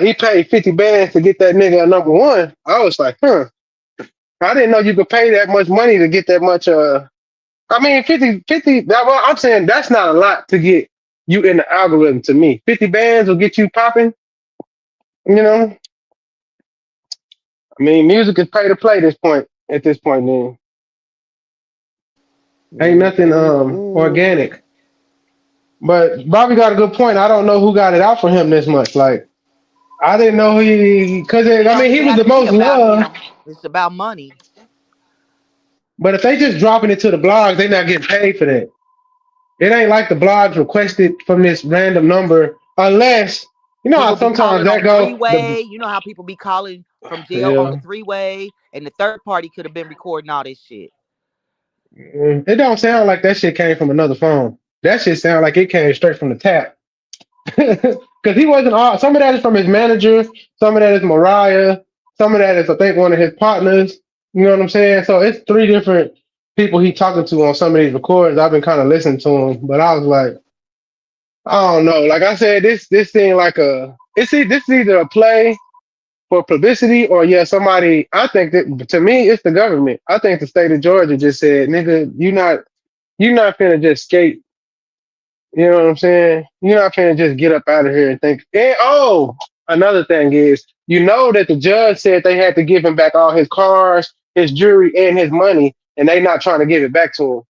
He paid 50 bands to get that nigga a #1. I was like, huh. I didn't know you could pay that much money to get that much. I mean, 50. Well, I'm saying that's not a lot to get you in the algorithm to me. 50 bands will get you popping. You know, I mean, music is pay to play this point. At this point, then ain't nothing Mm-mm-mm. organic. But Bobby got a good point. I don't know who got it out for him this much. Like I didn't know he because It I don't mean he even was have the to be most about loved. him. It's about money. But if they just dropping it to the blogs, they not getting paid for that. It ain't like the blogs requested from this random number, unless you know how People be sometimes calling that on go. three way. You know how people be calling from jail on the Yeah, three way, and the third party could have been recording all this shit. it don't sound like that shit came from another phone. That shit sound like it came straight from the tap. Because he wasn't all. Some of that is from his manager. Some of that is Mariah. Some of that is I think one of his partners. You know what I'm saying? So it's three different. people he talking to on some of these recordings. I've been kind of listening to him, but I was like, I don't know. Like I said, this thing like this is either a play for publicity or yeah, somebody. I think that to me, it's the government. I think the state of Georgia just said, nigga, you not finna just skate. You know what I'm saying? You're not finna just get up out of here and think. And oh, another thing is, you know that the judge said they had to give him back all his cars, his jewelry, and his money, and they not trying to give it back to him.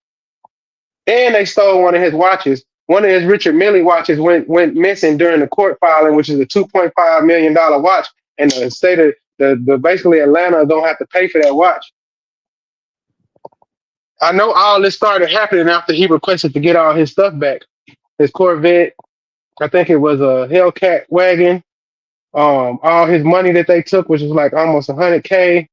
And they stole one of his watches. One of his Richard Mille watches went missing during the court filing, which is a $2.5 million watch, and the state of the basically Atlanta don't have to pay for that watch. I know all this started happening after he requested to get all his stuff back. His Corvette, I think it was a Hellcat wagon. All his money that they took, which was like almost 100K,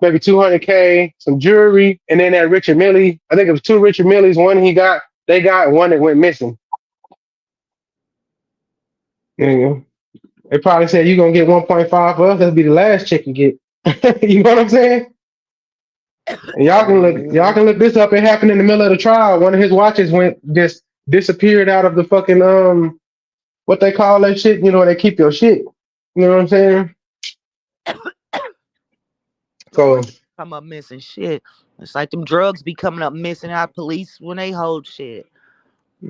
maybe 200K, some jewelry, and then that Richard Mille. I think it was two Richard Milles. One they got, one that went missing. You know, they probably said you gonna get 1.5 for us. That'll be the last check you get. You know what I'm saying? And y'all can look this up. It happened in the middle of the trial. One of his watches went just disappeared out of the fucking what they call that shit. You know, where they keep your shit. You know what I'm saying? So Come up missing shit. It's like them drugs be coming up missing our police when they hold shit.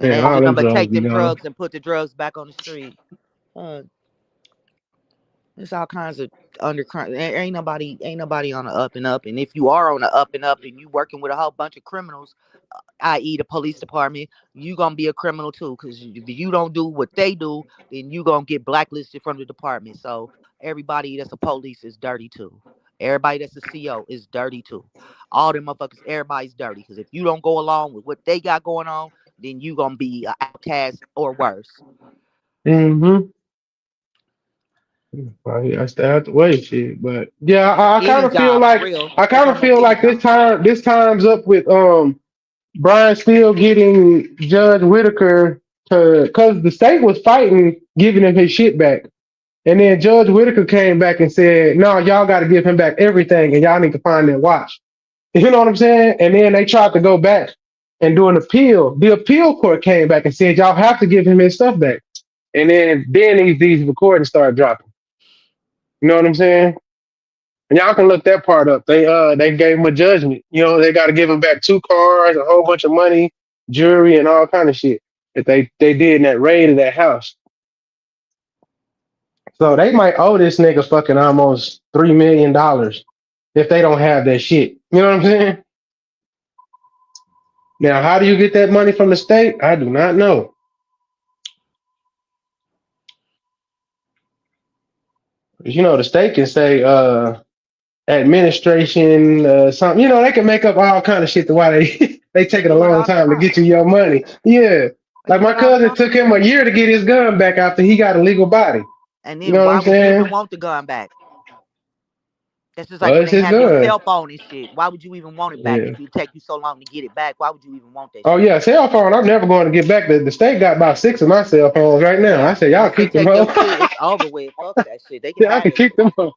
And man, they don't all do them nothing but drugs take be them gone. drugs and put the drugs back on the street. Uh, There's all kinds of undercurrent. Ain't nobody on the up and up. And if you are on the up and up and you working with a whole bunch of criminals, i.e. the police department, you gonna be a criminal too. Because if you don't do what they do, then you gonna get blacklisted from the department. So everybody that's a police is dirty too. Everybody that's a CO is dirty too. All them motherfuckers, everybody's dirty. Because if you don't go along with what they got going on, then you gonna be an outcast or worse. Mm-hmm. Well, yeah, I still have to wait, shit. But yeah, I kind Any of feel job for like real. That's almost any this job. time's up with Brian Steele getting Judge Whitaker to because the state was fighting giving him his shit back. And then Judge Whitaker came back and said, no, y'all got to give him back everything and y'all need to find that watch. You know what I'm saying? And then they tried to go back and do an appeal. The appeal court came back and said, y'all have to give him his stuff back. And then these recordings started dropping. You know what I'm saying? And y'all can look that part up. They gave him a judgment. You know, they got to give him back two cars, a whole bunch of money, jewelry, and all kind of shit that they did in that raid of that house. So they might owe this nigga fucking almost $3 million if they don't have that shit. You know what I'm saying? Now, how do you get that money from the state? I do not know. You know, the state can say administration, something. You know, they can make up all kind of shit to why they they They taking a do it long all the time to get you time. your money. Yeah, They like do my it all the cousin took time. him a year to get his gun back after he got a legal body. And You then know what I'm why would you even saying? want the gun back? That's just like Well, when it's they his have your gun. cell phone and shit. Why would you even want it back Yeah. if you take you so long to get it back? Why would you even want that Oh shit? yeah, cell phone. I'm never going to get back. The state got about six of my cell phones right now. I Yeah. said y'all Once they keep them take home. your shit, it's over with. Fuck that shit. They can Yeah, I have can that keep shit. them home.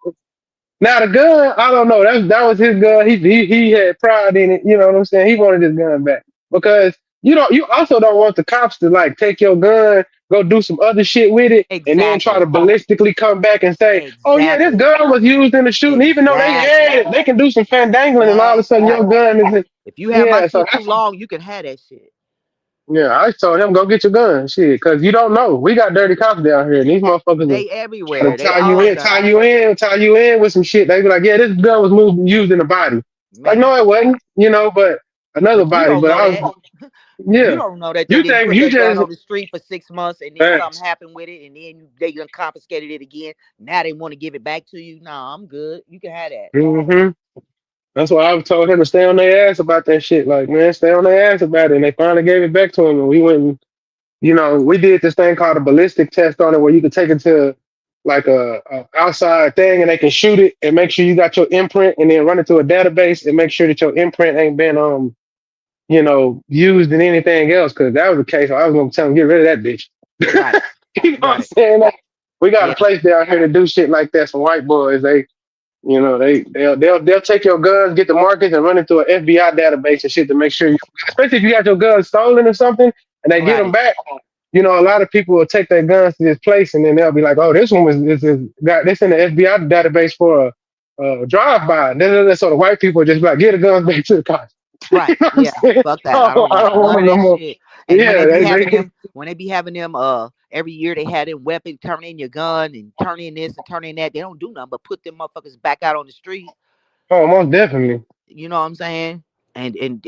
Now the gun, I don't know. That was his gun. He had pride in it. You know what I'm saying? He wanted his gun back because you also don't want the cops to like take your gun, go do some other shit with it, and then try to Exactly. ballistically come back and say, "Oh yeah, this Exactly. gun was used in the shooting," even though they had Exactly. it. They can do some fandangling, and all of a sudden your Exactly. gun is. If you have my Yeah, so shit too that's long, you can have that shit. yeah. I told him go get your gun, shit, because you don't know. We got dirty cops down here, and these motherfuckers will They try to everywhere. They tie you all in, tie dirty. you in, tie you in with some shit. They be like, yeah, this gun was used in the body. Like, no, Man. it wasn't, but another But you body. don't But know I that. was, You yeah. don't know that they You didn't think put you that gun just on the street for 6 months and then something thanks. happened with it and then they done confiscated it again. Now they want to give it back to you. No, I'm good. You can have that. Hmm. That's why I told him to stay on their ass about that shit. Like, man, stay on their ass about it. And they finally gave it back to him, and we went and we did this thing called a ballistic test on it where you could take it to like a outside thing and they can shoot it and make sure you got your imprint and then run it to a database and make sure that your imprint ain't been used in anything else. Cause that was the case. I was gonna tell them get rid of that bitch. Right. You know what I'm Right. saying? Like, we got a Yeah. place down here to do shit like that. Some white boys, You know, they'll take your guns, get the markings, and run it through an FBI database and shit to make sure you, especially if you got your guns stolen or something, and they get them Right. back. You know, a lot of people will take their guns to this place, and then they'll be like, "Oh, this one was this got this in the FBI database for a drive by." So the white people just be like, "Get the guns back to the cops." You Right. know what I'm Yeah. saying? Fuck that. I Oh, don't I want don't want none them of no that more. shit. And Yeah, when they be having them every year they had them weapon, turn in your gun and turn in this and turn in that. They don't do nothing but put them motherfuckers back out on the street. oh, most definitely. You know what I'm saying? And you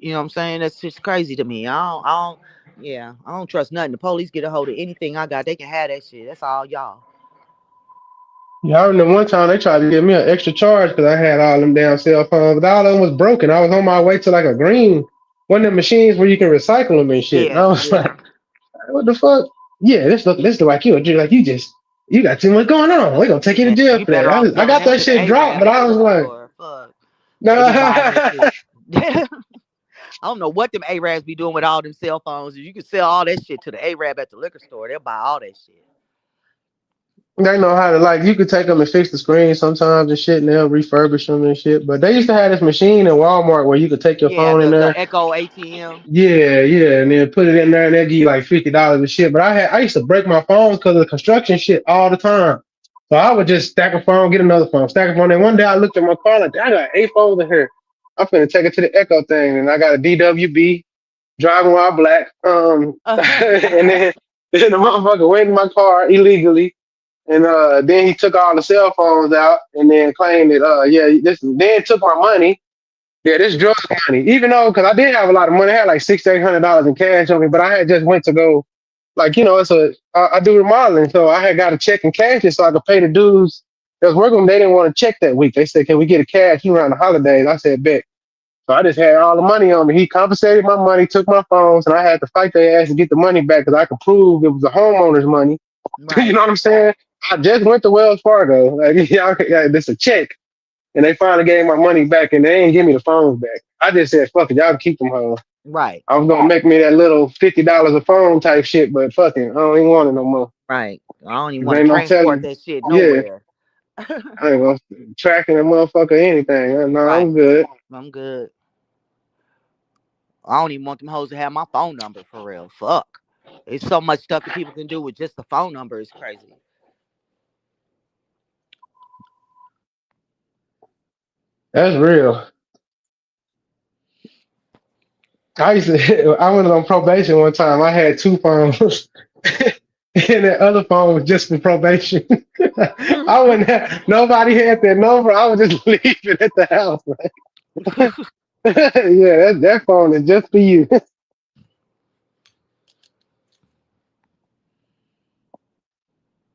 know what I'm saying? That's just crazy to me. Yeah, I don't trust nothing. The police get a hold of anything I got, they can have that shit. That's all y'all. Yeah, I remember one time they tried to give me an extra charge because I had all them damn cell phones, but all of them was broken. I was on my way to like a green one of the machines where you can recycle them and shit. And Yeah, I was yeah. like, what the fuck? Yeah, this look like you got too much going on. We gonna take you to Man, jail you for that. better off I selling got them that to the shit dropped, Arab but at the I was liquor like, store. Fuck. They be buying that nah. shit. I don't know what them Arabs be doing with all them cell phones. You can sell all that shit to the Arab at the liquor store. They'll buy all that shit. They know how to like you could take them and fix the screen sometimes and shit, and they'll refurbish them and shit. But they used to have this machine in Walmart where you could take your Yeah, phone in the there. Echo ATM. Yeah, yeah, and then put it in there, and they'll give you like $50 and shit. But I used to break my phones because of the construction shit all the time. So I would just stack a phone, get another phone, stack a phone. And one day I looked at my car like, I got 8 phones in here. I'm finna take it to the Echo thing, and I got a DWB driving while black. And then the motherfucker went in my car illegally, and then he took all the cell phones out, and then claimed that yeah, this then took my money. Yeah, this drug money. Even though, because I did have a lot of money, I had like $600-800 in cash on me, but I had just went to go, like I do remodeling, so I had got a check and cash it so I could pay the dudes that was working with them. They didn't want to check that week. They said, "Can we get a cash around the holidays?" I said, "Bet." So I just had all the money on me. He confiscated my money, took my phones, and I had to fight their ass to get the money back because I could prove it was the homeowner's money. You Right, know what I'm saying? I just went to Wells Fargo. Like, yeah, this a check. And they finally gave my money back, and they ain't give me the phones back. I just said, "Fuck it, y'all can keep them home." right, I was gonna make me that little $50 a phone type shit, but fuck it, I don't even want it no more. right. I don't even 'Cause want to ain't no transport telling. that shit Yeah, nowhere. I ain't gonna tracking a motherfucker or anything. No, Right. I'm good. I'm good. I don't even want them hoes to have my phone number for real. Fuck. It's so much stuff that people can do with just the phone number. It's crazy. That's real. I went on probation one time. I had 2 phones. And that other phone was just for probation. I wouldn't have, nobody had that number. I would just leave it at the house. Yeah, that phone is just for you. 'Cause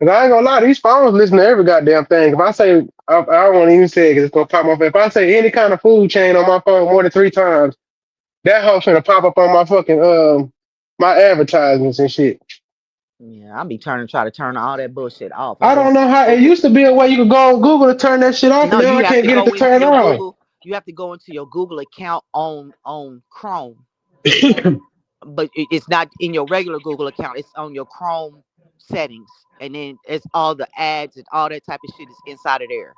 I ain't gonna lie, these phones listen to every goddamn thing. If I say, I don't want to even say it because it's gonna pop off. If I say any kind of food chain on my phone more than 3 times, that hoe's gonna pop up on my fucking my advertisements and shit. Yeah, I be try to turn all that bullshit off. I I go don't know how it used to be a way you could go on Google to turn that shit off, and no, now you I have can't to get it to go into turn your off. Google. You have to go into your Google account on Chrome, but it's not in your regular Google account. It's on your Chrome settings, and then it's all the ads and all that type of shit is inside of there.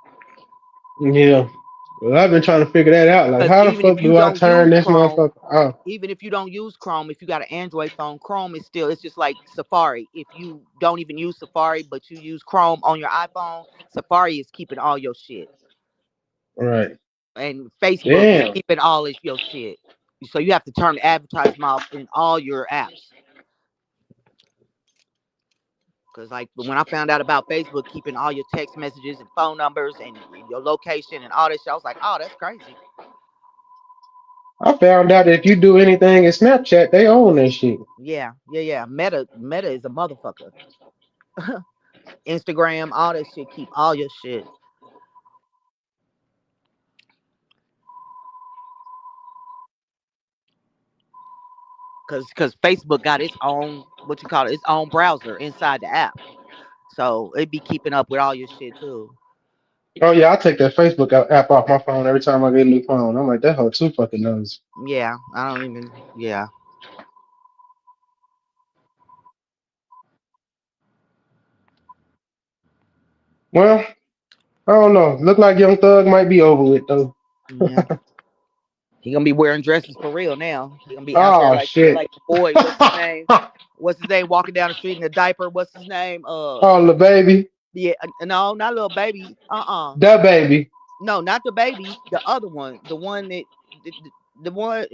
Yeah. Well, I've been trying to figure that out. Like, Because how the fuck do I turn this motherfucker off? Even if you don't use Chrome, if you got an Android phone, Chrome is still it's just like Safari. If you don't even use Safari, but you use Chrome on your iPhone, Safari is keeping all your shit, Right. and Facebook is Damn. keeping all of your shit. So you have to turn the advertisement off in all your apps. Cause like when I found out about Facebook keeping all your text messages and phone numbers and your location and all that shit, I was like, oh, that's crazy. I found out that if you do anything in Snapchat, they own that shit. Yeah, yeah, yeah. Meta is a motherfucker. Instagram, all that shit, keep all your shit. Cause Facebook got its own what you call it, its own browser inside the app. So it be keeping up with all your shit too. Oh yeah, I take that Facebook app off my phone every time I get a new phone. I'm like, that hoe too fucking knows. Yeah, I don't even yeah. Well, I don't know. Look like Young Thug might be over with though. Yeah. He gonna be wearing dresses for real now. He gonna be out there Oh like shit. the boy. What's his name? What's his name? Walking down the street in a diaper. What's his name? Oh, the baby, Yeah. No, not little baby. the baby. No, not the baby. The other one. The one that the one.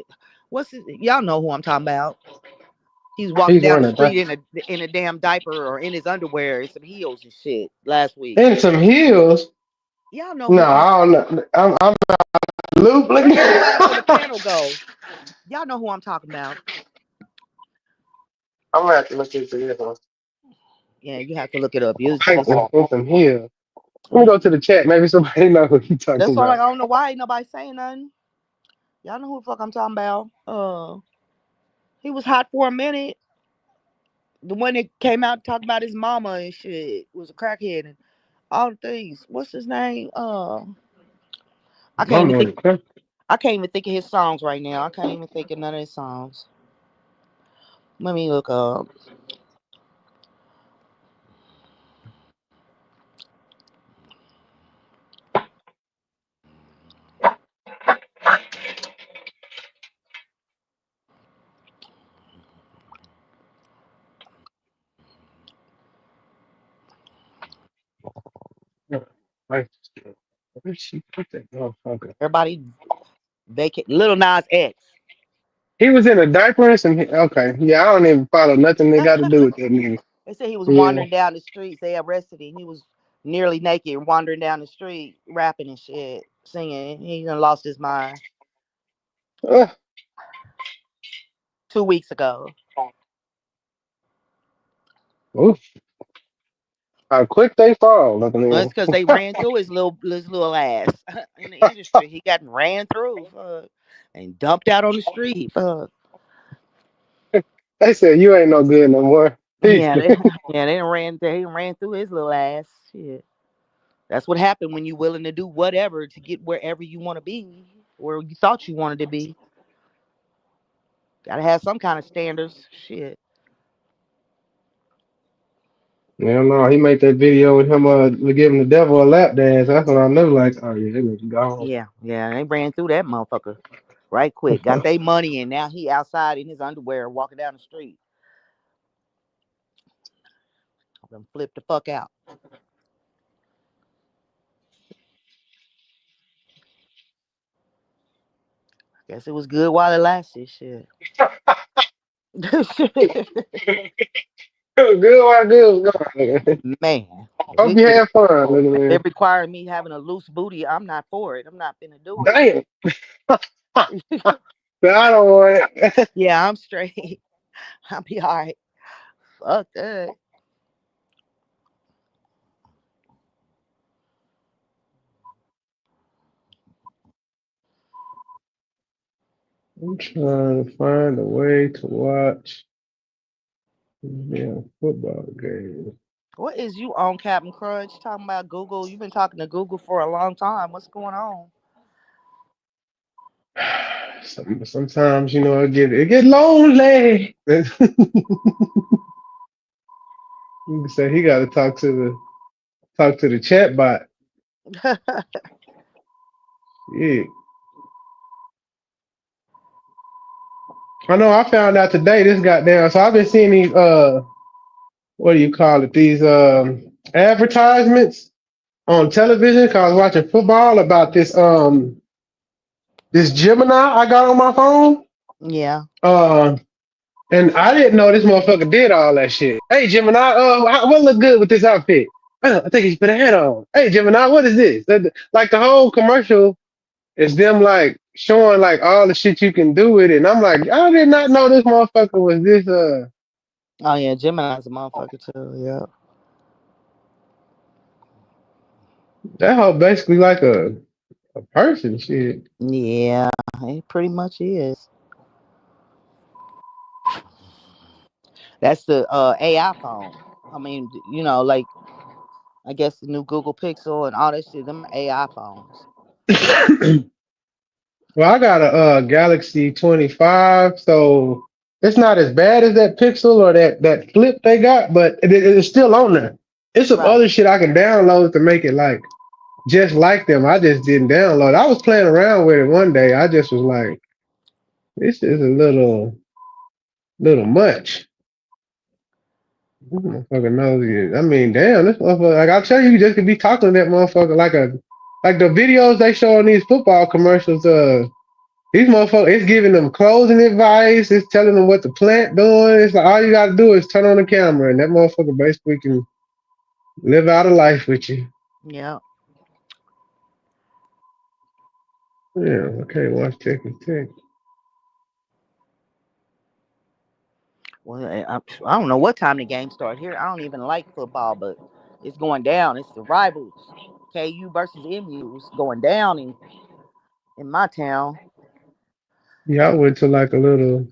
What's his? Y'all know who I'm talking about. He's walking He's down the running back street in a damn diaper or in his underwear and some heels and shit last week. in some heels. Y'all know No, who I'm. I don't know. I'm loop. Look Where everybody on the at panel go? Y'all know who I'm talking about. I'm gonna have to look into this one. Yeah, you have to look it up. It's In some heels. Let me mm, go to the chat. Maybe somebody know what you talking that's all. Like about. I don't know why ain't nobody saying nothing. Y'all know who the fuck I'm talking about. He was hot for a minute. The one that came out talking about his mama and shit was a crackhead and all the things. What's his name? I can't even Mama on think. the crib. I can't even think of his songs right now. I can't even think of none of his songs. Let me look up. Like, where she put that motherfucker? Everybody vacant. Little Nas X. He was in a diaper and some. Okay, yeah, I don't even follow nothing they got to do with that nigga. They said he was Yeah. wandering down the streets. They arrested him. He was nearly naked, wandering down the street, rapping and shit, singing. He done lost his mind Uh, 2 weeks ago. oof, how quick they fall. Looking Well, at it's because they ran through his little ass in the industry. He got ran through, fuck, and dumped out on the street. Fuck. they said you ain't no good no more. Peace. Yeah, yeah, they ran through his little ass. Shit. That's what happened when you're willing to do whatever to get wherever you want to be, where you thought you wanted to be. Gotta have some kind of standards. Shit. Yeah, no, he made that video with him giving the devil a lap dance. That's when I knew, like, oh yeah, they was gone. Yeah, yeah, they ran through that motherfucker right quick. Got their money, and now he outside in his underwear walking down the street. Them flip the fuck out. Guess it was good while it lasted. Shit. Good, why good? Go. Man, Hope you had fun, little if man. it required me having a loose booty, I'm not for it. I'm not finna do Damn, it. I don't want it. Yeah, I'm straight. I'll be all right. Fuck that. I'm trying to find a way to watch football game. What is you on, Captain Crunch? Talking about Google? You've been talking to Google for a long time. What's going on? Sometimes it get lonely. You can say he got to talk to the chat bot. Yeah, I know. I found out today. This goddamn. So I've been seeing these. What do you call it? These advertisements on television. Cause I was watching football about this Gemini I got on my phone. Yeah. Uh, and I didn't know this motherfucker did all that shit. Hey Gemini, what look good with this outfit? I think you should put a hat on. Hey Gemini, what is this? Like the whole commercial is them like showing like all the shit you can do with it. And I'm like, I did not know this motherfucker was this. Oh yeah, Gemini's a motherfucker too. Yeah. That hoe basically like a person. Shit. Yeah, it pretty much is. That's the AI phone. I mean, like I guess the new Google Pixel and all that shit. Them AI phones. Well, I got a Galaxy 25, so it's not as bad as that Pixel or that Flip they got, but it's still on there. It's some Right. other shit I can download to make it like just like them. I just didn't download. I was playing around with it one day. I just was like, this is a little much. This motherfucker knows it. I mean, damn, this motherfucker. Like I tell you, you just could be talking to that motherfucker like the videos they show on these football commercials. These motherfuckers, it's giving them closing advice. It's telling them what the plant doing. It's like all you got to do is turn on the camera, and that motherfucker basically can live out a life with you. Yeah. Yeah, okay, watch Texas Tech. Well, I don't know what time the game start here. I don't even like football, but it's going down. It's the rivals, KU versus MU's going down in my town. Yeah, I went to like a little,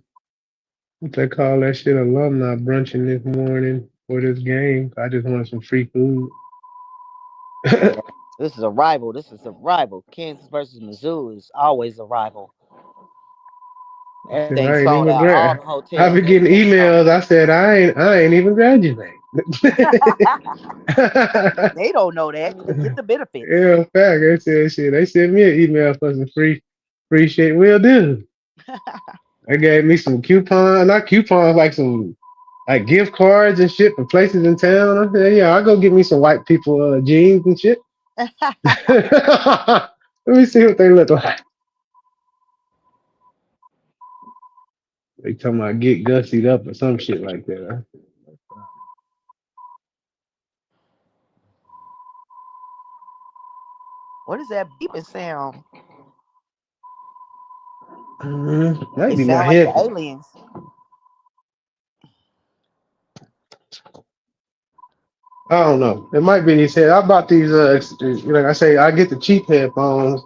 what they call that shit, alumni brunching this morning for this game. I just wanted some free food. Yeah, this is a rival. This is a rival. Kansas versus Mizzou is always a rival. Cause Everything I ain't sold even out. All the I be hotels, getting everything sold emails. I said I ain't even graduate. out. They don't know that. They get the benefits. Yeah, fact. They said shit. They sent me an email for some free shit. Will do. They gave me some coupons, not coupons, like some like gift cards and shit for places in town. I said, yeah, I'll go get me some white people jeans and shit. Let me see what they look like. They talking about get gussied up or some shit like that. What is that beeping sound? Might It be my sound like the head. aliens. I don't know. It might be these head. I bought these. Like I say, I get the cheap headphones.